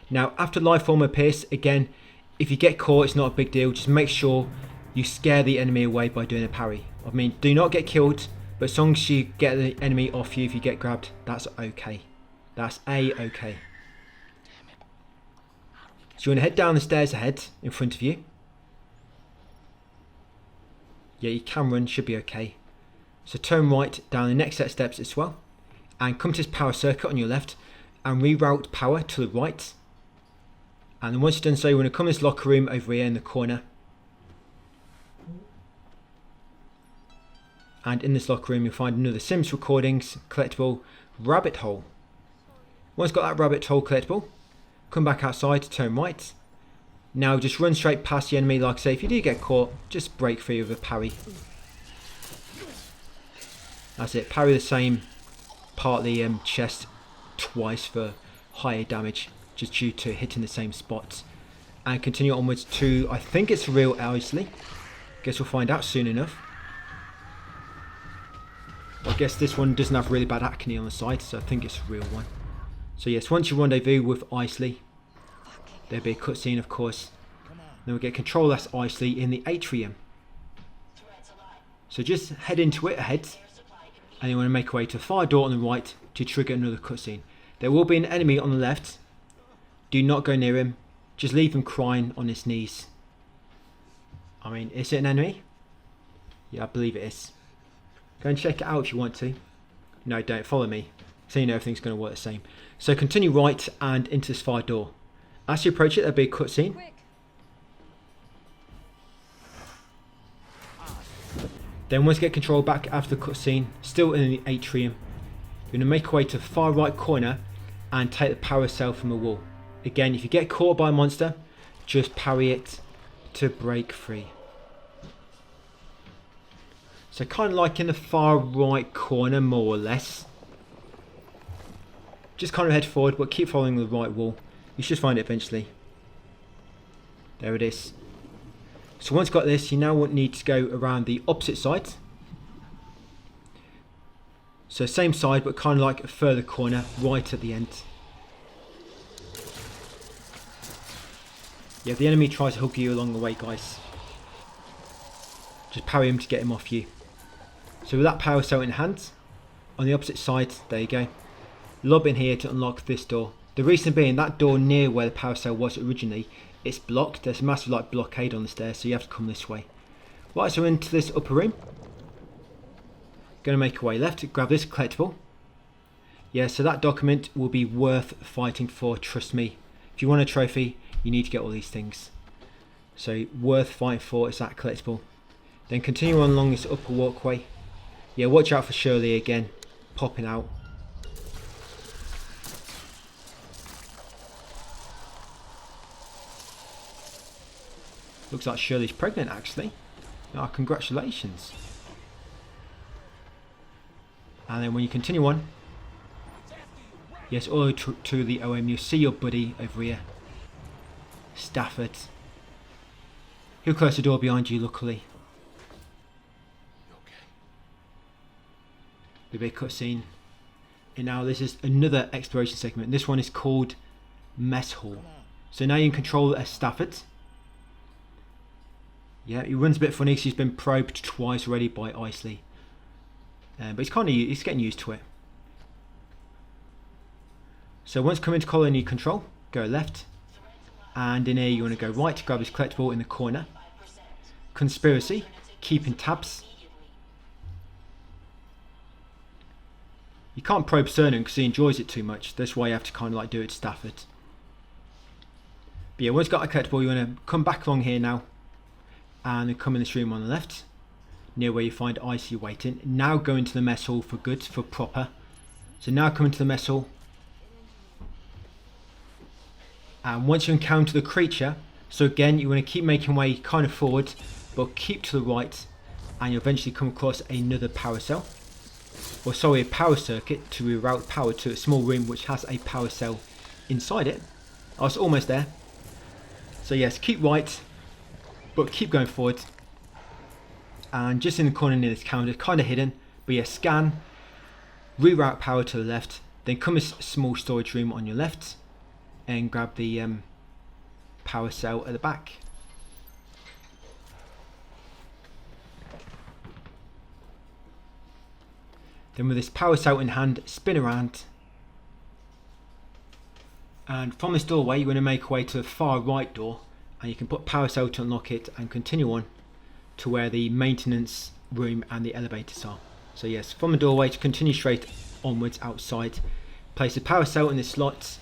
Now, after life form appears, again, if you get caught, it's not a big deal. Just make sure you scare the enemy away by doing a parry. I mean, do not get killed, but as long as you get the enemy off you if you get grabbed, that's okay. That's A-okay. So you want to head down the stairs ahead, in front of you. Yeah, you can run, should be okay. So turn right down the next set of steps as well. And come to this power circuit on your left and reroute power to the right. And then once you've done so, you want to come to this locker room over here in the corner. And in this locker room, you'll find another Sims Recordings collectible rabbit hole. Once you've got that rabbit hole collectible, come back outside, turn right. Now just run straight past the enemy. Like I say, if you do get caught, just break free with a parry. That's it, parry the same part of the chest twice for higher damage, just due to hitting the same spots. And continue onwards to, I think it's real Isley. Guess we'll find out soon enough. I guess this one doesn't have really bad acne on the side, so I think it's a real one. So yes, once you rendezvous with Isley, there'll be a cutscene, of course. Then we'll get control as Isley in the atrium. So just head into it ahead, and you want to make your way to the far door on the right to trigger another cutscene. There will be an enemy on the left. Do not go near him. Just leave him crying on his knees. I mean, is it an enemy? Yeah, I believe it is. Go and check it out if you want to. No, don't. Follow me. So you know everything's going to work the same. So continue right and into this far door. As you approach it, there'll be a cutscene. Quick! Then once you get control back after the cutscene, still in the atrium, you're going to make your way to the far right corner and take the power cell from the wall. Again, if you get caught by a monster, just parry it to break free. So kind of like in the far right corner, more or less. Just kind of head forward, but keep following the right wall. You should find it eventually. There it is. So once you've got this, you now need to go around the opposite side. So same side, but kind of like a further corner, right at the end. Yeah, if the enemy tries to hook you along the way, guys, just parry him to get him off you. So with that power cell in hand, on the opposite side, there you go. Lob in here to unlock this door. The reason being, that door near where the power cell was originally, it's blocked. There's a massive like blockade on the stairs, so you have to come this way. Right, so into this upper room. Going to make your way left, grab this collectible. Yeah, so that document will be worth fighting for, trust me. If you want a trophy, you need to get all these things. So worth fighting for is that collectible. Then continue on along this upper walkway. Yeah, watch out for Shirley again, popping out. Looks like Shirley's pregnant actually. Ah, congratulations. And then when you continue on, yes, all to the OM, you see your buddy over here, Stafford. He'll close the door behind you, luckily. The big cutscene. And now this is another exploration segment. This one is called Mess Hall. So now you can control Stafford. Yeah, he runs a bit funny because he's been probed twice already by Isley. But he's getting used to it. So once come into colony control, go left. And in here you want to go right to grab his collectible in the corner. Conspiracy, keeping tabs. You can't probe Cernan because he enjoys it too much. That's why you have to kind of like do it to Stafford. But yeah, once you've got a collectible, you want to come back along here now. And then come in this room on the left, near where you find Icy waiting. Now go into the mess hall for good, for proper. So now come into the mess hall. And once you encounter the creature, so again, you want to keep making way kind of forward, but keep to the right. And you'll eventually come across another power cell. Or sorry, a power circuit to reroute power to a small room which has a power cell inside it. I was almost there. So yes, keep right. But keep going forward. And just in the corner near this counter, kind of hidden. But yeah, scan. Reroute power to the left. Then come a small storage room on your left. And grab the power cell at the back. Then with this power cell in hand, spin around. And from this doorway, you want to make your way to the far right door. And you can put power cell to unlock it and continue on to where the maintenance room and the elevators are. So yes, from the doorway to continue straight onwards outside. Place the power cell in the slots.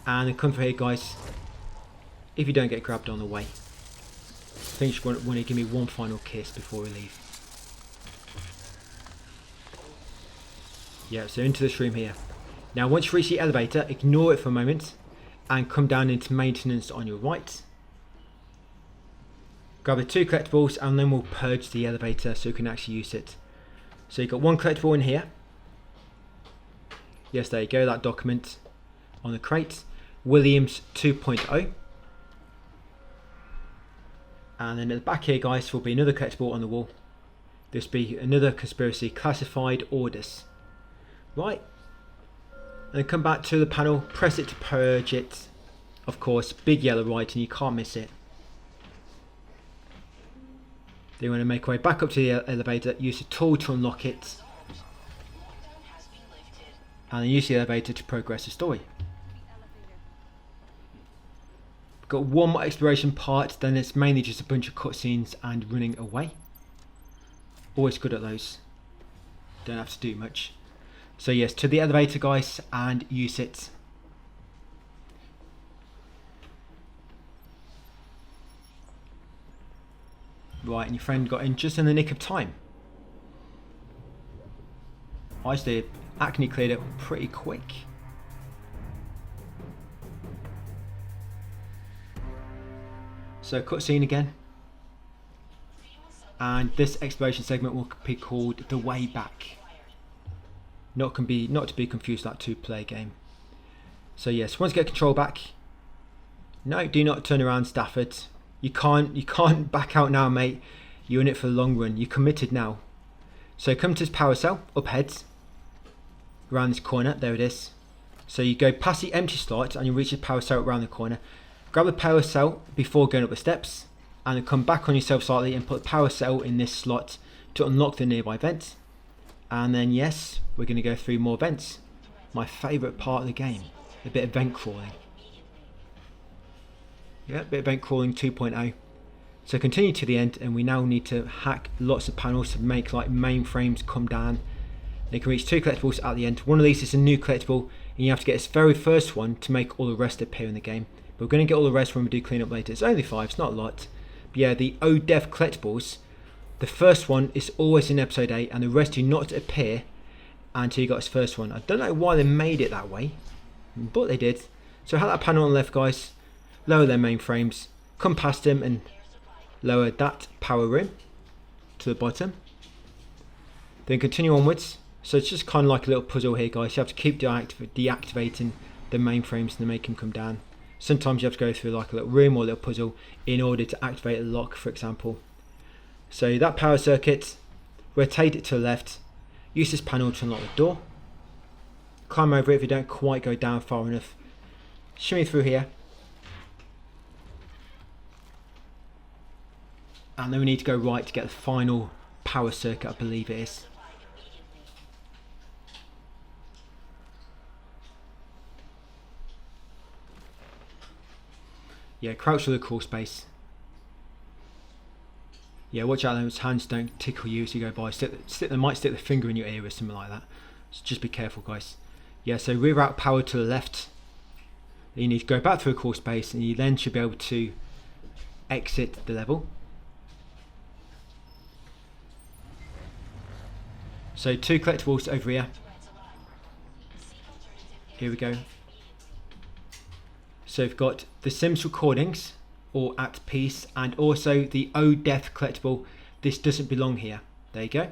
And then come through here, guys. If you don't get grabbed on the way. I think you want to give me one final kiss before we leave. Yeah, so into this room here. Now once you reach the elevator, ignore it for a moment. And come down into maintenance on your right. Grab the 2 collectibles and then we'll purge the elevator so you can actually use it. So you've got 1 collectible in here. Yes, there you go, that document on the crate. Williams 2.0. And then at the back here, guys, will be another collectible on the wall. This will be another conspiracy, classified orders. Right. And then come back to the panel, press it to purge it. Of course, big yellow right and you can't miss it. Then you want to make your way back up to the elevator, use the tool to unlock it. And then use the elevator to progress the story. We've got one more exploration part, then it's mainly just a bunch of cutscenes and running away. Always good at those. Don't have to do much. So yes, to the elevator, guys, and use it. Right, and your friend got in just in the nick of time. I did. Acne cleared up pretty quick. So cutscene again. And this exploration segment will be called The Way Back. Not to be confused with that 2-player game. So yes, once you get control back. No, do not turn around, Stafford. You can't back out now, mate. You're in it for the long run. You're committed now. So come to this power cell, up heads. Around this corner, there it is. So you go past the empty slot and you reach the power cell around the corner. Grab the power cell before going up the steps. And then come back on yourself slightly and put the power cell in this slot to unlock the nearby vent. And then yes, we're going to go through more vents. My favourite part of the game. A bit of vent crawling. Yeah, a bit of vent crawling 2.0. So continue to the end, and we now need to hack lots of panels to make like mainframes come down. You can reach 2 collectibles at the end. One of these is a new collectible, and you have to get this very first one to make all the rest appear in the game. But we're going to get all the rest when we do clean up later. It's only 5, it's not a lot. But yeah, the ODEF collectibles, the first one is always in episode 8, and the rest do not appear until you got this first one. I don't know why they made it that way, but they did. So hack that panel on the left, guys. Lower their mainframes, come past them and lower that power room to the bottom. Then continue onwards. So it's just kind of like a little puzzle here, guys. You have to keep deactivating the mainframes to make them come down. Sometimes you have to go through like a little room or a little puzzle in order to activate a lock, for example. So that power circuit, rotate it to the left. Use this panel to unlock the door. Climb over it if you don't quite go down far enough. Shimmy through here. And then we need to go right to get the final power circuit, I believe it is. Yeah, crouch through the crawl space. Yeah, watch out those hands don't tickle you as you go by. They might stick the finger in your ear or something like that. So just be careful, guys. Yeah, so reroute power to the left. Then you need to go back through a crawl space, and you then should be able to exit the level. So 2 collectibles over here. Here we go. So we've got the Sims recordings, or at peace, and also the ODEF collectible. This doesn't belong here. There you go.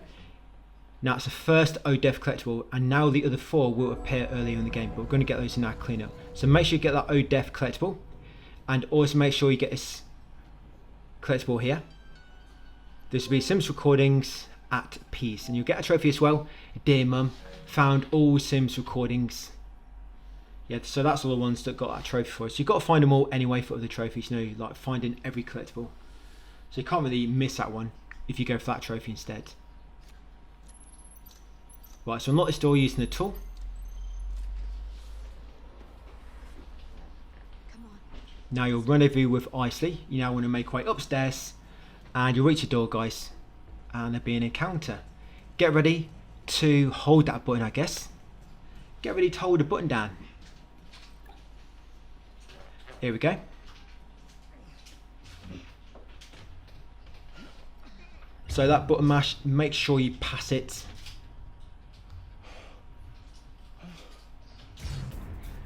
Now it's the first ODEF collectible, and now the other 4 will appear earlier in the game, but we're going to get those in our cleanup. So make sure you get that ODEF collectible, and also make sure you get this collectible here. This will be Sims recordings at peace, and you'll get a trophy as well. Dear Mum, found all Sims recordings. Yeah, so that's all the ones that got that trophy for us. You've got to find them all anyway for other trophies, you know, like finding every collectible. So you can't really miss that one if you go for that trophy instead. Right, so unlock this door using the tool. Come on. Now you'll rendezvous with Isley. You now want to make way upstairs, and you'll reach the door, guys, and there'll be an encounter. Get ready to hold that button, I guess. Get ready to hold the button down. Here we go. So that button mash, make sure you pass it.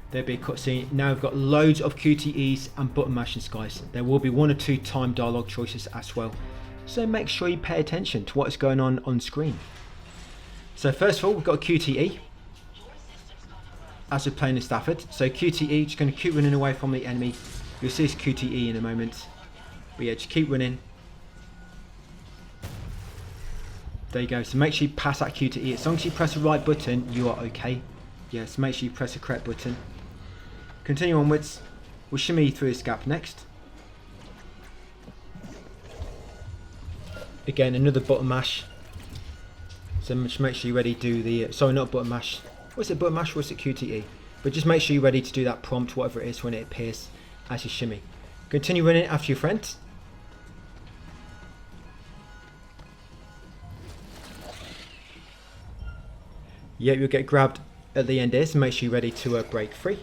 There'll be a cutscene. Now we've got loads of QTEs and button mashings, guys. There will be 1 or 2 time dialogue choices as well. So make sure you pay attention to what's going on screen. So first of all, we've got a QTE. As we're playing in Stafford. So QTE, just going to keep running away from the enemy. You'll see this QTE in a moment. But yeah, just keep running. There you go. So make sure you pass that QTE. As long as you press the right button, you are okay. Yeah, so make sure you press the correct button. Continue onwards. We'll shimmy through this gap next. Again, another button mash. So just make sure you're ready to do the... sorry, not button mash. What's it, button mash, or is it QTE? But just make sure you're ready to do that prompt, whatever it is, when it appears as you shimmy. Continue running after your friend. Yeah, you'll get grabbed at the end here, so make sure you're ready to break free.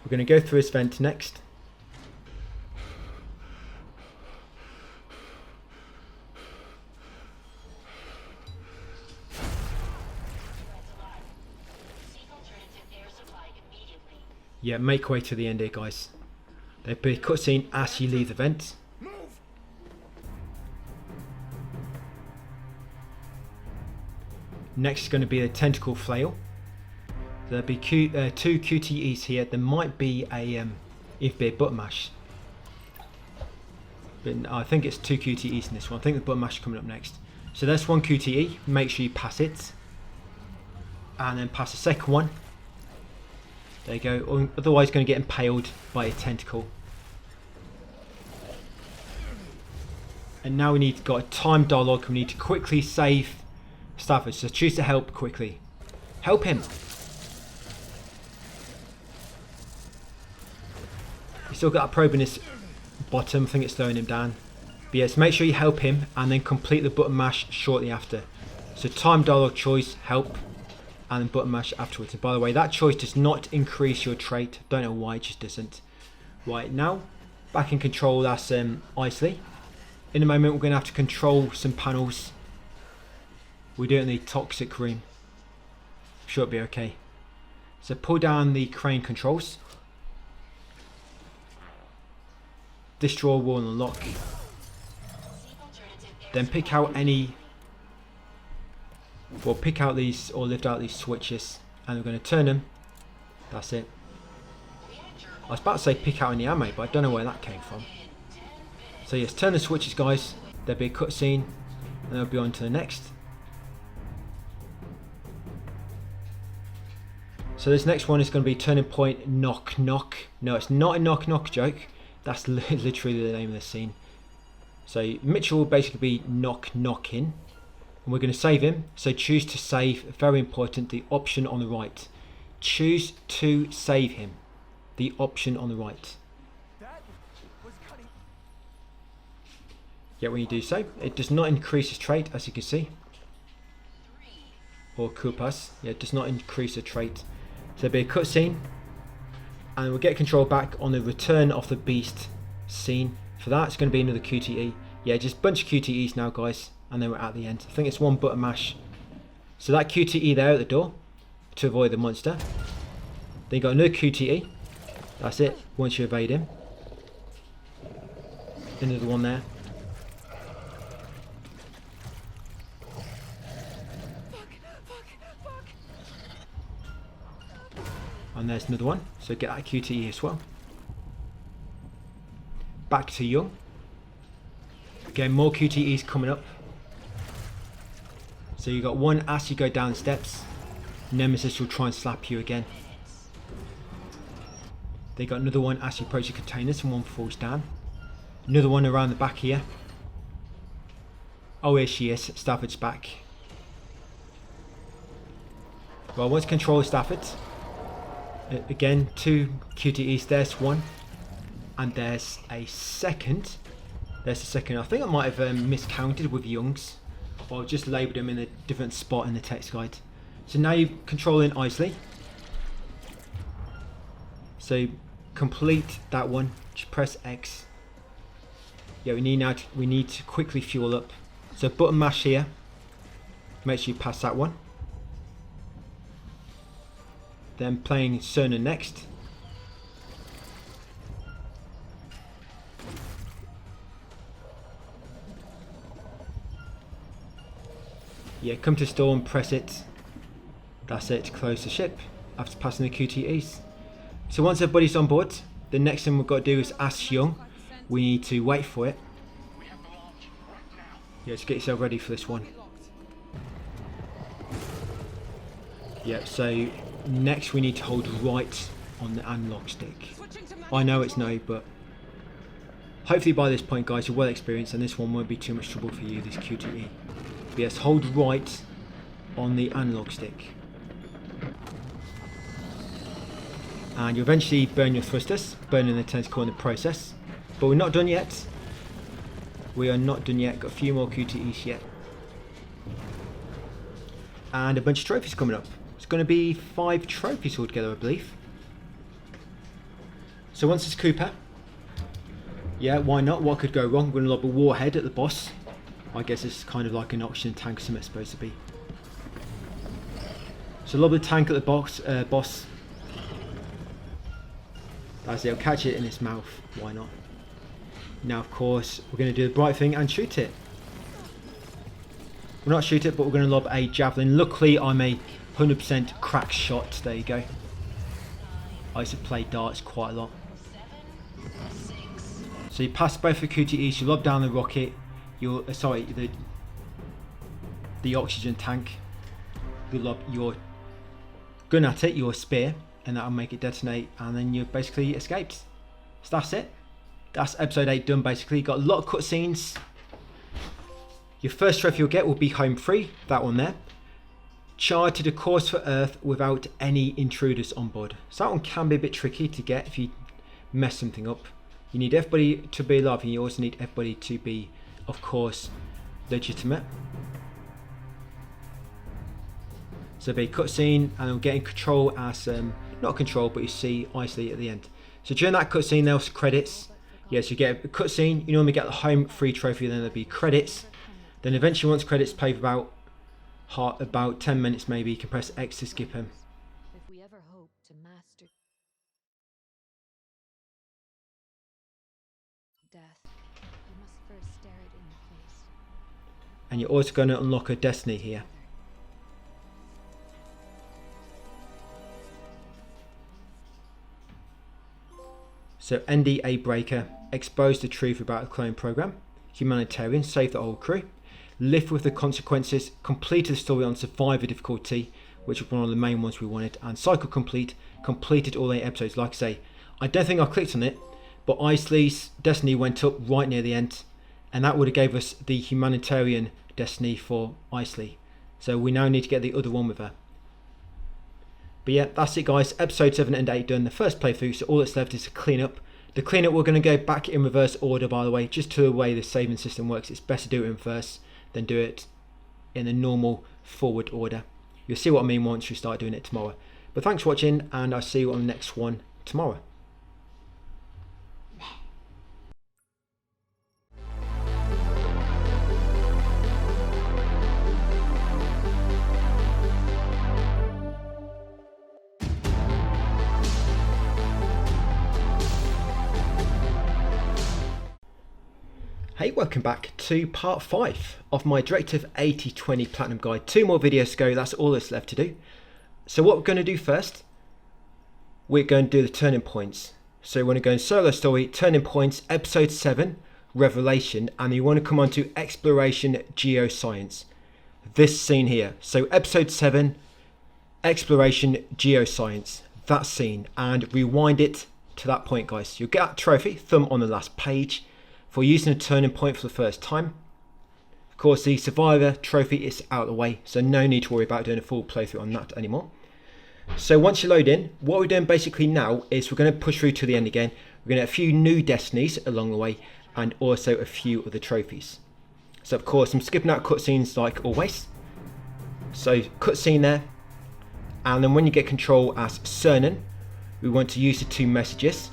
We're going to go through this vent next. Yeah, make way to the end here, guys. There'll be a cutscene as you leave the vent. Next is going to be a tentacle flail. There'll be two QTEs here. There might be a button mash, but I think it's 2 QTEs in this one. I think the button mash is coming up next. So that's 1 QTE. Make sure you pass it, and then pass the second one. There you go. Otherwise, going to get impaled by a tentacle. And now we need got a time dialogue. We need to quickly save Stafford. So choose to help quickly. Help him. He's still got a probe in his bottom. I think it's slowing him down. But yes, make sure you help him and then complete the button mash shortly after. So time dialogue choice, help, and then button mash afterwards. And by the way, that choice does not increase your trait. Don't know why, it just doesn't. Right, now back in control. That's Isley. In a moment, we're going to have to control some panels. We do it in the toxic room. I'm sure it'll be okay. So pull down the crane controls. This drawer will unlock. Then pick out any, well, pick out these or lift out these switches, and we're going to turn them. That's it. I was about to say pick out any ammo, but I don't know where that came from. So yes, turn the switches, guys. There'll be a cutscene, and they'll be on to the next. So this next one is going to be turning point knock knock. No, it's not a knock knock joke. That's literally the name of the scene. So Mitchell will basically be knock knocking, and we're going to save him. So choose to save. Very important. The option on the right. Choose to save him. The option on the right. Yeah, when you do so, it does not increase his trait, as you can see. Or Koopas. Yeah, it does not increase the trait. So there'll be a cutscene, and we'll get control back on the return of the beast scene. For that, it's going to be another QTE. Yeah, just a bunch of QTEs now, guys, and then we're at the end. I think it's 1 button mash. So that QTE there at the door to avoid the monster. Then you got another QTE. That's it. Once you evade him, another one there. And there's another one, so get that QTE as well. Back to Young. Again, more QTEs coming up. So you got one as you go down the steps. Nemesis will try and slap you again. They got another one as you approach the containers and one falls down. Another one around the back here. Oh, here she is. Stafford's back. Well, once control Stafford. Again, 2 QTEs. There's one, and there's a second. There's a second. I think I might have miscounted with Young's, or just labelled them in a different spot in the text guide. So now you're controlling Isley. So complete that one. Just press X. Yeah, we need to quickly fuel up. So button mash here. Make sure you pass that one. Then playing Cerner next. Yeah, come to store and press it. That's it, to close the ship after passing the QTEs. So once everybody's on board, the next thing we've got to do is ask Young. We need to wait for it. Yeah, just get yourself ready for this one. Yeah, so next we need to hold right on the analog stick. I know it's no, but hopefully by this point, guys, you're well experienced and this one won't be too much trouble for you, this QTE. But yes, hold right on the analog stick. And you eventually burn your thrusters, burning the tentacle in the process. But we're not done yet. We are not done yet, got a few more QTEs yet. And a bunch of trophies coming up. It's going to be 5 trophies altogether, I believe. So once it's Cooper, yeah, why not? What could go wrong? We're going to lob a warhead at the boss. I guess it's kind of like an oxygen tank, something it's supposed to be. So lob the tank at the boss. That's it, I'll catch it in its mouth. Why not? Now, of course, we're going to do the bright thing and shoot it. We'll not shoot it, but we're going to lob a javelin. Luckily, I'm a 100% crack shot. There you go. I used to play darts quite a lot. So you pass both the QTEs, you lob down the rocket, the oxygen tank. You lob your gun at it, your spear, and that'll make it detonate, and then you basically escaped. So that's it. That's episode 8 done basically. You got a lot of cutscenes. Your first trophy you'll get will be home free, that one there. Charted a course for Earth without any intruders on board. So that one can be a bit tricky to get if you mess something up. You need everybody to be alive, and you also need everybody to be, of course, legitimate. So there'll be a cutscene, and we'll get in control as, not control, but you see Isley at the end. So during that cutscene, there's credits. Yes, you get a cutscene, you normally get the home free trophy, then there'll be credits. Then eventually once credits play for about 10 minutes maybe, you can press X to skip them. If we ever hope to master death, we must first stare it in the face. And you're also going to unlock a destiny here. So NDA Breaker, expose the truth about the clone program. Humanitarian, save the whole crew. Live with the consequences, completed the story on survivor difficulty, which was one of the main ones we wanted, and cycle complete, completed all 8 episodes. Like I say, I don't think I clicked on it, but Isley's destiny went up right near the end, and that would have gave us the humanitarian destiny for Isley. So we now need to get the other one with her. But yeah, that's it guys, episode 7 and 8 done, the first playthrough, so all that's left is to clean up. The cleanup, we're going to go back in reverse order by the way, just to the way the saving system works. It's best to do it in first, then do it in a normal forward order. You'll see what I mean once we start doing it tomorrow. But thanks for watching, and I'll see you on the next one tomorrow. Hey, welcome back to part 5 of my Directive 8020 Platinum Guide. 2 more videos to go, that's all that's left to do. So what we're going to do first, we're going to do the turning points. So we want to go in solo story, turning points, episode 7, Revelation, and you want to come on to exploration geoscience. This scene here. So episode 7, exploration geoscience, that scene, and rewind it to that point guys. You'll get that trophy, thumb on the last page, for using a turning point for the first time. Of course, the survivor trophy is out of the way, so no need to worry about doing a full playthrough on that anymore. So once you load in, what we're doing basically now is we're going to push through to the end again. We're going to get a few new destinies along the way, and also a few of the trophies. So of course, I'm skipping out cutscenes like always. So cutscene there, and then when you get control as Cernan, we want to use the 2 messages,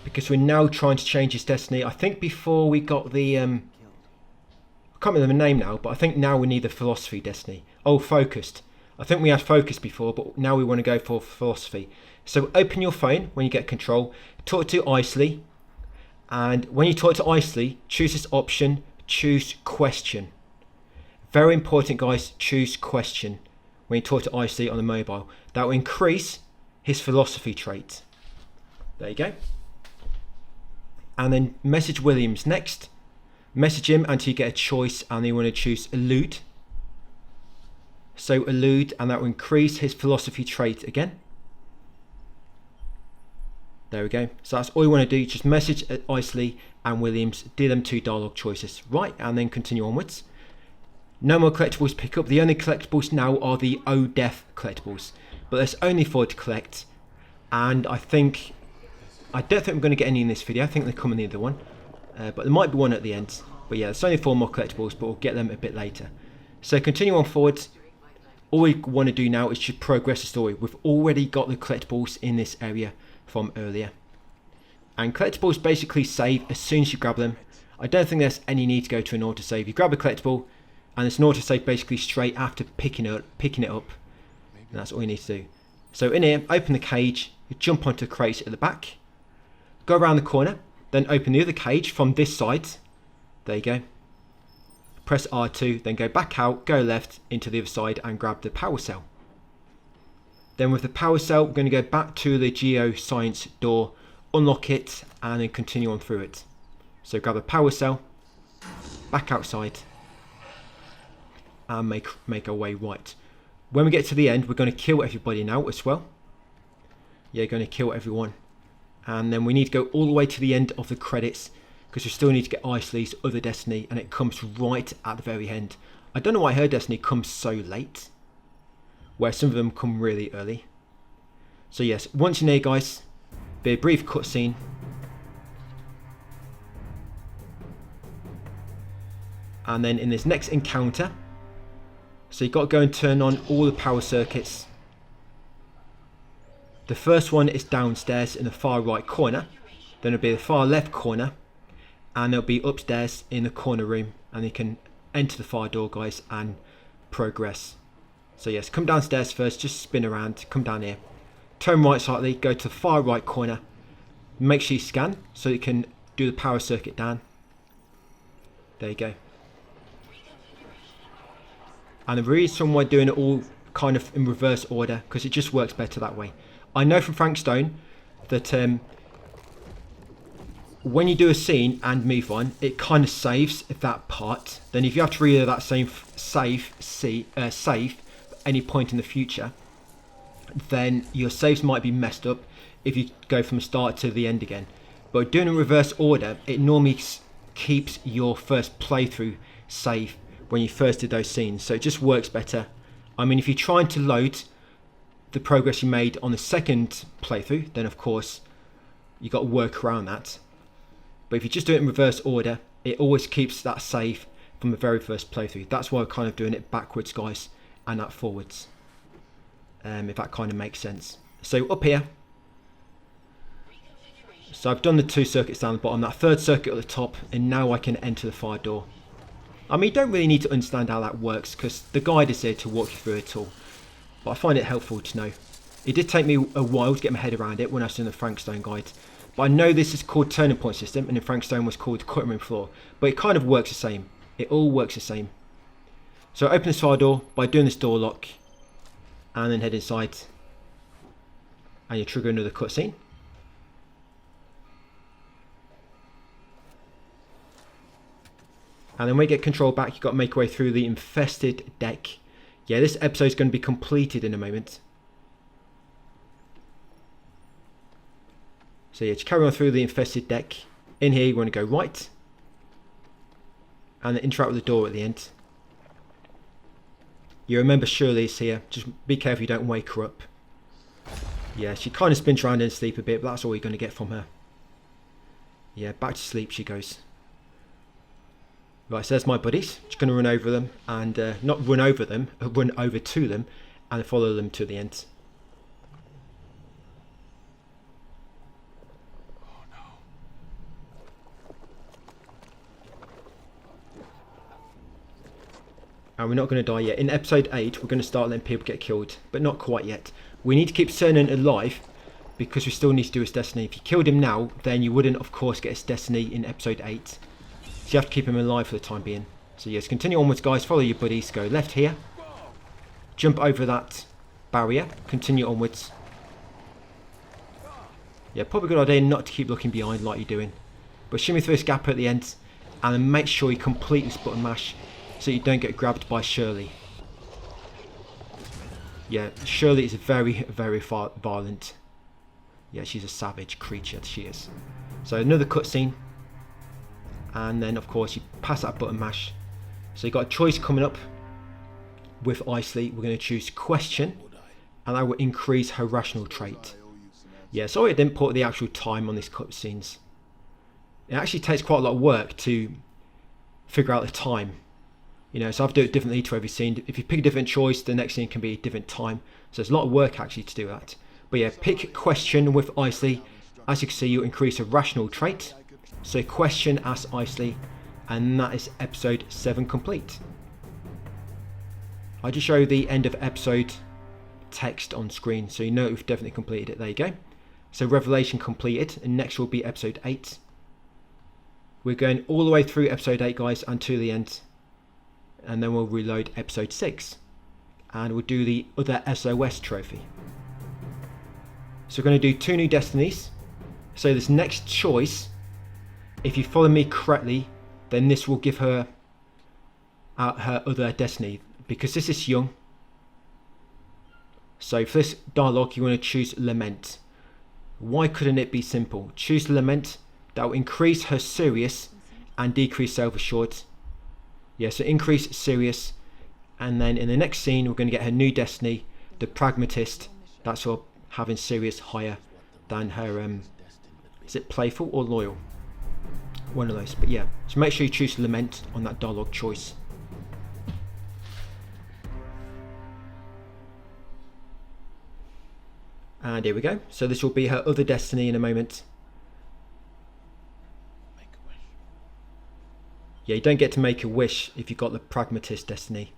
because we're now trying to change his destiny. I think before we got the, I can't remember the name now, but I think now we need the philosophy destiny. Oh, focused. I think we had focused before, but now we want to go for philosophy. So open your phone when you get control, talk to Isley, and when you talk to Isley, choose this option, choose question. Very important guys, choose question when you talk to Isley on the mobile. That will increase his philosophy trait. There you go. And then message Williams next. Message him until you get a choice, and then you want to choose elude. So elude, and that will increase his philosophy trait again. There we go. So that's all you want to do. Just message Isley and Williams, do them 2 dialogue choices. Right, and then continue onwards. No more collectibles to pick up. The only collectibles now are the O Death collectibles. But there's only 4 to collect. And I don't think I'm going to get any in this video. I think they come in the other one. But there might be one at the end. But yeah, there's only 4 more collectibles, but we'll get them a bit later. So continue on forwards. All we want to do now is just progress the story. We've already got the collectibles in this area from earlier. And collectibles basically save as soon as you grab them. I don't think there's any need to go to an autosave. You grab a collectible, and it's an autosave basically straight after picking it up. And that's all you need to do. So in here, open the cage, you jump onto the crates at the back. Go around the corner, then open the other cage from this side. There you go. press R2, then go back out, go left into the other side and grab the power cell. Then with the power cell, we're going to go back to the geoscience door, unlock it, and then continue on through it. So grab a power cell, back outside, and make our way right. When we get to the end, we're going to kill everybody now as well. Yeah, going to kill everyone. And then we need to go all the way to the end of the credits, because we still need to get Isley's other destiny, and it comes right at the very end. I don't know why her destiny comes so late, where some of them come really early. So yes, once you're near, guys, be a brief cutscene. And then in this next encounter, so you've got to go and turn on all the power circuits. The first one is downstairs in the far right corner, then it'll be the far left corner, and it'll be upstairs in the corner room, and you can enter the far door, guys, and progress. So yes, come downstairs first, just spin around, come down here, turn right slightly, go to the far right corner, make sure you scan so you can do the power circuit down. There you go. And the reason why doing it all kind of in reverse order, because it just works better that way. I know from Frank Stone that when you do a scene and move on, it kind of saves that part. Then if you have to read that same save at any point in the future, then your saves might be messed up if you go from the start to the end again. But doing it in reverse order, it normally keeps your first playthrough save when you first did those scenes, so it just works better. I mean, if you're trying to load the progress you made on the second playthrough, then of course you got to work around that. But if you just do it in reverse order, it always keeps that save from the very first playthrough. That's why I'm kind of doing it backwards, guys, and not forwards, if that kind of makes sense. So up here, so I've done the 2 circuits down the bottom, that 3rd circuit at the top, and now I can enter the fire door. I mean, you don't really need to understand how that works, because the guide is here to walk you through it all. But I find it helpful to know. It did take me a while to get my head around it when I was doing the Frank Stone guide. But I know this is called turning point system, and in Frank Stone was called cutting room floor. But it kind of works the same. It all works the same. So open this fire door by doing this door lock, and then head inside, and you trigger another cutscene. And then when you get control back, you've got to make your way through the infested deck. Yeah, this episode is going to be completed in a moment. So yeah, just carry on through the infested deck. In here, you want to go right, and then interact with the door at the end. You remember Shirley is here. Just be careful you don't wake her up. Yeah, she kind of spins around in sleep a bit, but that's all you're going to get from her. Yeah, back to sleep she goes. Right, so there's my buddies. Just going to run over them, and not run over them, run over to them, and follow them to the end. Oh no. And we're not going to die yet. In episode 8, we're going to start letting people get killed, but not quite yet. We need to keep Cernan alive, because we still need to do his destiny. If you killed him now, then you wouldn't, of course, get his destiny in episode 8. So you have to keep him alive for the time being. So yes, continue onwards, guys. Follow your buddies. Go left here. Jump over that barrier. Continue onwards. Yeah, probably a good idea not to keep looking behind like you're doing. But shimmy through this gap at the end, and then make sure you complete this button mash so you don't get grabbed by Shirley. Yeah, Shirley is very, very violent. Yeah, she's a savage creature, she is. So another cutscene. And then, of course, you pass that button mash. So you've got a choice coming up with Isley. We're going to choose question, and that will increase her rational trait. Yeah, sorry I didn't put the actual time on these cutscenes. It actually takes quite a lot of work to figure out the time. You know, so I have to do it differently to every scene. If you pick a different choice, the next scene can be a different time. So there's a lot of work actually to do that. But yeah, pick question with Isley. As you can see, you'll increase a rational trait. So question asks Isley, and that is episode 7 complete. I just show you the end of episode text on screen, so you know we've definitely completed it. There you go. So revelation completed, and next will be episode 8. We're going all the way through episode 8, guys, and to the end. and then we'll reload episode 6 and we'll do the other SOS trophy. So we're going to do 2 new destinies. So this next choice, if you follow me correctly, then this will give her her other destiny, because this is young. So for this dialogue you want to choose Lament. Why couldn't it be simple? Choose Lament. That will increase her serious and decrease self-assured. Yeah, so increase serious, and then in the next scene we're going to get her new destiny, the Pragmatist. That's her having serious higher than her is it playful or loyal? One of those. But yeah, so make sure you choose Lament on that dialogue choice. And here we go. So this will be her other destiny in a moment. Yeah, you don't get to make a wish if you've got the Pragmatist destiny.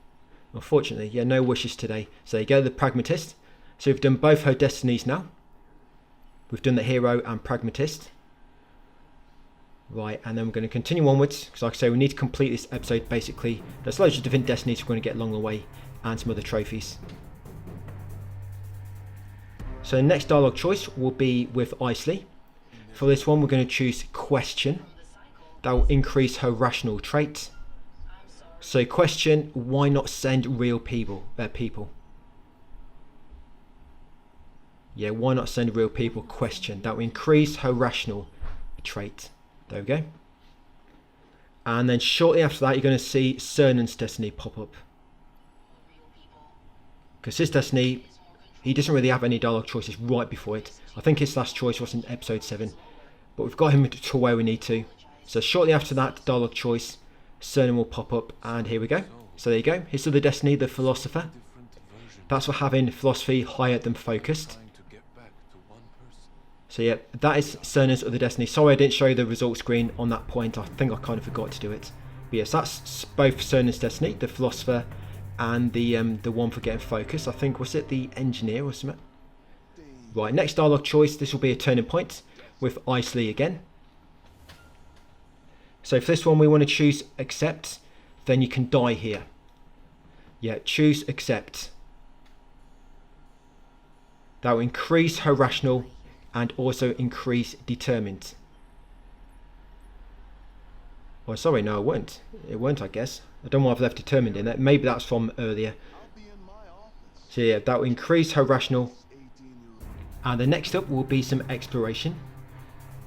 Unfortunately, yeah, no wishes today. So there you go, the Pragmatist. So we've done both her destinies now. We've done the Hero and Pragmatist. Right, and then we're going to continue onwards, because like I say, we need to complete this episode basically. There's loads of different destinies we're going to get along the way, and some other trophies. So the next dialogue choice will be with Isley. For this one we're going to choose Question. That will increase her rational trait. So question, why not send real people? Yeah, why not send real people? Question. That will increase her rational trait. There we go. And then shortly after that you're going to see Cernun's destiny pop up. Because his destiny, he doesn't really have any dialogue choices right before it. I think his last choice was in episode 7. But we've got him to where we need to. So shortly after that dialogue choice, Cernun will pop up, and here we go. So there you go. His other destiny, the Philosopher. That's for having philosophy higher than focused. So yeah, that is Cernun's other destiny. Sorry I didn't show you the result screen on that point. I think I kind of forgot to do it. But yes, that's both Cernun's destiny, the Philosopher, and the one for getting focused. I think, was it the Engineer or something? Right, next dialogue choice. This will be a turning point with Isley again. So for this one we want to choose Accept. Then you can die here. Yeah, choose Accept. That will increase her rational and also increase determined. Oh sorry, no it won't. It won't, I guess. I don't know why I've left determined in there. Maybe that's from earlier. So yeah, that will increase her rational. And the next up will be some exploration.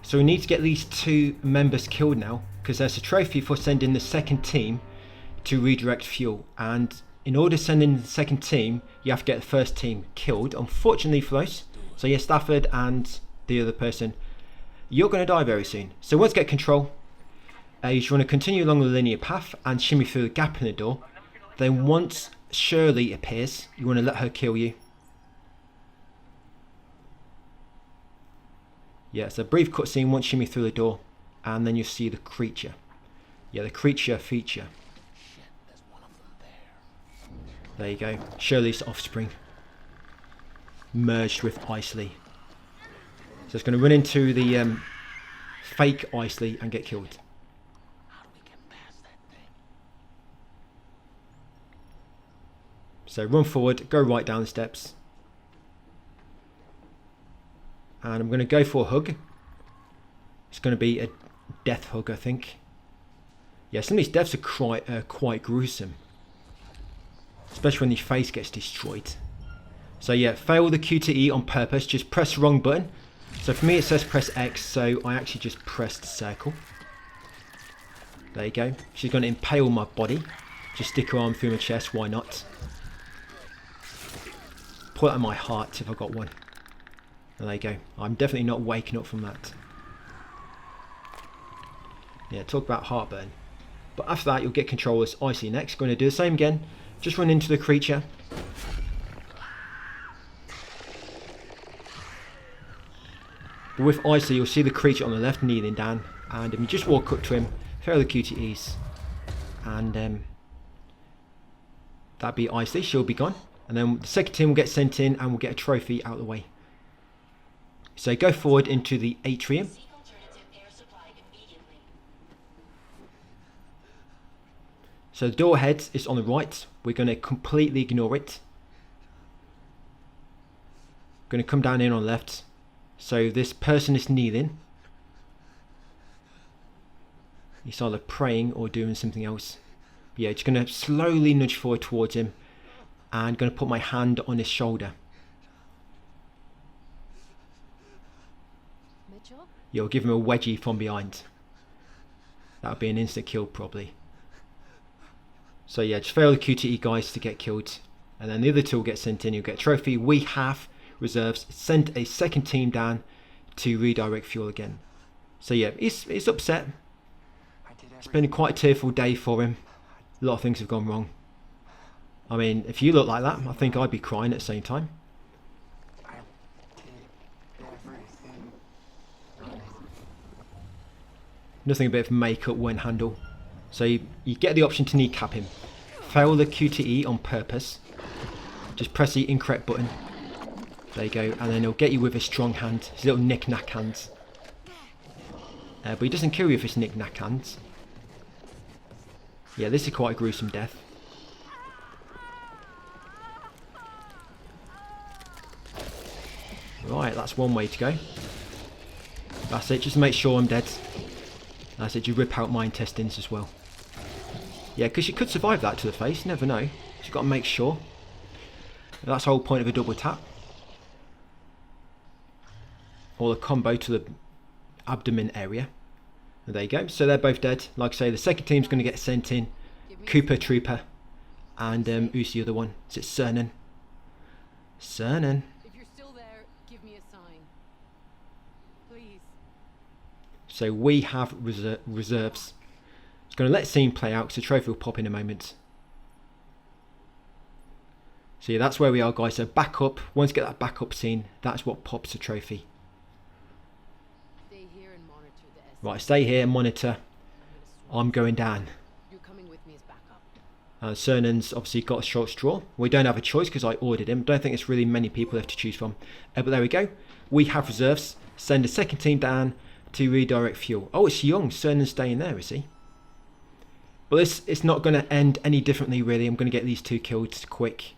So we need to get these 2 members killed now, because there's a trophy for sending the second team to redirect fuel. And in order to send in the second team, you have to get the first team killed. Unfortunately for those. So yeah, Stafford and the other person, you're going to die very soon. So once you get control, you just want to continue along the linear path and shimmy through the gap in the door. Then once Shirley appears, you want to let her kill you. Yeah, it's a brief cutscene once shimmy through the door, and then you'll see the creature. Yeah, the creature feature. There you go. Shirley's offspring merged with Isley. So it's going to run into the fake Isley and get killed. So run forward, go right down the steps. And I'm going to go for a hug. It's going to be a death hug, I think. Yeah, some of these deaths are quite gruesome. Especially when your face gets destroyed. So yeah, fail the Q to E on purpose. Just press the wrong button. So for me it says press X, so I actually just pressed circle. There you go. She's going to impale my body. Just stick her arm through my chest, why not? Pull out my heart if I've got one. There you go. I'm definitely not waking up from that. Yeah, talk about heartburn. But after that, you'll get control as Icy next. Going to do the same again. Just run into the creature. But with Icy, you'll see the creature on the left kneeling down. And you just walk up to him, fail the QTEs. And that'd be Icy. She'll be gone. And then the second team will get sent in and we'll get a trophy out of the way. So go forward into the atrium. So the door ahead is on the right. We're going to completely ignore it. Going to come down in on the left. So this person is kneeling. He's either praying or doing something else. Yeah, just going to slowly nudge forward towards him. And going to put my hand on his shoulder. Mitchell? You'll give him a wedgie from behind. That would be an instant kill probably. So yeah, just fail the QTE guys to get killed. And then the other two will get sent in. You'll get a trophy. We have reserves. Send a second team down to redirect fuel again. So yeah, he's upset. It's been quite a tearful day for him. A lot of things have gone wrong. I mean, if you look like that, I think I'd be crying at the same time. Nothing a bit of makeup won't handle. So you get the option to kneecap him. Fail the QTE on purpose. Just press the incorrect button. There you go. And then he'll get you with his strong hand. His little knick-knack hands. But he doesn't kill you with his knick-knack hands. Yeah, this is quite a gruesome death. Right, that's one way to go. That's it, just make sure I'm dead. That's it, you rip out my intestines as well. Yeah, because you could survive that to the face, you never know. Just got to make sure. That's the whole point of a double tap. Or the combo to the abdomen area. And there you go, so they're both dead. Like I say, the second team's going to get sent in. Cooper, Trooper, and who's the other one? Is it Cernan? Cernan. If you're still there, give me a sign. Please. So we have reserves. It's going to let the scene play out because the trophy will pop in a moment. So yeah, that's where we are, guys. So back up. Once you get that backup scene, that's what pops the trophy. Stay here and monitor the S. Right, stay here, monitor. I'm going down. You're coming with me as backup. Cernan's obviously got a short straw. We don't have a choice because I ordered him. Don't think it's really many people left to choose from. But there we go. We have reserves. Send a second team down to redirect fuel. Oh, it's Young. Cernan's staying there, is he? But it's not going to end any differently, really. I'm going to get these two killed quick.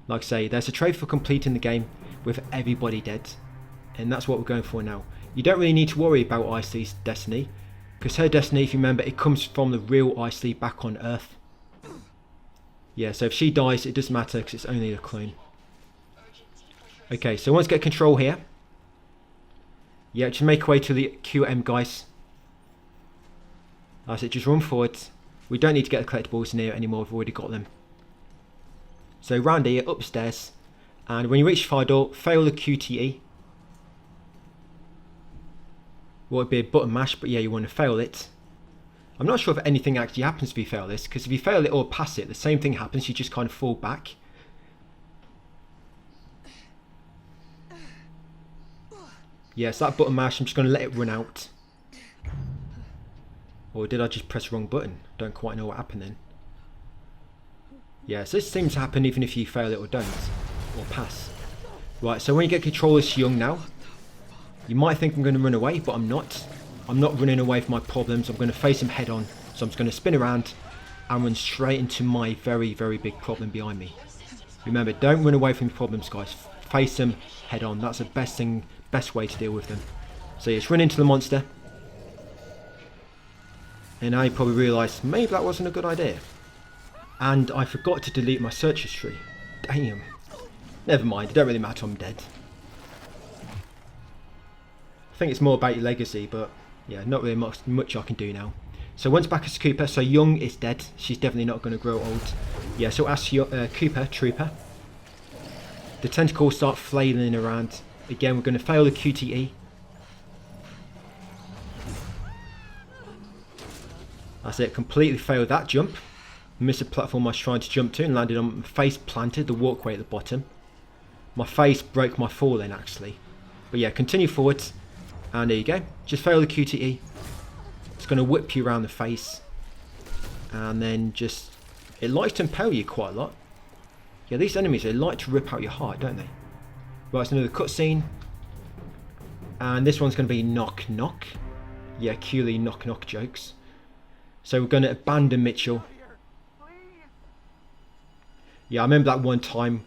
Like I say, there's a trophy for completing the game with everybody dead. And that's what we're going for now. You don't really need to worry about Isley's destiny. Because her destiny, if you remember, it comes from the real Isley back on Earth. Yeah, so if she dies, it doesn't matter because it's only a clone. Okay, so once you get control here. Yeah, just make your way to the QM, guys. That's it, just run forward. We don't need to get the collectibles in here anymore, we've already got them. So round here, upstairs. And when you reach the fire door, fail the QTE. Well, it'd be a button mash, but yeah, you want to fail it. I'm not sure if anything actually happens if you fail this, because if you fail it or pass it, the same thing happens, you just kind of fall back. Yes, that button mash, I'm just going to let it run out. Or did I just press the wrong button? Don't quite know what happened then. Yes, this seems to happen even if you fail it or don't. Or pass. Right, so when you get control of this Young now, you might think I'm going to run away, but I'm not. I'm not running away from my problems. I'm going to face him head on. So I'm just going to spin around and run straight into my very, very big problem behind me. Remember, don't run away from your problems, guys. Face them head on. That's the best way to deal with them. So just run into the monster. And now you probably realise, maybe that wasn't a good idea. And I forgot to delete my search history. Damn. Never mind, it don't really matter, I'm dead. I think it's more about your legacy, but yeah, not really much I can do now. So once back as Cooper, so Young is dead. She's definitely not going to grow old. Yeah, so as Cooper, Trooper. The tentacles start flailing around. Again, we're going to fail the QTE. That's it, completely failed that jump. Missed the platform I was trying to jump to and landed on my face planted, the walkway at the bottom. My face broke my fall then actually. But yeah, continue forwards. And there you go. Just fail the QTE. It's going to whip you around the face. And then just... it likes to impale you quite a lot. Yeah, these enemies, they like to rip out your heart, don't they? Right, it's another cutscene. And this one's going to be knock knock. Yeah, Cooley knock knock jokes. So we're going to abandon Mitchell. Yeah, I remember that one time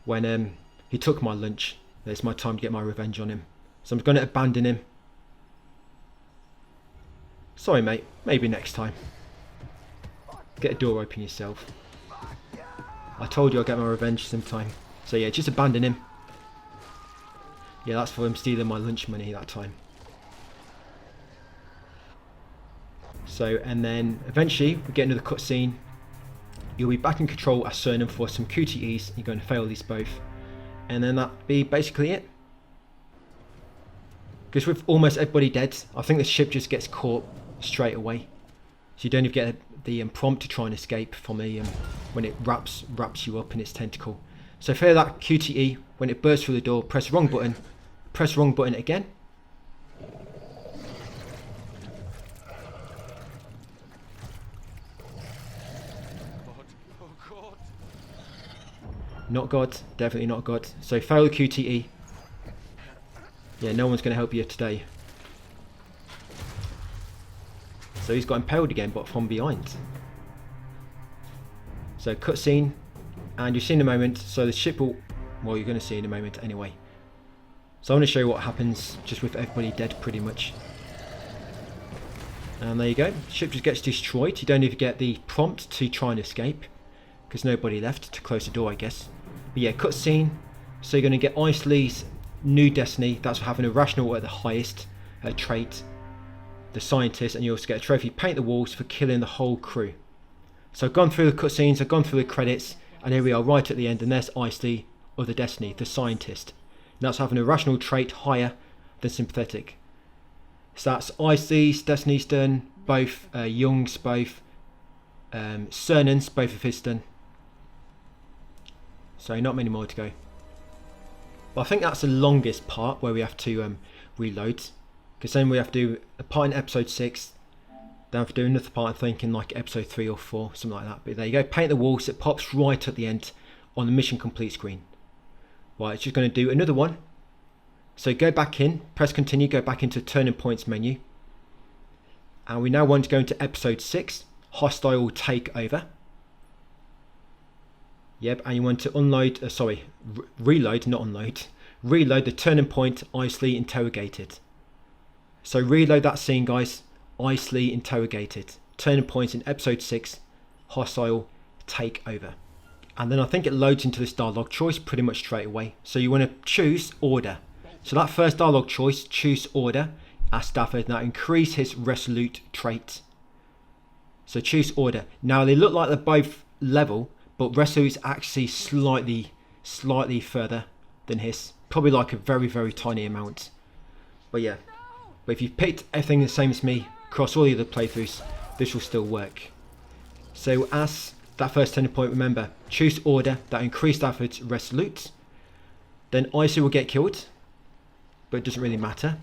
when he took my lunch. It's my time to get my revenge on him. So I'm going to abandon him. Sorry mate, maybe next time. Get a door open yourself. I told you I'll get my revenge sometime. So yeah, just abandon him. Yeah, that's for him stealing my lunch money that time. So, and then eventually we get into the cutscene. You'll be back in control as Cernan for some QTEs. You're going to fail these both. And then that'll be basically it. Because with almost everybody dead, I think the ship just gets caught straight away. So you don't even get the prompt to try and escape from the when it wraps you up in its tentacle. So fail that QTE. When it bursts through the door, press the wrong button. Press the wrong button again. Not God, definitely not God. So fail the QTE. Yeah, no one's going to help you today. So he's got impaled again, but from behind. So cutscene, and you'll see in a moment. So the ship will, well, you're going to see in a moment anyway. So I want to show you what happens just with everybody dead pretty much. And there you go. Ship just gets destroyed. You don't even get the prompt to try and escape, because nobody left to close the door, I guess. But yeah, cutscene. So you're going to get Isley's new destiny. That's for having a rational at the highest trait. The scientist, and you also get a trophy. Paint the walls for killing the whole crew. So I've gone through the cutscenes. I've gone through the credits, and here we are right at the end. And there's Isley of the destiny, the scientist. And that's having a rational trait higher than sympathetic. So that's Isley's destiny's done. Both Young's, both Cernan's, both of his done. So not many more to go. But I think that's the longest part where we have to reload. Because then we have to do a part in episode 6. Then I have to do another part, I'm thinking like episode 3 or 4, something like that. But there you go, paint the walls. It pops right at the end on the mission complete screen. Right, it's just going to do another one. So go back in, press continue, go back into turning points menu. And we now want to go into episode 6, hostile takeover. Yep, and you want to unload, reload, not unload. Reload the turning point Isley interrogated. So reload that scene, guys. Isley interrogated. Turning points in episode 6, hostile takeover. And then I think it loads into this dialogue choice pretty much straight away. So you want to choose order. So that first dialogue choice, choose order, as Stafford. Now increase his resolute trait. So choose order. Now they look like they're both level, but resolute is actually slightly further than his. Probably like a very, very tiny amount. But yeah. But if you've picked everything the same as me across all the other playthroughs, this will still work. So as that first turning point, remember, choose order, that increased Stafford's resolute. Then Isley will get killed, but it doesn't really matter.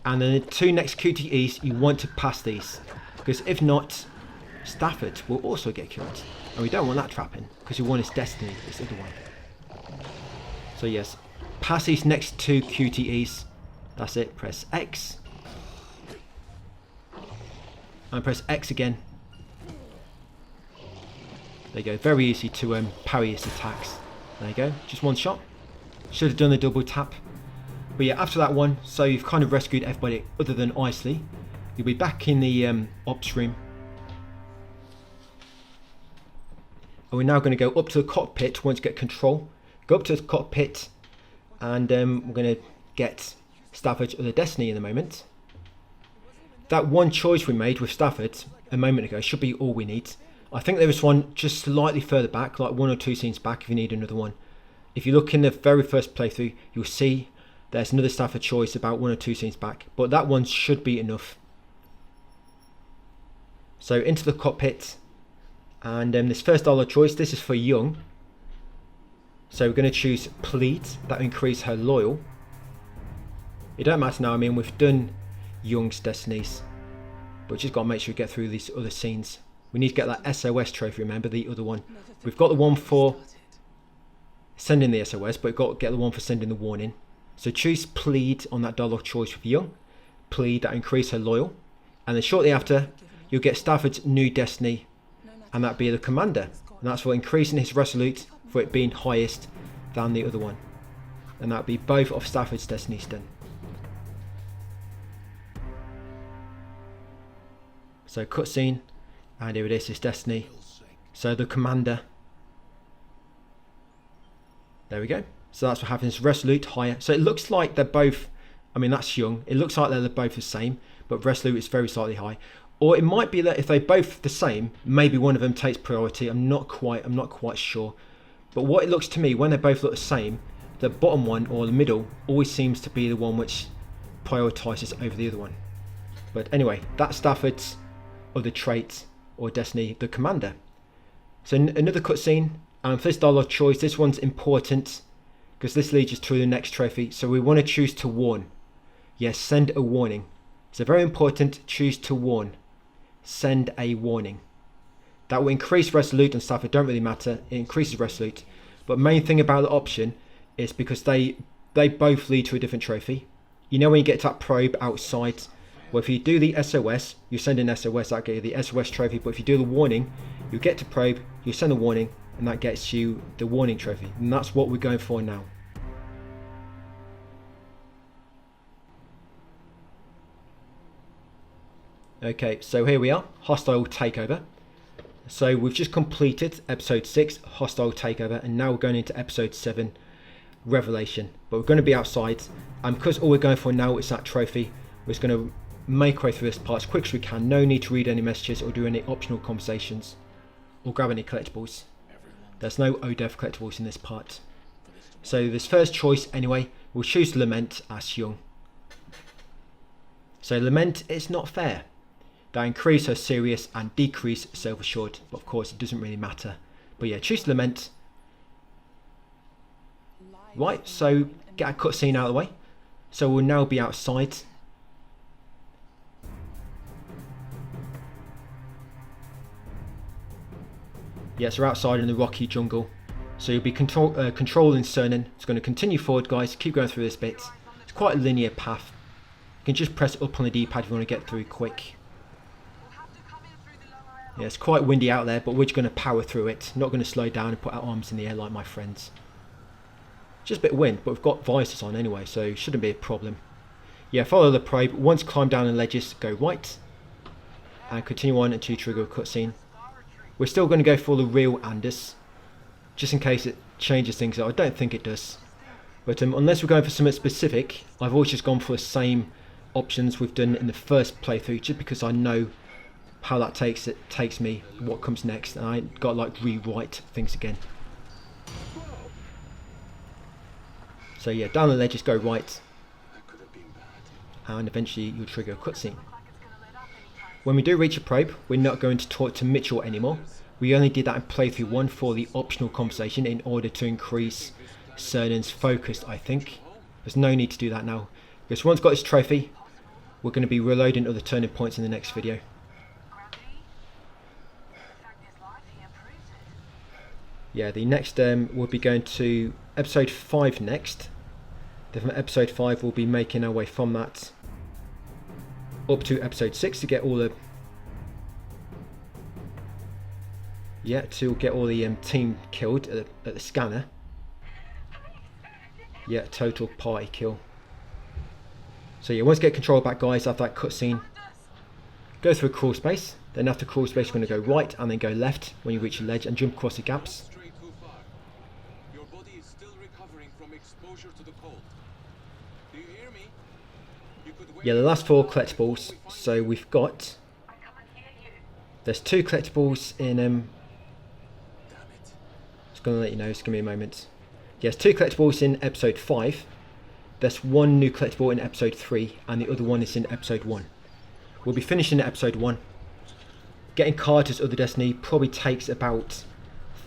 And then the two next QTEs, you want to pass these, because if not, Stafford will also get killed. And we don't want that to happen, because we want his destiny, this other one. So yes, pass these next two QTEs. That's it, press X. And press X again. There you go, very easy to parry his attacks. There you go, just one shot. Should have done the double tap. But yeah, after that one, so you've kind of rescued everybody other than Isley. You'll be back in the ops room. And we're now going to go up to the cockpit once you get control. Go up to the cockpit, and we're going to get Stafford of the Destiny in a moment. That one choice we made with Stafford a moment ago should be all we need. I think there is one just slightly further back, like 1 or 2 scenes back if you need another one. If you look in the very first playthrough, you'll see there's another Stafford choice about 1 or 2 scenes back, but that one should be enough. So into the cockpit, and this first dialogue choice, this is for Young. So we're going to choose Plead, that will increase her loyal. It don't matter now, I mean we've done Young's destinies, but we've just got to make sure we get through these other scenes. We need to get that SOS trophy, remember, the other one. We've got the one for sending the SOS, but we've got to get the one for sending the warning. So choose Plead on that dialogue choice with Young. Plead, that increase her loyal. And then shortly after, you'll get Stafford's new destiny, and that'll be the commander. And that's for increasing his resolute for it being highest than the other one. And that would be both of Stafford's destinies done. So cutscene, and here it is, his destiny. So the commander. There we go. So that's for having his resolute higher. So it looks like they're both, I mean that's young. It looks like they're both the same, but resolute is very slightly high. Or it might be that if they're both the same, maybe one of them takes priority. I'm not quite sure. But what it looks to me, when they both look the same, the bottom one or the middle always seems to be the one which prioritizes over the other one. But anyway, that's Stafford's other trait or destiny, the commander. So another cutscene. For this dialogue choice, this one's important because this leads us to the next trophy. So we want to choose to warn. Yes, send a warning. So very important, choose to warn. Send a warning. That will increase resolute and stuff. It don't really matter. It increases resolute. But main thing about the option is because they both lead to a different trophy. You know when you get to that probe outside, well, if you do the SOS, you send an SOS, that'll get you the SOS trophy. But if you do the warning, you get to probe, you send a warning, and that gets you the warning trophy. And that's what we're going for now. Okay, so here we are, hostile takeover. So we've just completed episode 6, hostile takeover, and now we're going into episode 7, revelation. But we're going to be outside, and because all we're going for now is that trophy, we're just going to make our way through this part as quick as we can. No need to read any messages or do any optional conversations or grab any collectibles. There's no ODEV collectibles in this part. So this first choice anyway, we'll choose Lament as young. So Lament is not fair. That increase her serious and decrease self-assured, but of course it doesn't really matter. But yeah, choose Lament. Right, so get a cutscene out of the way. So we'll now be outside. Yes, we're outside in the rocky jungle. So you'll be controlling Cernan. It's going to continue forward, guys. Keep going through this bit. It's quite a linear path. You can just press up on the D-pad if you want to get through quick. Yeah, it's quite windy out there, but we're just going to power through it. Not going to slow down and put our arms in the air like my friends. Just a bit of wind, but we've got visors on anyway, so shouldn't be a problem. Yeah, follow the probe. Once climb down the ledges, go right. And continue on until you trigger a cutscene. We're still going to go for the real Anders, just in case it changes things. I don't think it does. But unless we're going for something specific, I've always just gone for the same options we've done in the first playthrough, just because I know how that takes me, what comes next, and I ain't got to like rewrite things again. So yeah, down the ledges, go right, and eventually you'll trigger a cutscene. When we do reach a probe, we're not going to talk to Mitchell anymore. We only did that in playthrough 1 for the optional conversation in order to increase Cernan's focus, I think. There's no need to do that now, because once got his trophy, we're going to be reloading other turning points in the next video. Yeah, the next we'll be going to episode 5 next. Then from episode 5 we'll be making our way from that up to episode 6 to get all the team killed at the scanner. Yeah, total party kill. So yeah, once you get control back, guys, after that cutscene, go through a crawl space. Then after crawl space, you're going to go right and then go left when you reach a ledge and jump across the gaps. Your body is still recovering from exposure to the cold. Do you hear me? You could wait. Yeah, the last 4 collectibles. So we've got, there's 2 collectibles in Damn it. just going to let you know, just give me a moment. Yes, 2 collectibles in episode 5. There's 1 new collectible in episode 3 and the other one is in episode 1. We'll be finishing episode 1. Getting Carter's other destiny probably takes about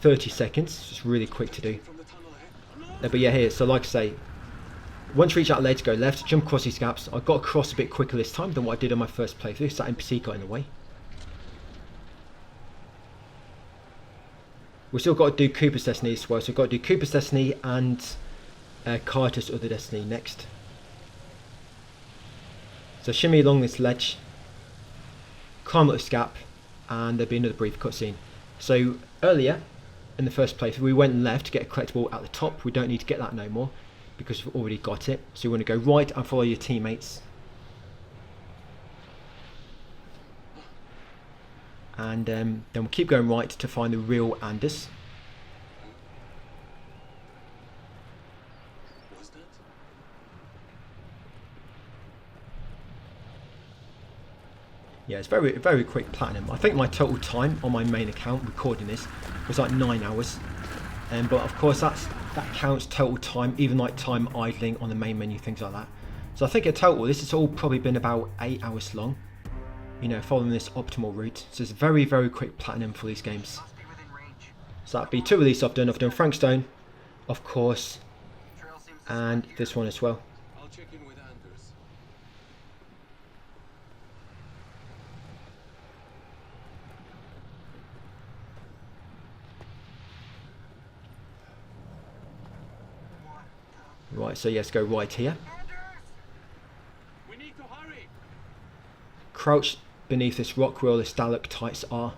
30 seconds. It's just really quick to do. But yeah, here, so like I say, once you reach that ledge, go left, jump across these gaps. I got across a bit quicker this time than what I did on my first playthrough, so that NPC got in the way. We've still got to do Cooper's destiny as well, so we've got to do Cooper's destiny and Carter's other destiny next. So shimmy along this ledge, climb up this gap, and there'll be another brief cutscene. So earlier in the first playthrough. We went left to get a collectible at the top. We don't need to get that no more because we've already got it. So you want to go right and follow your teammates. And then we'll keep going right to find the real Anders. Was that? Yeah, it's very, very quick platinum. I think my total time on my main account recording this was like 9 hours. But of course that counts total time, even like time idling on the main menu, things like that. So I think in total this has all probably been about 8 hours long, you know, following this optimal route. So it's very, very quick platinum for these games. So that'd be 2 of these I've done. I've done Frankstone, of course, and this one as well. I'll check in with Anders. Right, so yes, go right here. We need to hurry. Crouch beneath this rock where all the stalactites are.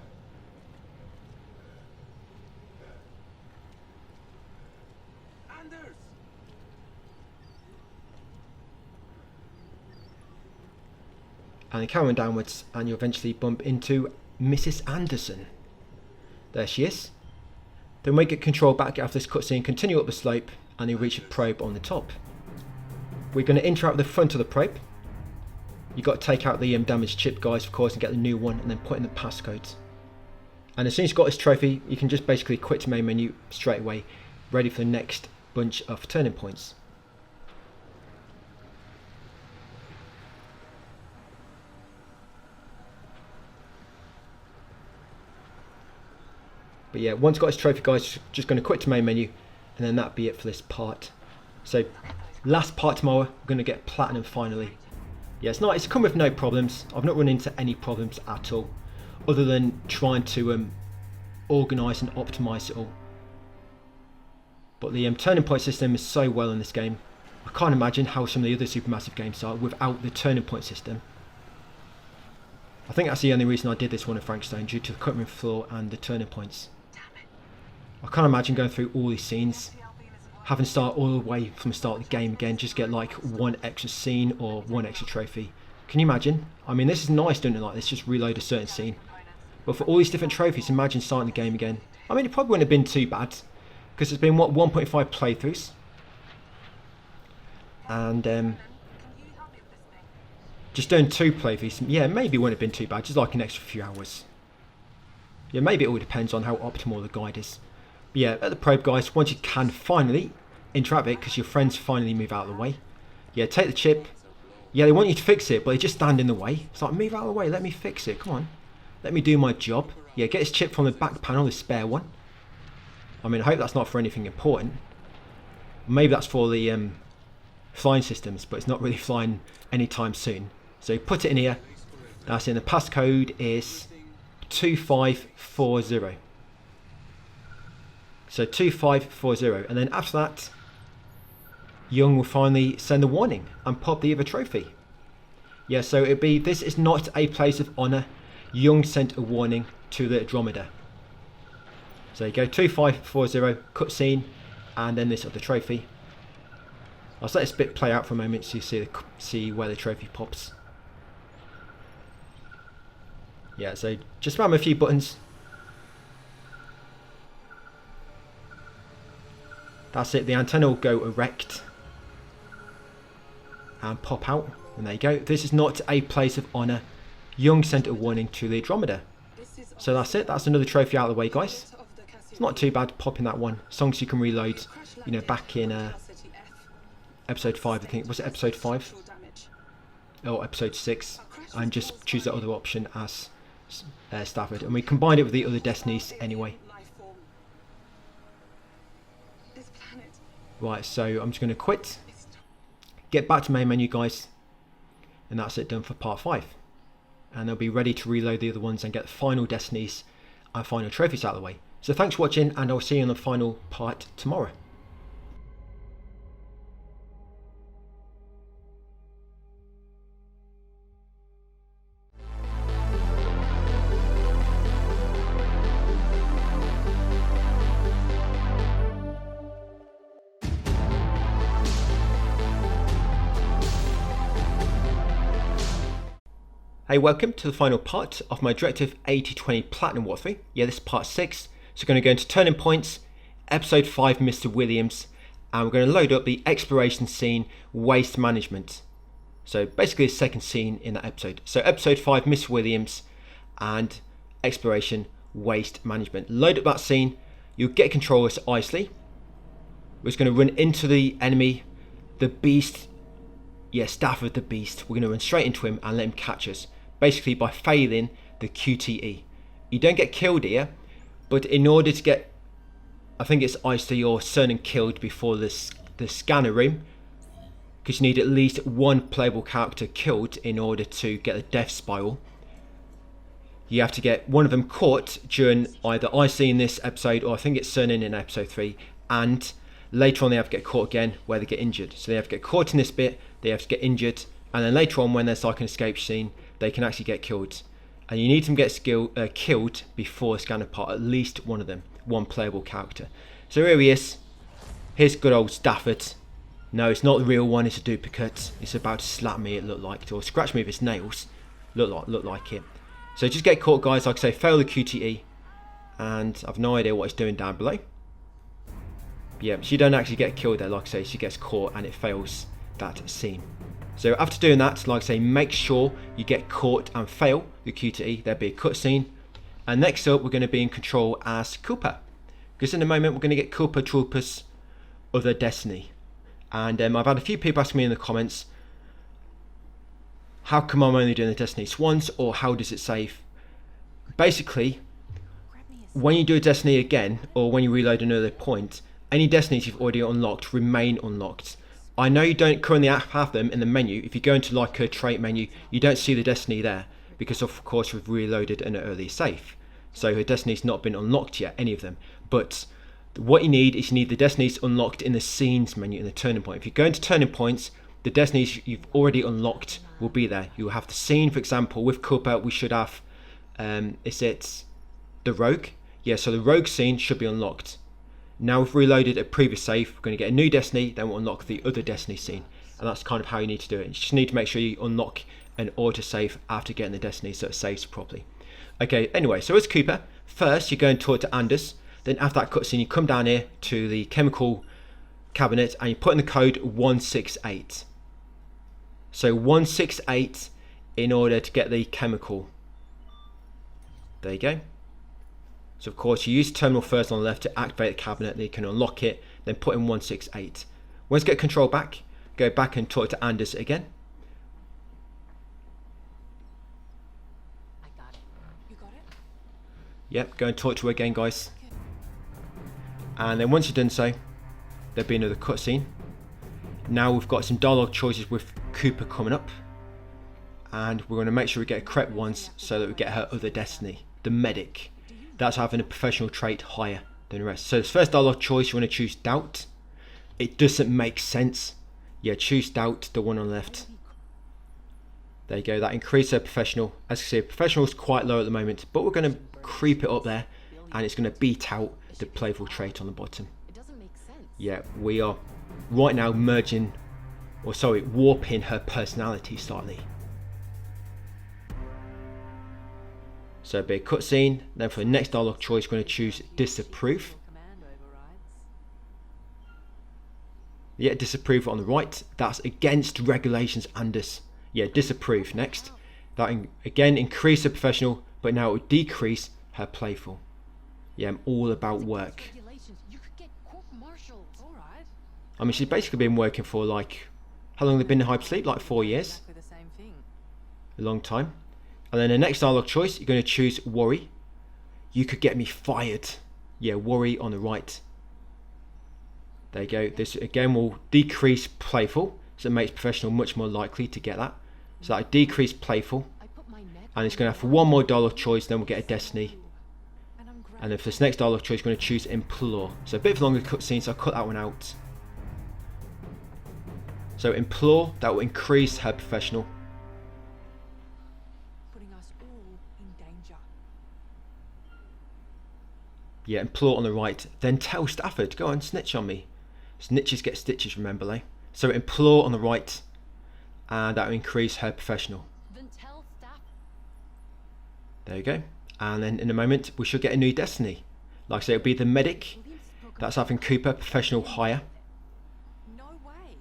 Anders! And then carry on downwards and you'll eventually bump into Mrs. Anderson. There she is. Then we get control back after this cutscene, continue up the slope, and you reach a probe on the top. We're going to interact with the front of the probe. You've got to take out the damaged chip, guys, of course, and get the new one, and then put in the passcodes. And as soon as you've got this trophy, you can just basically quit the main menu straight away, ready for the next bunch of turning points. But yeah, once you've got this trophy, guys, just going to quit the main menu, and then that'll be it for this part. So, last part tomorrow, we're going to get platinum finally. Yeah, it's come with no problems. I've not run into any problems at all, other than trying to organise and optimise it all. But the turning point system is so well in this game. I can't imagine how some of the other Supermassive games are without the turning point system. I think that's the only reason I did this one in Frankstone, due to the cutting room floor and the turning points. I can't imagine going through all these scenes, having to start all the way from the start of the game again, just get like one extra scene or one extra trophy. Can you imagine? I mean, this is nice doing it like this, just reload a certain scene. But for all these different trophies, imagine starting the game again. I mean, it probably wouldn't have been too bad, because it's been, what, 1.5 playthroughs? And just doing 2 playthroughs, yeah, maybe it wouldn't have been too bad, just like an extra few hours. Yeah, maybe it all depends on how optimal the guide is. But yeah, at the probe, guys, once you can finally interact with it, because your friends finally move out of the way. Yeah, take the chip. Yeah, they want you to fix it, but they just stand in the way. It's like, move out of the way, let me fix it, come on. Let me do my job. Yeah, get this chip from the back panel, the spare one. I mean, I hope that's not for anything important. Maybe that's for the flying systems, but it's not really flying anytime soon. So put it in here. That's in. The passcode is 2540. So 2540, and then after that, Young will finally send a warning and pop the other trophy. Yeah, so it'd be, this is not a place of honour. Young sent a warning to the Andromeda. So you go 2540, cutscene, and then this other trophy. I'll let this bit play out for a moment so you see where the trophy pops. Yeah, so just spam a few buttons. That's it, the antenna will go erect and pop out, and there you go. This is not a place of honour. Young sent a warning to the Andromeda. So that's it, that's another trophy out of the way, guys. It's not too bad popping that one. As long as you can reload, you know, back in episode 5, I think. Was it episode 5? Or episode 6. And just choose that other option as Stafford. And we combined it with the other Destinies anyway. Right, so I'm just going to quit. Get back to main menu, guys. And that's it, done for part 5. And they'll be ready to reload the other ones and get the final Destinies and final trophies out of the way. So thanks for watching, and I'll see you in the final part tomorrow. Hey, welcome to the final part of my Directive 8020 Platinum walkthrough. Yeah, this is part 6. So we're going to go into Turning Points, Episode 5, Mr. Williams, and we're going to load up the exploration scene, Waste Management. So basically the second scene in that episode. So Episode 5, Mr. Williams, and Exploration, Waste Management. Load up that scene, you'll get control of Isley. We're just going to run into the enemy, the Beast. Yeah, Stafford the Beast. We're going to run straight into him and let him catch us. Basically by failing the QTE. You don't get killed here, but in order to get, I think it's Isley or Cernan killed before the scanner room, because you need at least one playable character killed in order to get the death spiral. You have to get one of them caught during either Isley in this episode, or I think it's Cernan in episode 3, and later on they have to get caught again where they get injured. So they have to get caught in this bit, they have to get injured, and then later on when there's like an escape scene, they can actually get killed. And you need them to get killed before the scanner part, at least one of them, one playable character. So here he is. Here's good old Stafford. No, it's not the real one, it's a duplicate. It's about to slap me, it looked like, or scratch me with its nails. Look like it. So just get caught, guys, like I say, fail the QTE. And I've no idea what it's doing down below. Yeah, she don't actually get killed there, like I say, she gets caught and it fails that scene. So after doing that, like I say, make sure you get caught and fail the QTE. There'll be a cutscene. And next up, we're going to be in control as Cooper. Because in a moment, we're going to get Cooper Troopers of their destiny. And I've had a few people asking me in the comments, how come I'm only doing the Destiny Swans, or how does it save? Basically, when you do a Destiny again, or when you reload another point, any Destinies you've already unlocked remain unlocked. I know you don't currently have them in the menu. If you go into like a trait menu, you don't see the Destiny there, because of course we've reloaded an early save. So her Destiny's not been unlocked yet, any of them. But what you need is you need the Destinies unlocked in the scenes menu, in the turning point. If you go into turning points, the Destinies you've already unlocked will be there. You'll have the scene, for example, with Cooper, we should have, is it the Rogue? Yeah, so the Rogue scene should be unlocked. Now we've reloaded a previous save, we're going to get a new Destiny, then we'll unlock the other Destiny scene. And that's kind of how you need to do it. You just need to make sure you unlock an autosave after getting the Destiny so it saves properly. Okay, anyway, so as Cooper, first you go and talk to Anders, then after that cutscene you come down here to the chemical cabinet and you put in the code 168. So 168 in order to get the chemical. There you go. So of course you use the terminal first on the left to activate the cabinet, then you can unlock it, then put in 168. Once you get control back, go back and talk to Anders again. I got it. You got it? Yep, go and talk to her again, guys. And then once you've done so, there'll be another cutscene. Now we've got some dialogue choices with Cooper coming up. And we're going to make sure we get correct ones so that we get her other Destiny, the medic. That's having a professional trait higher than the rest. So this first dialogue choice, you want to choose doubt. It doesn't make sense. Yeah, choose doubt, the one on the left. There you go, that increases her professional. As you see, professional is quite low at the moment, but we're going to creep it up there and it's going to beat out the playful trait on the bottom. It doesn't make sense. Yeah, we are right now warping her personality slightly. So it'll be a cutscene. Then for the next dialogue choice, we're going to choose disapprove. Command overrides. Yeah, disapprove on the right. That's against regulations, Anders. Yeah, disapprove next. That again increase her professional, but now it will decrease her playful. Yeah, I'm all about work. Regulations. You could get court-martialed. All right. I mean, she's basically been working for like, how long have they been in hypersleep? Like 4 years. Exactly the same thing. A long time. And then the next dialogue choice, you're going to choose worry. You could get me fired. Yeah, worry on the right. There you go. This again will decrease playful, so it makes professional much more likely to get that. So that decrease playful, I put my neck and it's going to have one more dialogue choice, then we'll get a Destiny. And I'm And then for this next dialogue choice, we're going to choose implore. So a bit of a longer cutscene, so I'll cut that one out. So implore, that will increase her professional. putting us all in danger. Yeah, implore on the right. Then tell Stafford, go on, snitch on me. Snitches get stitches, remember, eh? So implore on the right, and that will increase her professional. Then tell staff. There you go. And then in a moment we should get a new destiny. Like I say, it'll be the medic. That's having Cooper, professional hire. No way.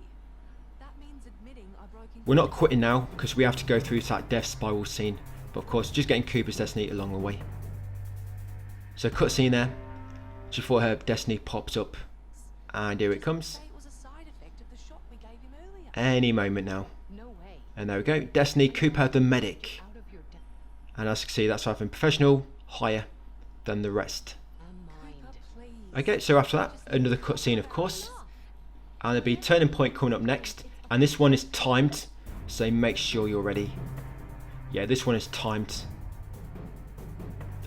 That means admitting I broke into We're not quitting now because we have to go through that death spiral scene. But of course, just getting Cooper's destiny along the way. So cutscene there. Just before her destiny pops up. And here it comes. Say it was a side effect of the shot we gave him earlier. Any moment now. No way. And there we go. Destiny, Cooper the medic. Out of your depth. And as you can see, that's having professional higher than the rest. Mind. Please. Okay, so after that, another cutscene of course. And there'll be a turning point coming up next. And this one is timed. So make sure you're ready. Yeah, this one is timed.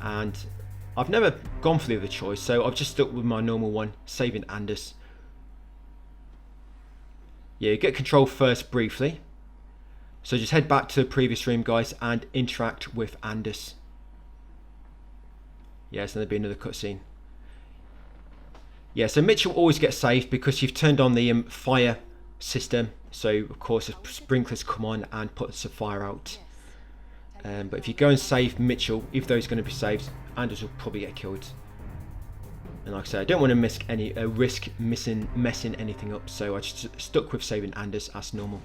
And I've never gone for the other choice, so I've just stuck with my normal one, saving Anders. Yeah, you get control first briefly. So just head back to the previous room, guys, and interact with Anders. Yes, then there'll be another cutscene. Yeah, so Mitchell always gets saved because you've turned on the fire system. So, of course, the sprinklers come on and put the fire out. But if you go and save Mitchell, if those are going to be saved, Anders will probably get killed. And like I say, I don't want to risk messing anything up, so I just stuck with saving Anders as normal.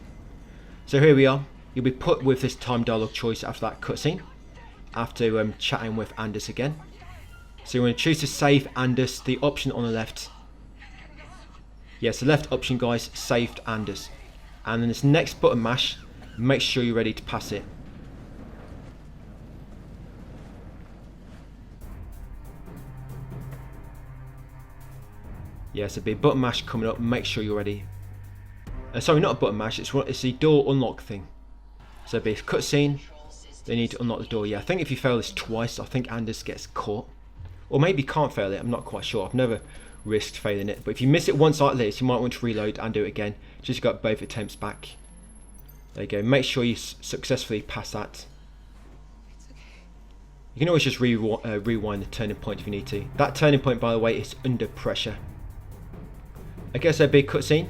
So here we are. You'll be put with this time dialogue choice after that cutscene, after chatting with Anders again. So you want to choose to save Anders, the option on the left. Yes, the left option, guys, saved Anders. And then this next button mash, make sure you're ready to pass it. Yes, there'll be a button mash coming up, make sure you're ready. Sorry, not a button mash, it's the door unlock thing. So there'll be a cutscene, they need to unlock the door. Yeah, I think if you fail this twice, I think Anders gets caught. Or maybe can't fail it, I'm not quite sure, I've never risked failing it. But if you miss it once like this, you might want to reload and do it again. Just got both attempts back. There you go, make sure you successfully pass that. You can always just rewind the turning point if you need to. That turning point, by the way, is under pressure. I guess a big cutscene.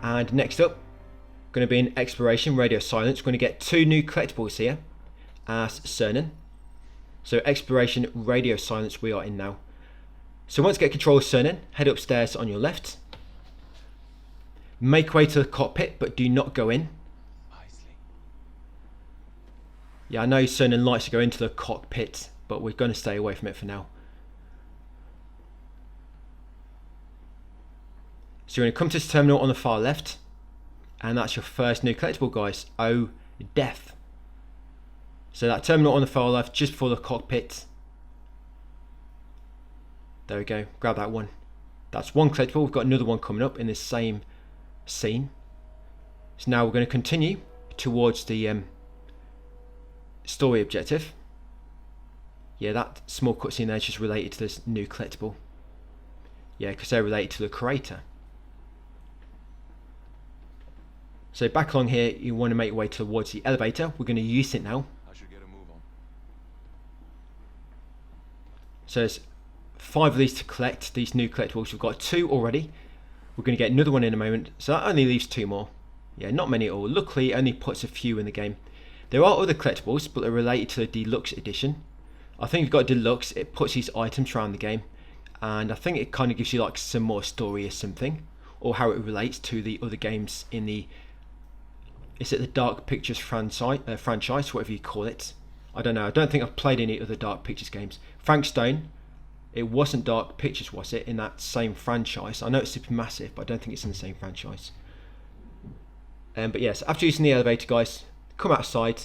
And next up, going to be an exploration, radio silence. We're going to get 2 new collectibles here as Cernan. So exploration, radio silence we are in now. So once you get control of Cernan, head upstairs on your left. Make way to the cockpit, but do not go in. Yeah, I know Cernan likes to go into the cockpit, but we're going to stay away from it for now. So you're going to come to this terminal on the far left, and that's your first new collectible, guys. Oh, death. So that terminal on the far left, just before the cockpit. There we go, grab that one. That's one collectible. We've got another one coming up in this same scene. So now we're going to continue towards the story objective. Yeah, that small cutscene there is just related to this new collectible. Yeah, because they're related to the creator. So back along here, you want to make your way towards the elevator. We're going to use it now. I should get a move on. So there's 5 of these to collect, these new collectibles. We've got 2 already. We're going to get another one in a moment. So that only leaves 2 more. Yeah, not many at all. Luckily, it only puts a few in the game. There are other collectibles, but they're related to the deluxe edition. I think if you've got deluxe, it puts these items around the game. And I think it kind of gives you like some more story or something. Or how it relates to the other games in the... Is it the Dark Pictures franchise, whatever you call it? I don't know. I don't think I've played any other Dark Pictures games. Frank Stone, it wasn't Dark Pictures, was it, in that same franchise? I know it's Supermassive, but I don't think it's in the same franchise. But yes, after using the elevator, guys, come outside.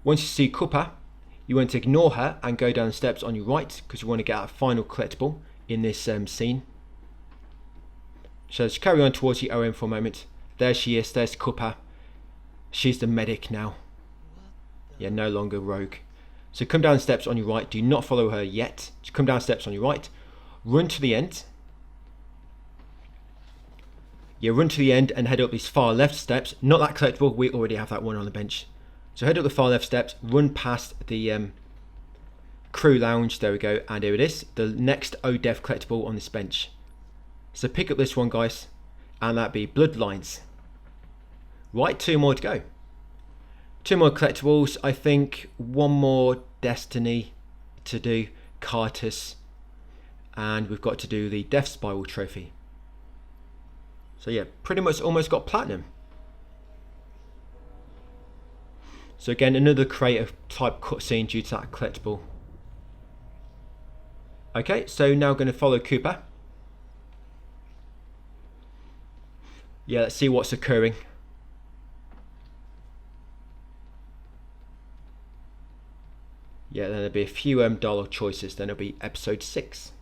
Once you see Cooper, you want to ignore her and go down the steps on your right, because you want to get our final collectible in this scene. So let's carry on towards the OM for a moment. There she is, there's Cooper. She's the medic now. Yeah, no longer rogue. So come down the steps on your right. Do not follow her yet. Just come down the steps on your right. Run to the end. Yeah, run to the end and head up these far left steps. Not that collectible. We already have that one on the bench. So head up the far left steps. Run past the crew lounge. There we go. And here it is. The next ODEV collectible on this bench. So pick up this one, guys. And that'd be Bloodlines. Right, 2 more to go. 2 more collectibles. I think 1 more Destiny to do, Cartus, and we've got to do the Death Spiral trophy. So yeah, pretty much almost got platinum. So again, another creative type cutscene due to that collectible. Okay, so now going to follow Cooper. Yeah, let's see what's occurring. Yeah, then there'll be a few dialogue choices, then it'll be episode 6.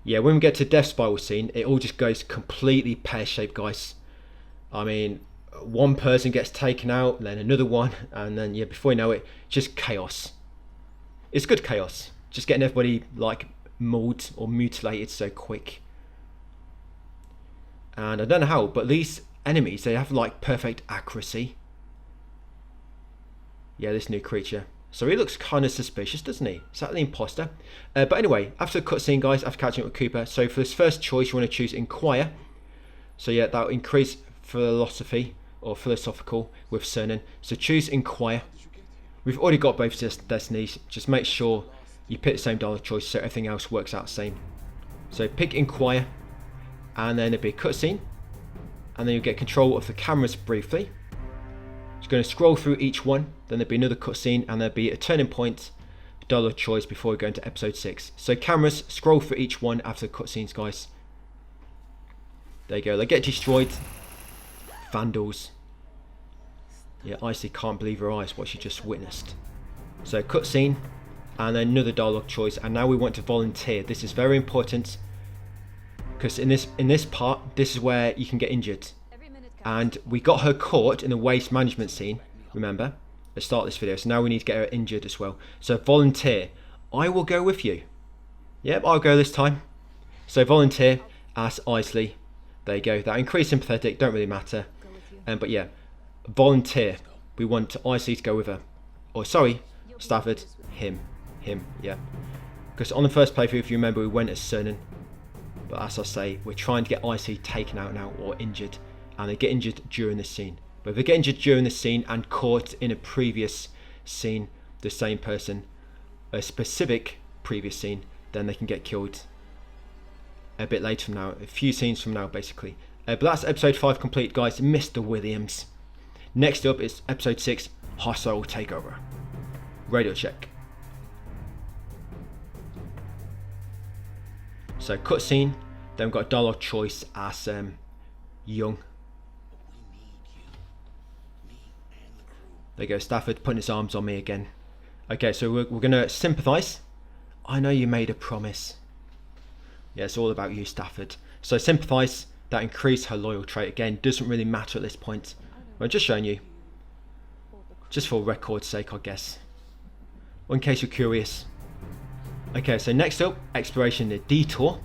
Yeah, when we get to Death Spiral scene, it all just goes completely pear-shaped, guys. I mean, one person gets taken out, then another one, and then, yeah, before you know it, just chaos. It's good chaos. Just getting everybody, like, mauled or mutilated so quick. And I don't know how, but these enemies, they have, like, perfect accuracy. Yeah, this new creature. So he looks kind of suspicious, doesn't he? Is that the imposter? But anyway, after the cutscene, guys, after catching up with Cooper, so for this first choice, you want to choose Inquire. So yeah, that'll increase philosophy or philosophical with Cernan. So choose Inquire. We've already got both destinies. Just make sure you pick the same dialogue choice so everything else works out the same. So pick Inquire, and then it'll be a cutscene, and then you'll get control of the cameras briefly. Just going to scroll through each one, then there'll be another cutscene, and there'll be a turning point dialogue choice before we go into episode 6. So cameras, scroll through each one after the cutscenes, guys. There you go, they get destroyed. Vandals. Yeah, Icy can't believe her eyes what she just witnessed. So cutscene, and then another dialogue choice, and now we want to volunteer. This is very important, because in this part, this is where you can get injured. And we got her caught in the waste management scene, remember, at the start of this video. So now we need to get her injured as well. So volunteer. I will go with you. Yep, I'll go this time. So volunteer as Isley. There you go. That increased sympathetic, don't really matter. But yeah, volunteer. We want Isley to go with her. Or sorry, Stafford, him, yeah. Because on the first playthrough, if you remember, we went as Cernan. But as I say, we're trying to get Isley taken out now or injured. And they get injured during this scene. But if they get injured during this scene and caught in a previous scene, the same person, a specific previous scene, then they can get killed a bit later from now, a few scenes from now basically. But that's episode 5 complete, guys. Mr. Williams. Next up is episode 6, Hostile Takeover. Radio check. So cutscene, then we've got a dialogue choice as Young. There you go, Stafford putting his arms on me again. Okay, so we're going to sympathise. I know you made a promise. Yeah, it's all about you, Stafford. So sympathise, that increased her loyal trait. Again, doesn't really matter at this point. I'm just showing you. Just for record's sake, I guess. Or in case you're curious. Okay, so next up, exploration, the detour.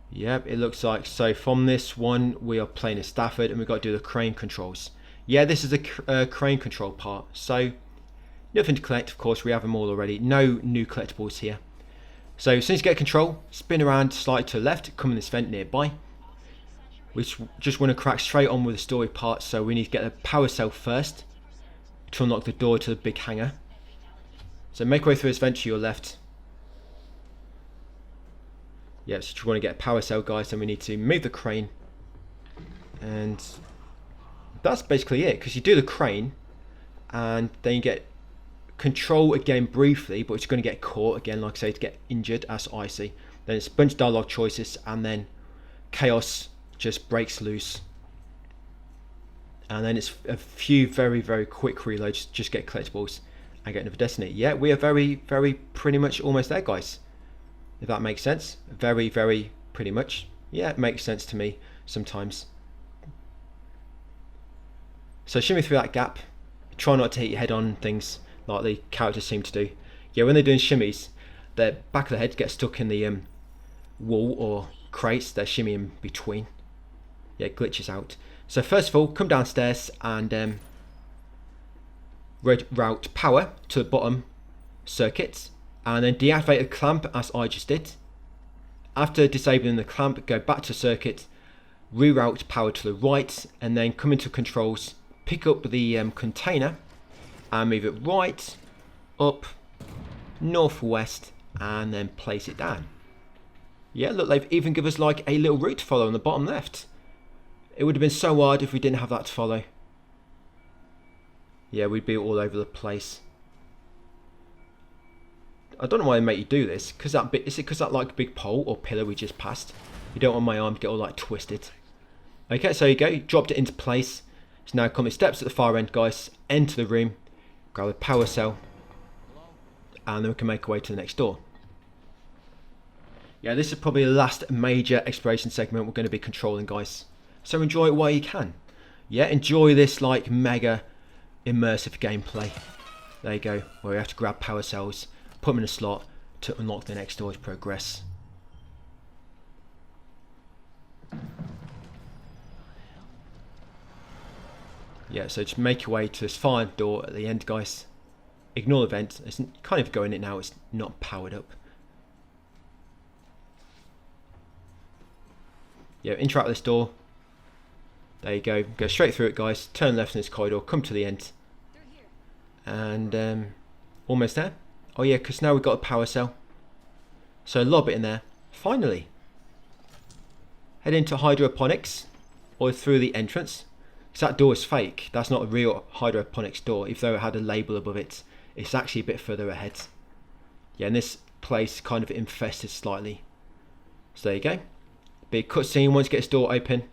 Yep, it looks like. So from this one, we are playing as Stafford, and we've got to do the crane controls. Yeah, this is a crane control part. So nothing to collect, of course. We have them all already. No new collectibles here. So as soon as you get control, spin around slightly to the left, come in this vent nearby. We just want to crack straight on with the story part. So we need to get the power cell first to unlock the door to the big hangar. So make your way through this vent to your left. Yeah, so if you want to get a power cell, guys, then we need to move the crane. And that's basically it, because you do the crane, and then you get control again briefly, but it's going to get caught again, like I say, to get injured as Icy. Then it's a bunch of dialogue choices, and then chaos just breaks loose. And then it's a few very, very quick reloads, just get collectibles and get another destiny. Yeah, we are very, very pretty much almost there, guys. If that makes sense. Very, very pretty much. Yeah, it makes sense to me sometimes. So shimmy through that gap. Try not to hit your head on things like the characters seem to do. Yeah, when they're doing shimmies, their back of the head gets stuck in the wall or crates. They're shimmying between. Yeah, it glitches out. So first of all, come downstairs and route power to the bottom circuits. And then deactivate the clamp as I just did. After disabling the clamp, go back to circuit, reroute power to the right, and then come into controls, pick up the container and move it right, up, northwest, and then place it down. Yeah, look, they've even given us like a little route to follow on the bottom left. It would have been so hard if we didn't have that to follow. Yeah, we'd be all over the place. I don't know why they make you do this. Is it because that like big pole or pillar we just passed? You don't want my arm to get all like twisted. Okay, so you go, dropped it into place. So now come the steps at the far end, guys. Enter the room, grab a power cell, and then we can make our way to the next door. Yeah, this is probably the last major exploration segment we're going to be controlling, guys. So enjoy it while you can. Yeah, enjoy this like mega immersive gameplay. There you go, where we have to grab power cells, put them in a slot to unlock the next door to progress. Yeah, so just make your way to this fire door at the end, guys. Ignore the vent. It's kind of going in it now. It's not powered up. Yeah, interact with this door. There you go. Go straight through it, guys. Turn left in this corridor. Come to the end. And almost there. Oh yeah, because now we've got a power cell. So lob it in there. Finally. Head into hydroponics. Or through the entrance. Because that door is fake. That's not a real hydroponics door. Even though it had a label above it. It's actually a bit further ahead. Yeah, and this place kind of infested slightly. So there you go. Big cutscene once you get this door open.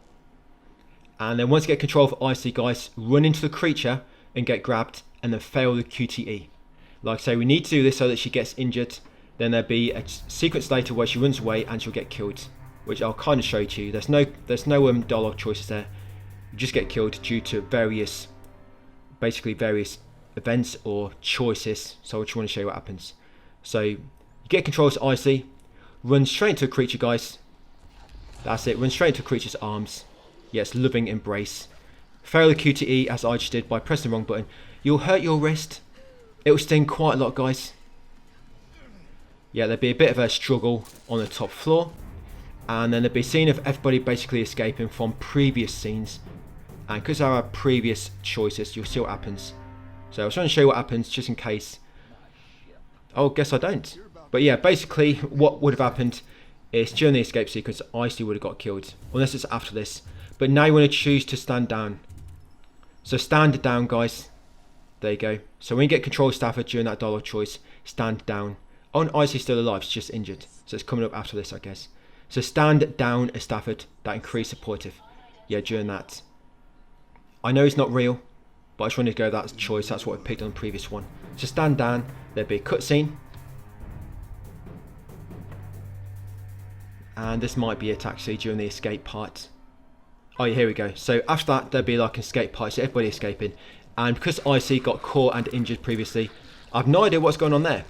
And then once you get control of Icy, guys, run into the creature and get grabbed. And then fail the QTE. Like I say, we need to do this so that she gets injured. Then there'll be a sequence later where she runs away and she'll get killed. Which I'll kind of show to you. There's no dialogue choices there. You just get killed due to various events or choices. So I just want to show you what happens. So you get control of Icy. Run straight into a creature, guys. That's it. Run straight into a creature's arms. Yes, loving embrace. Fail the QTE as I just did by pressing the wrong button. You'll hurt your wrist. It will sting quite a lot, guys. Yeah, there'll be a bit of a struggle on the top floor. And then there'll be a scene of everybody basically escaping from previous scenes. And because there are previous choices, you'll see what happens. So I was trying to show you what happens just in case. Oh, guess I don't. But yeah, basically what would have happened is during the escape sequence, Icy would have got killed. Unless it's after this. But now you want to choose to stand down. So stand down, guys. There you go. So when you get control of Stafford during that dialogue choice, stand down. Oh, and Icy's still alive. She's just injured. So it's coming up after this, I guess. So stand down as Stafford. That increased supportive. Yeah, during that. I know it's not real, but I just wanted to go that choice. That's what I picked on the previous one. So stand down. There'll be a cutscene. And this might be it actually during the escape part. Oh yeah, here we go. So after that, there'll be like an escape part. So everybody escaping. And because Icy got caught and injured previously, I've no idea what's going on there.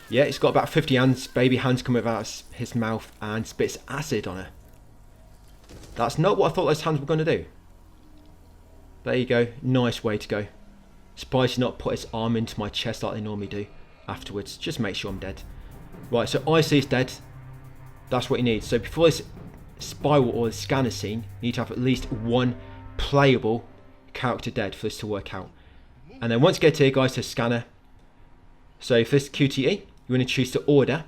Yeah, it's got about 50 hands, baby hands coming out of his mouth and spits acid on her. That's not what I thought those hands were going to do. There you go, nice way to go. Surprised he's not put his arm into my chest like they normally do afterwards. Just make sure I'm dead. Right, so Icy's dead. That's what you need. So before this spiral or the scanner scene, you need to have at least one playable character dead for this to work out. And then once you get here, guys, to scanner. So for this QTE, you want to choose to order.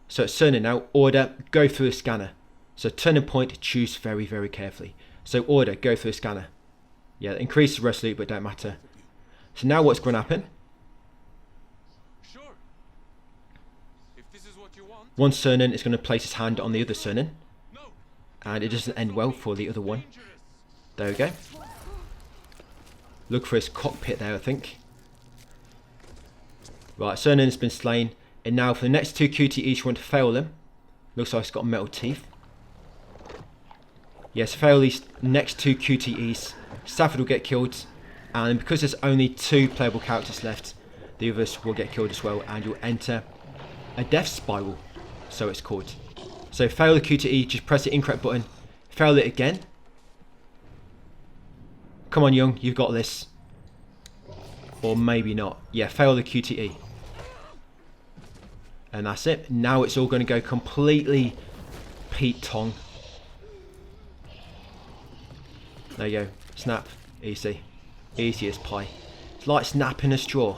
So it's turning now, order, go through the scanner. So turning point, choose very, very carefully. So order, go through the scanner. Yeah, it increases resolute, but don't matter. So now what's going to happen? Sure. If this is what you want. One Cernan is going to place his hand on the other Cernan. No. And it doesn't end well for the other one. There we go. Look for his cockpit there, I think. Right, Cernan's been slain. And now for the next two QTEs, you want to fail them. Looks like it's got metal teeth. Yes, fail these next two QTEs. Stafford will get killed. And because there's only two playable characters left, the others will get killed as well. And you'll enter a death spiral, so it's called. So fail the QTE, just press the incorrect button. Fail it again. Come on, Young, you've got this. Or maybe not. Yeah, fail the QTE. And that's it. Now it's all going to go completely Pete Tong. There you go. Snap. Easy. Easy as pie. It's like snapping a straw.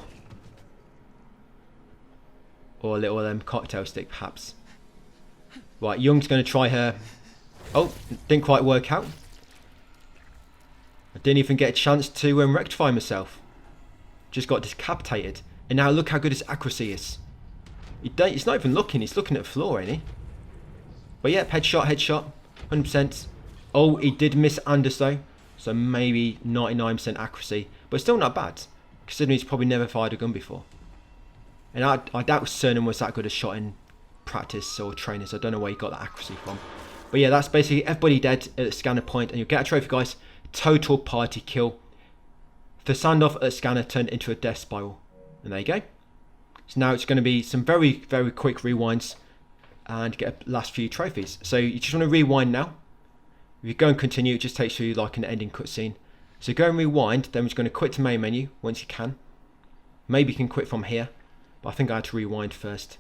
Or a little cocktail stick, perhaps. Right, Young's going to try her. Oh, didn't quite work out. I didn't even get a chance to rectify myself. Just got decapitated. And now look how good his accuracy is. He's not even looking. He's looking at the floor, ain't he? But yeah, headshot. 100%. Oh, he did miss Anders though. So maybe 99% accuracy. But still not bad. Considering he's probably never fired a gun before. And I doubt Cernan was that good a shot in practice or training. So I don't know where he got that accuracy from. But yeah, that's basically everybody dead at the scanner point. And you'll get a trophy, guys. Total party kill. The standoff at the scanner turned into a death spiral. And there you go. So now it's going to be some very, very quick rewinds. And get a last few trophies. So you just want to rewind now. If you go and continue, it just takes you like an ending cutscene. So go and rewind. Then we're just going to quit to main menu once you can. Maybe you can quit from here. But I think I had to rewind first.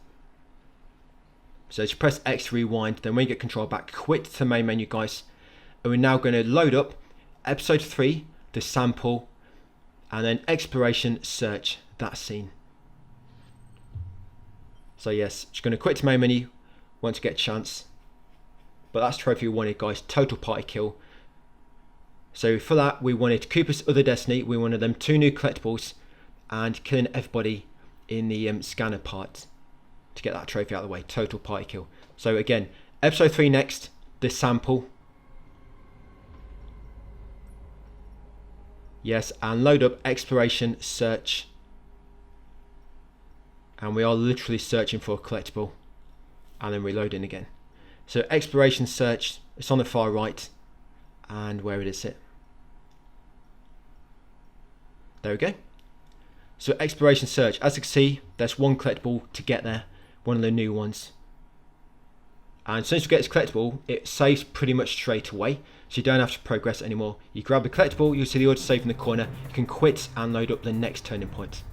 So just press X to rewind. Then when you get control back, quit to main menu, guys. And we're now going to load up episode 3, the sample, and then exploration search, that scene. So yes, just going to quit to main menu once you get a chance. But that's trophy we wanted, guys. Total party kill. So for that, we wanted Cooper's Other Destiny. We wanted them 2 new collectibles and killing everybody in the scanner part to get that trophy out of the way. Total party kill. So again, episode 3 next, the sample. Yes, and load up exploration search. And we are literally searching for a collectible. And then reloading again. So exploration search, it's on the far right. And where it is it? There we go. So exploration search, as you can see, there's one collectible to get there. One of the new ones. And as soon as you get this collectible, it saves pretty much straight away. So you don't have to progress anymore. You grab the collectible, you'll see the auto save in the corner. You can quit and load up the next turning point.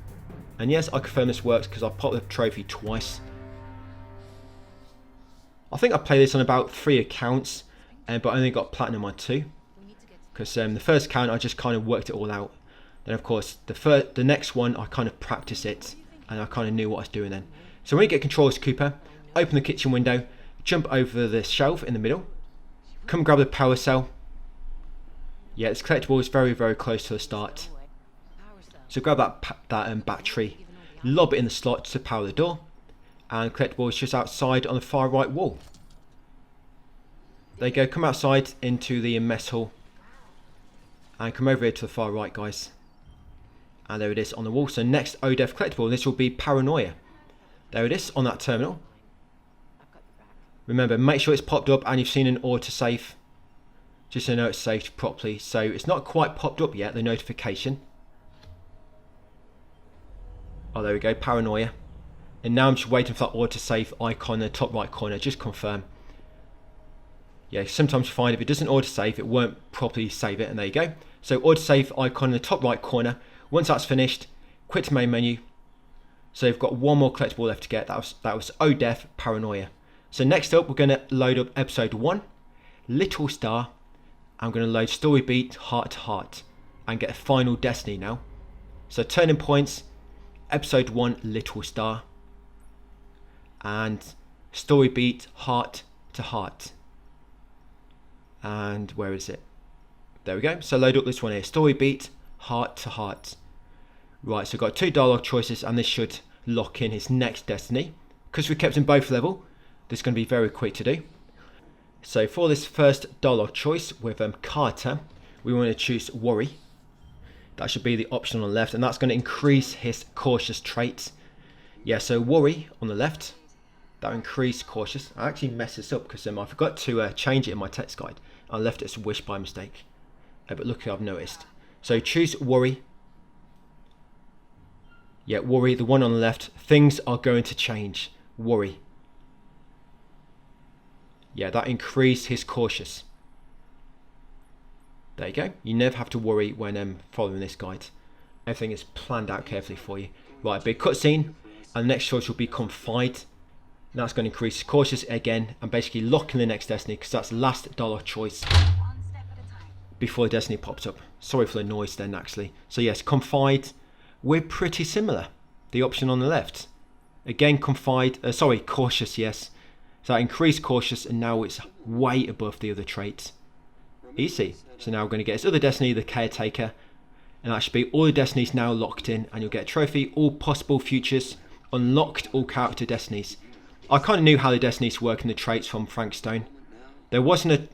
And yes, I confirm this works because I've popped the trophy twice. I think I played this on about 3 accounts, but I only got platinum on 2. Because the first account I just kind of worked it all out. Then of course the next one I kind of practiced it and I kind of knew what I was doing then. So when you get control as Cooper, open the kitchen window, jump over the shelf in the middle, come grab the power cell. Yeah, this collectible is very, very close to the start. So grab that battery, lob it in the slot to power the door, and the collectible is just outside on the far right wall. There you go, come outside into the mess hall, and come over here to the far right, guys. And there it is on the wall. So next ODEF collectible, this will be Paranoia. There it is on that terminal. Remember, make sure it's popped up and you've seen an autosave. Just so you know it's saved properly. So it's not quite popped up yet, the notification. Oh, there we go, Paranoia. And now I'm just waiting for that autosave icon in the top right corner. Just confirm. Yeah, sometimes you find if it doesn't autosave, it won't properly save it. And there you go. So autosave icon in the top right corner. Once that's finished, quit to main menu. So you've got one more collectible left to get. That was ODEF Paranoia. So next up, we're going to load up episode 1, Little Star. I'm going to load Story Beat, Heart to Heart, and get a final destiny now. So turning points, episode 1, Little Star, and Story Beat, Heart to Heart. And where is it? There we go. So load up this one here, Story Beat, Heart to Heart. Right, so we've got 2 dialogue choices, and this should lock in his next destiny. Because we kept them both level, this is going to be very quick to do. So for this first dialogue choice with Carter, we want to choose Worry. That should be the option on the left, and that's going to increase his cautious traits. Yeah, so Worry on the left, that will increase cautious. I actually messed this up because I forgot to change it in my text guide. I left it as Wish by mistake. But look, I've noticed. So choose Worry. Yeah, Worry, the one on the left. Things are going to change. Worry. Yeah, that increased his cautious. There you go. You never have to worry when following this guide. Everything is planned out carefully for you. Right, big cutscene. And the next choice will be Confide. And that's going to increase cautious again. And basically lock in the next destiny because that's the last dialogue choice before Destiny pops up. Sorry for the noise then actually. So yes, Confide, we're pretty similar. The option on the left. Again, Cautious, yes. So I increased Cautious and now it's way above the other traits. Easy. So now we're going to get this other Destiny, the Caretaker. And that should be all the Destinies now locked in. And you'll get a trophy, all possible futures, unlocked all character Destinies. I kind of knew how the Destinies work in the traits from Frankstone. There wasn't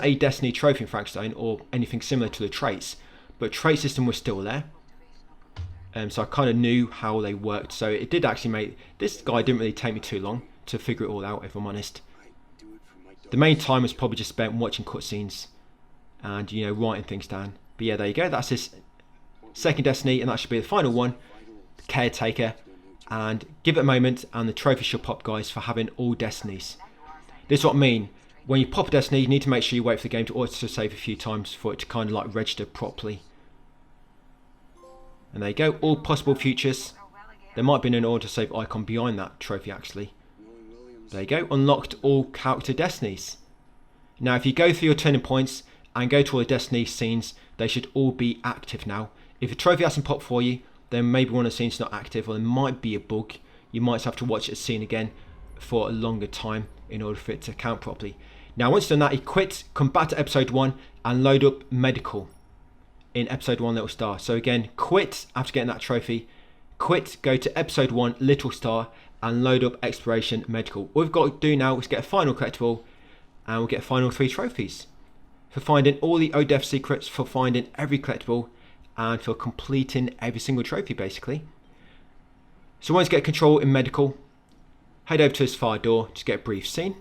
a Destiny trophy in Frankstone or anything similar to the traits, but trait system was still there. So I kind of knew how they worked. So it did actually make this guy didn't really take me too long to figure it all out, if I'm honest. The main time was probably just spent watching cutscenes and writing things down. But yeah, there you go. That's his second Destiny, and that should be the final one, the Caretaker. And give it a moment, and the trophy should pop, guys, for having all Destinies. This is what I mean. When you pop a Destiny, you need to make sure you wait for the game to auto-save a few times for it to kind of like register properly. And there you go, all possible futures. There might be an auto-save icon behind that trophy actually. There you go, unlocked all character Destinies. Now if you go through your turning points and go to all the Destiny scenes, they should all be active now. If a trophy hasn't popped for you, then maybe one of the scenes not active, or there might be a bug. You might have to watch a scene again for a longer time in order for it to count properly. Now once done that, you quit, come back to episode 1 and load up medical in episode 1 little star. So again, quit after getting that trophy, quit, go to episode 1 little star and load up exploration medical. All we've got to do now is get a final collectible and we'll get final 3 trophies for finding all the ODEF secrets, for finding every collectible, and for completing every single trophy basically. So once you get control in medical, head over to this fire door, just get a brief scene.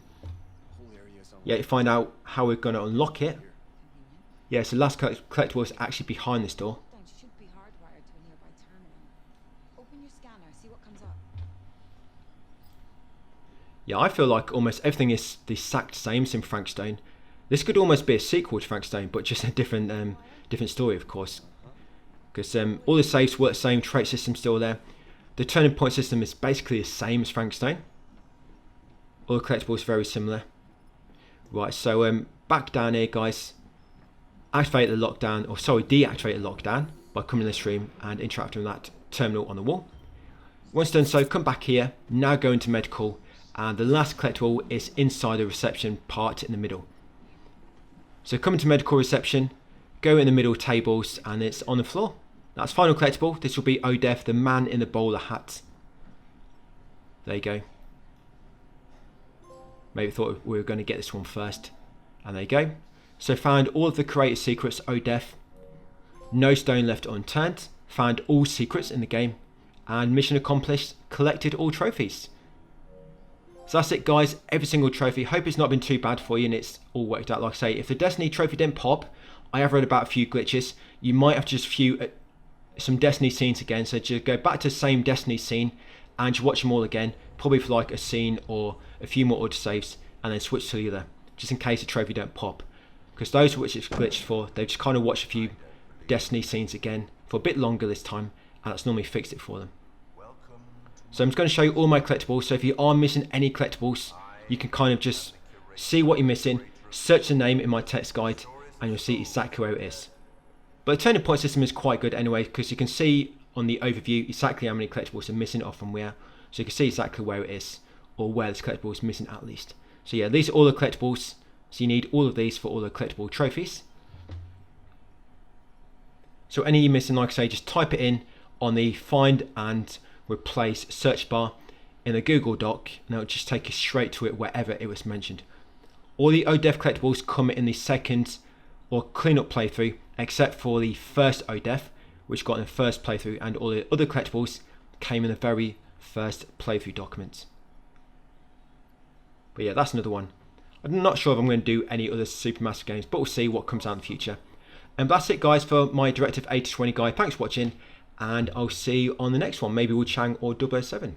Yeah, you find out how we're going to unlock it. Yeah, so the last collectible is actually behind this door. Should be hardwired to a nearby terminal. Open your scanner, see what comes up. Yeah, I feel like almost everything is the exact same as in Frankstone. This could almost be a sequel to Frankstone, but just a different story, of course. Because all the saves work the same, trait system's still there. The turning point system is basically the same as Frankstone. All the collectibles very similar. Right, so back down here, guys. Activate the lockdown, or sorry, deactivate the lockdown by coming in this room and interacting with that terminal on the wall. Once done so, come back here. Now go into medical, and the last collectible is inside the reception part in the middle. So come into medical reception, go in the middle tables, and it's on the floor. That's final collectible. This will be ODEF, the man in the bowler hat. There you go. Maybe thought we were going to get this one first. And there you go. So found all of the created secrets, ODEF. No stone left unturned. Found all secrets in the game. And mission accomplished. Collected all trophies. So that's it, guys. Every single trophy. Hope it's not been too bad for you and it's all worked out. Like I say, if the Destiny trophy didn't pop, I have read about a few glitches. You might have just some Destiny scenes again. So just go back to the same Destiny scene and just watch them all again. Probably for like a scene or a few more autosaves, and then switch to the other, just in case the trophy don't pop. Because those which it's glitched for, they've just kind of watched a few Destiny scenes again for a bit longer this time, and that's normally fixed it for them. So I'm just going to show you all my collectibles. So if you are missing any collectibles, you can kind of just see what you're missing, search the name in my text guide, and you'll see exactly where it is. But the turning point system is quite good anyway, because you can see on the overview exactly how many collectibles are missing off from where. So you can see exactly where it is, or where this collectible is missing at least. So yeah, these are all the collectibles. So you need all of these for all the collectible trophies. So any you're missing, like I say, just type it in on the find and replace search bar in the Google Doc, and it'll just take you straight to it wherever it was mentioned. All the ODEF collectibles come in the second or cleanup playthrough, except for the first ODEF, which got in the first playthrough, and all the other collectibles came in the very first playthrough documents. But yeah, that's another one. I'm not sure if I'm going to do any other Supermassive games, but we'll see what comes out in the future. And that's it, guys, for my Directive 8020 guide. Thanks for watching, and I'll see you on the next one. Maybe with Chang or 007.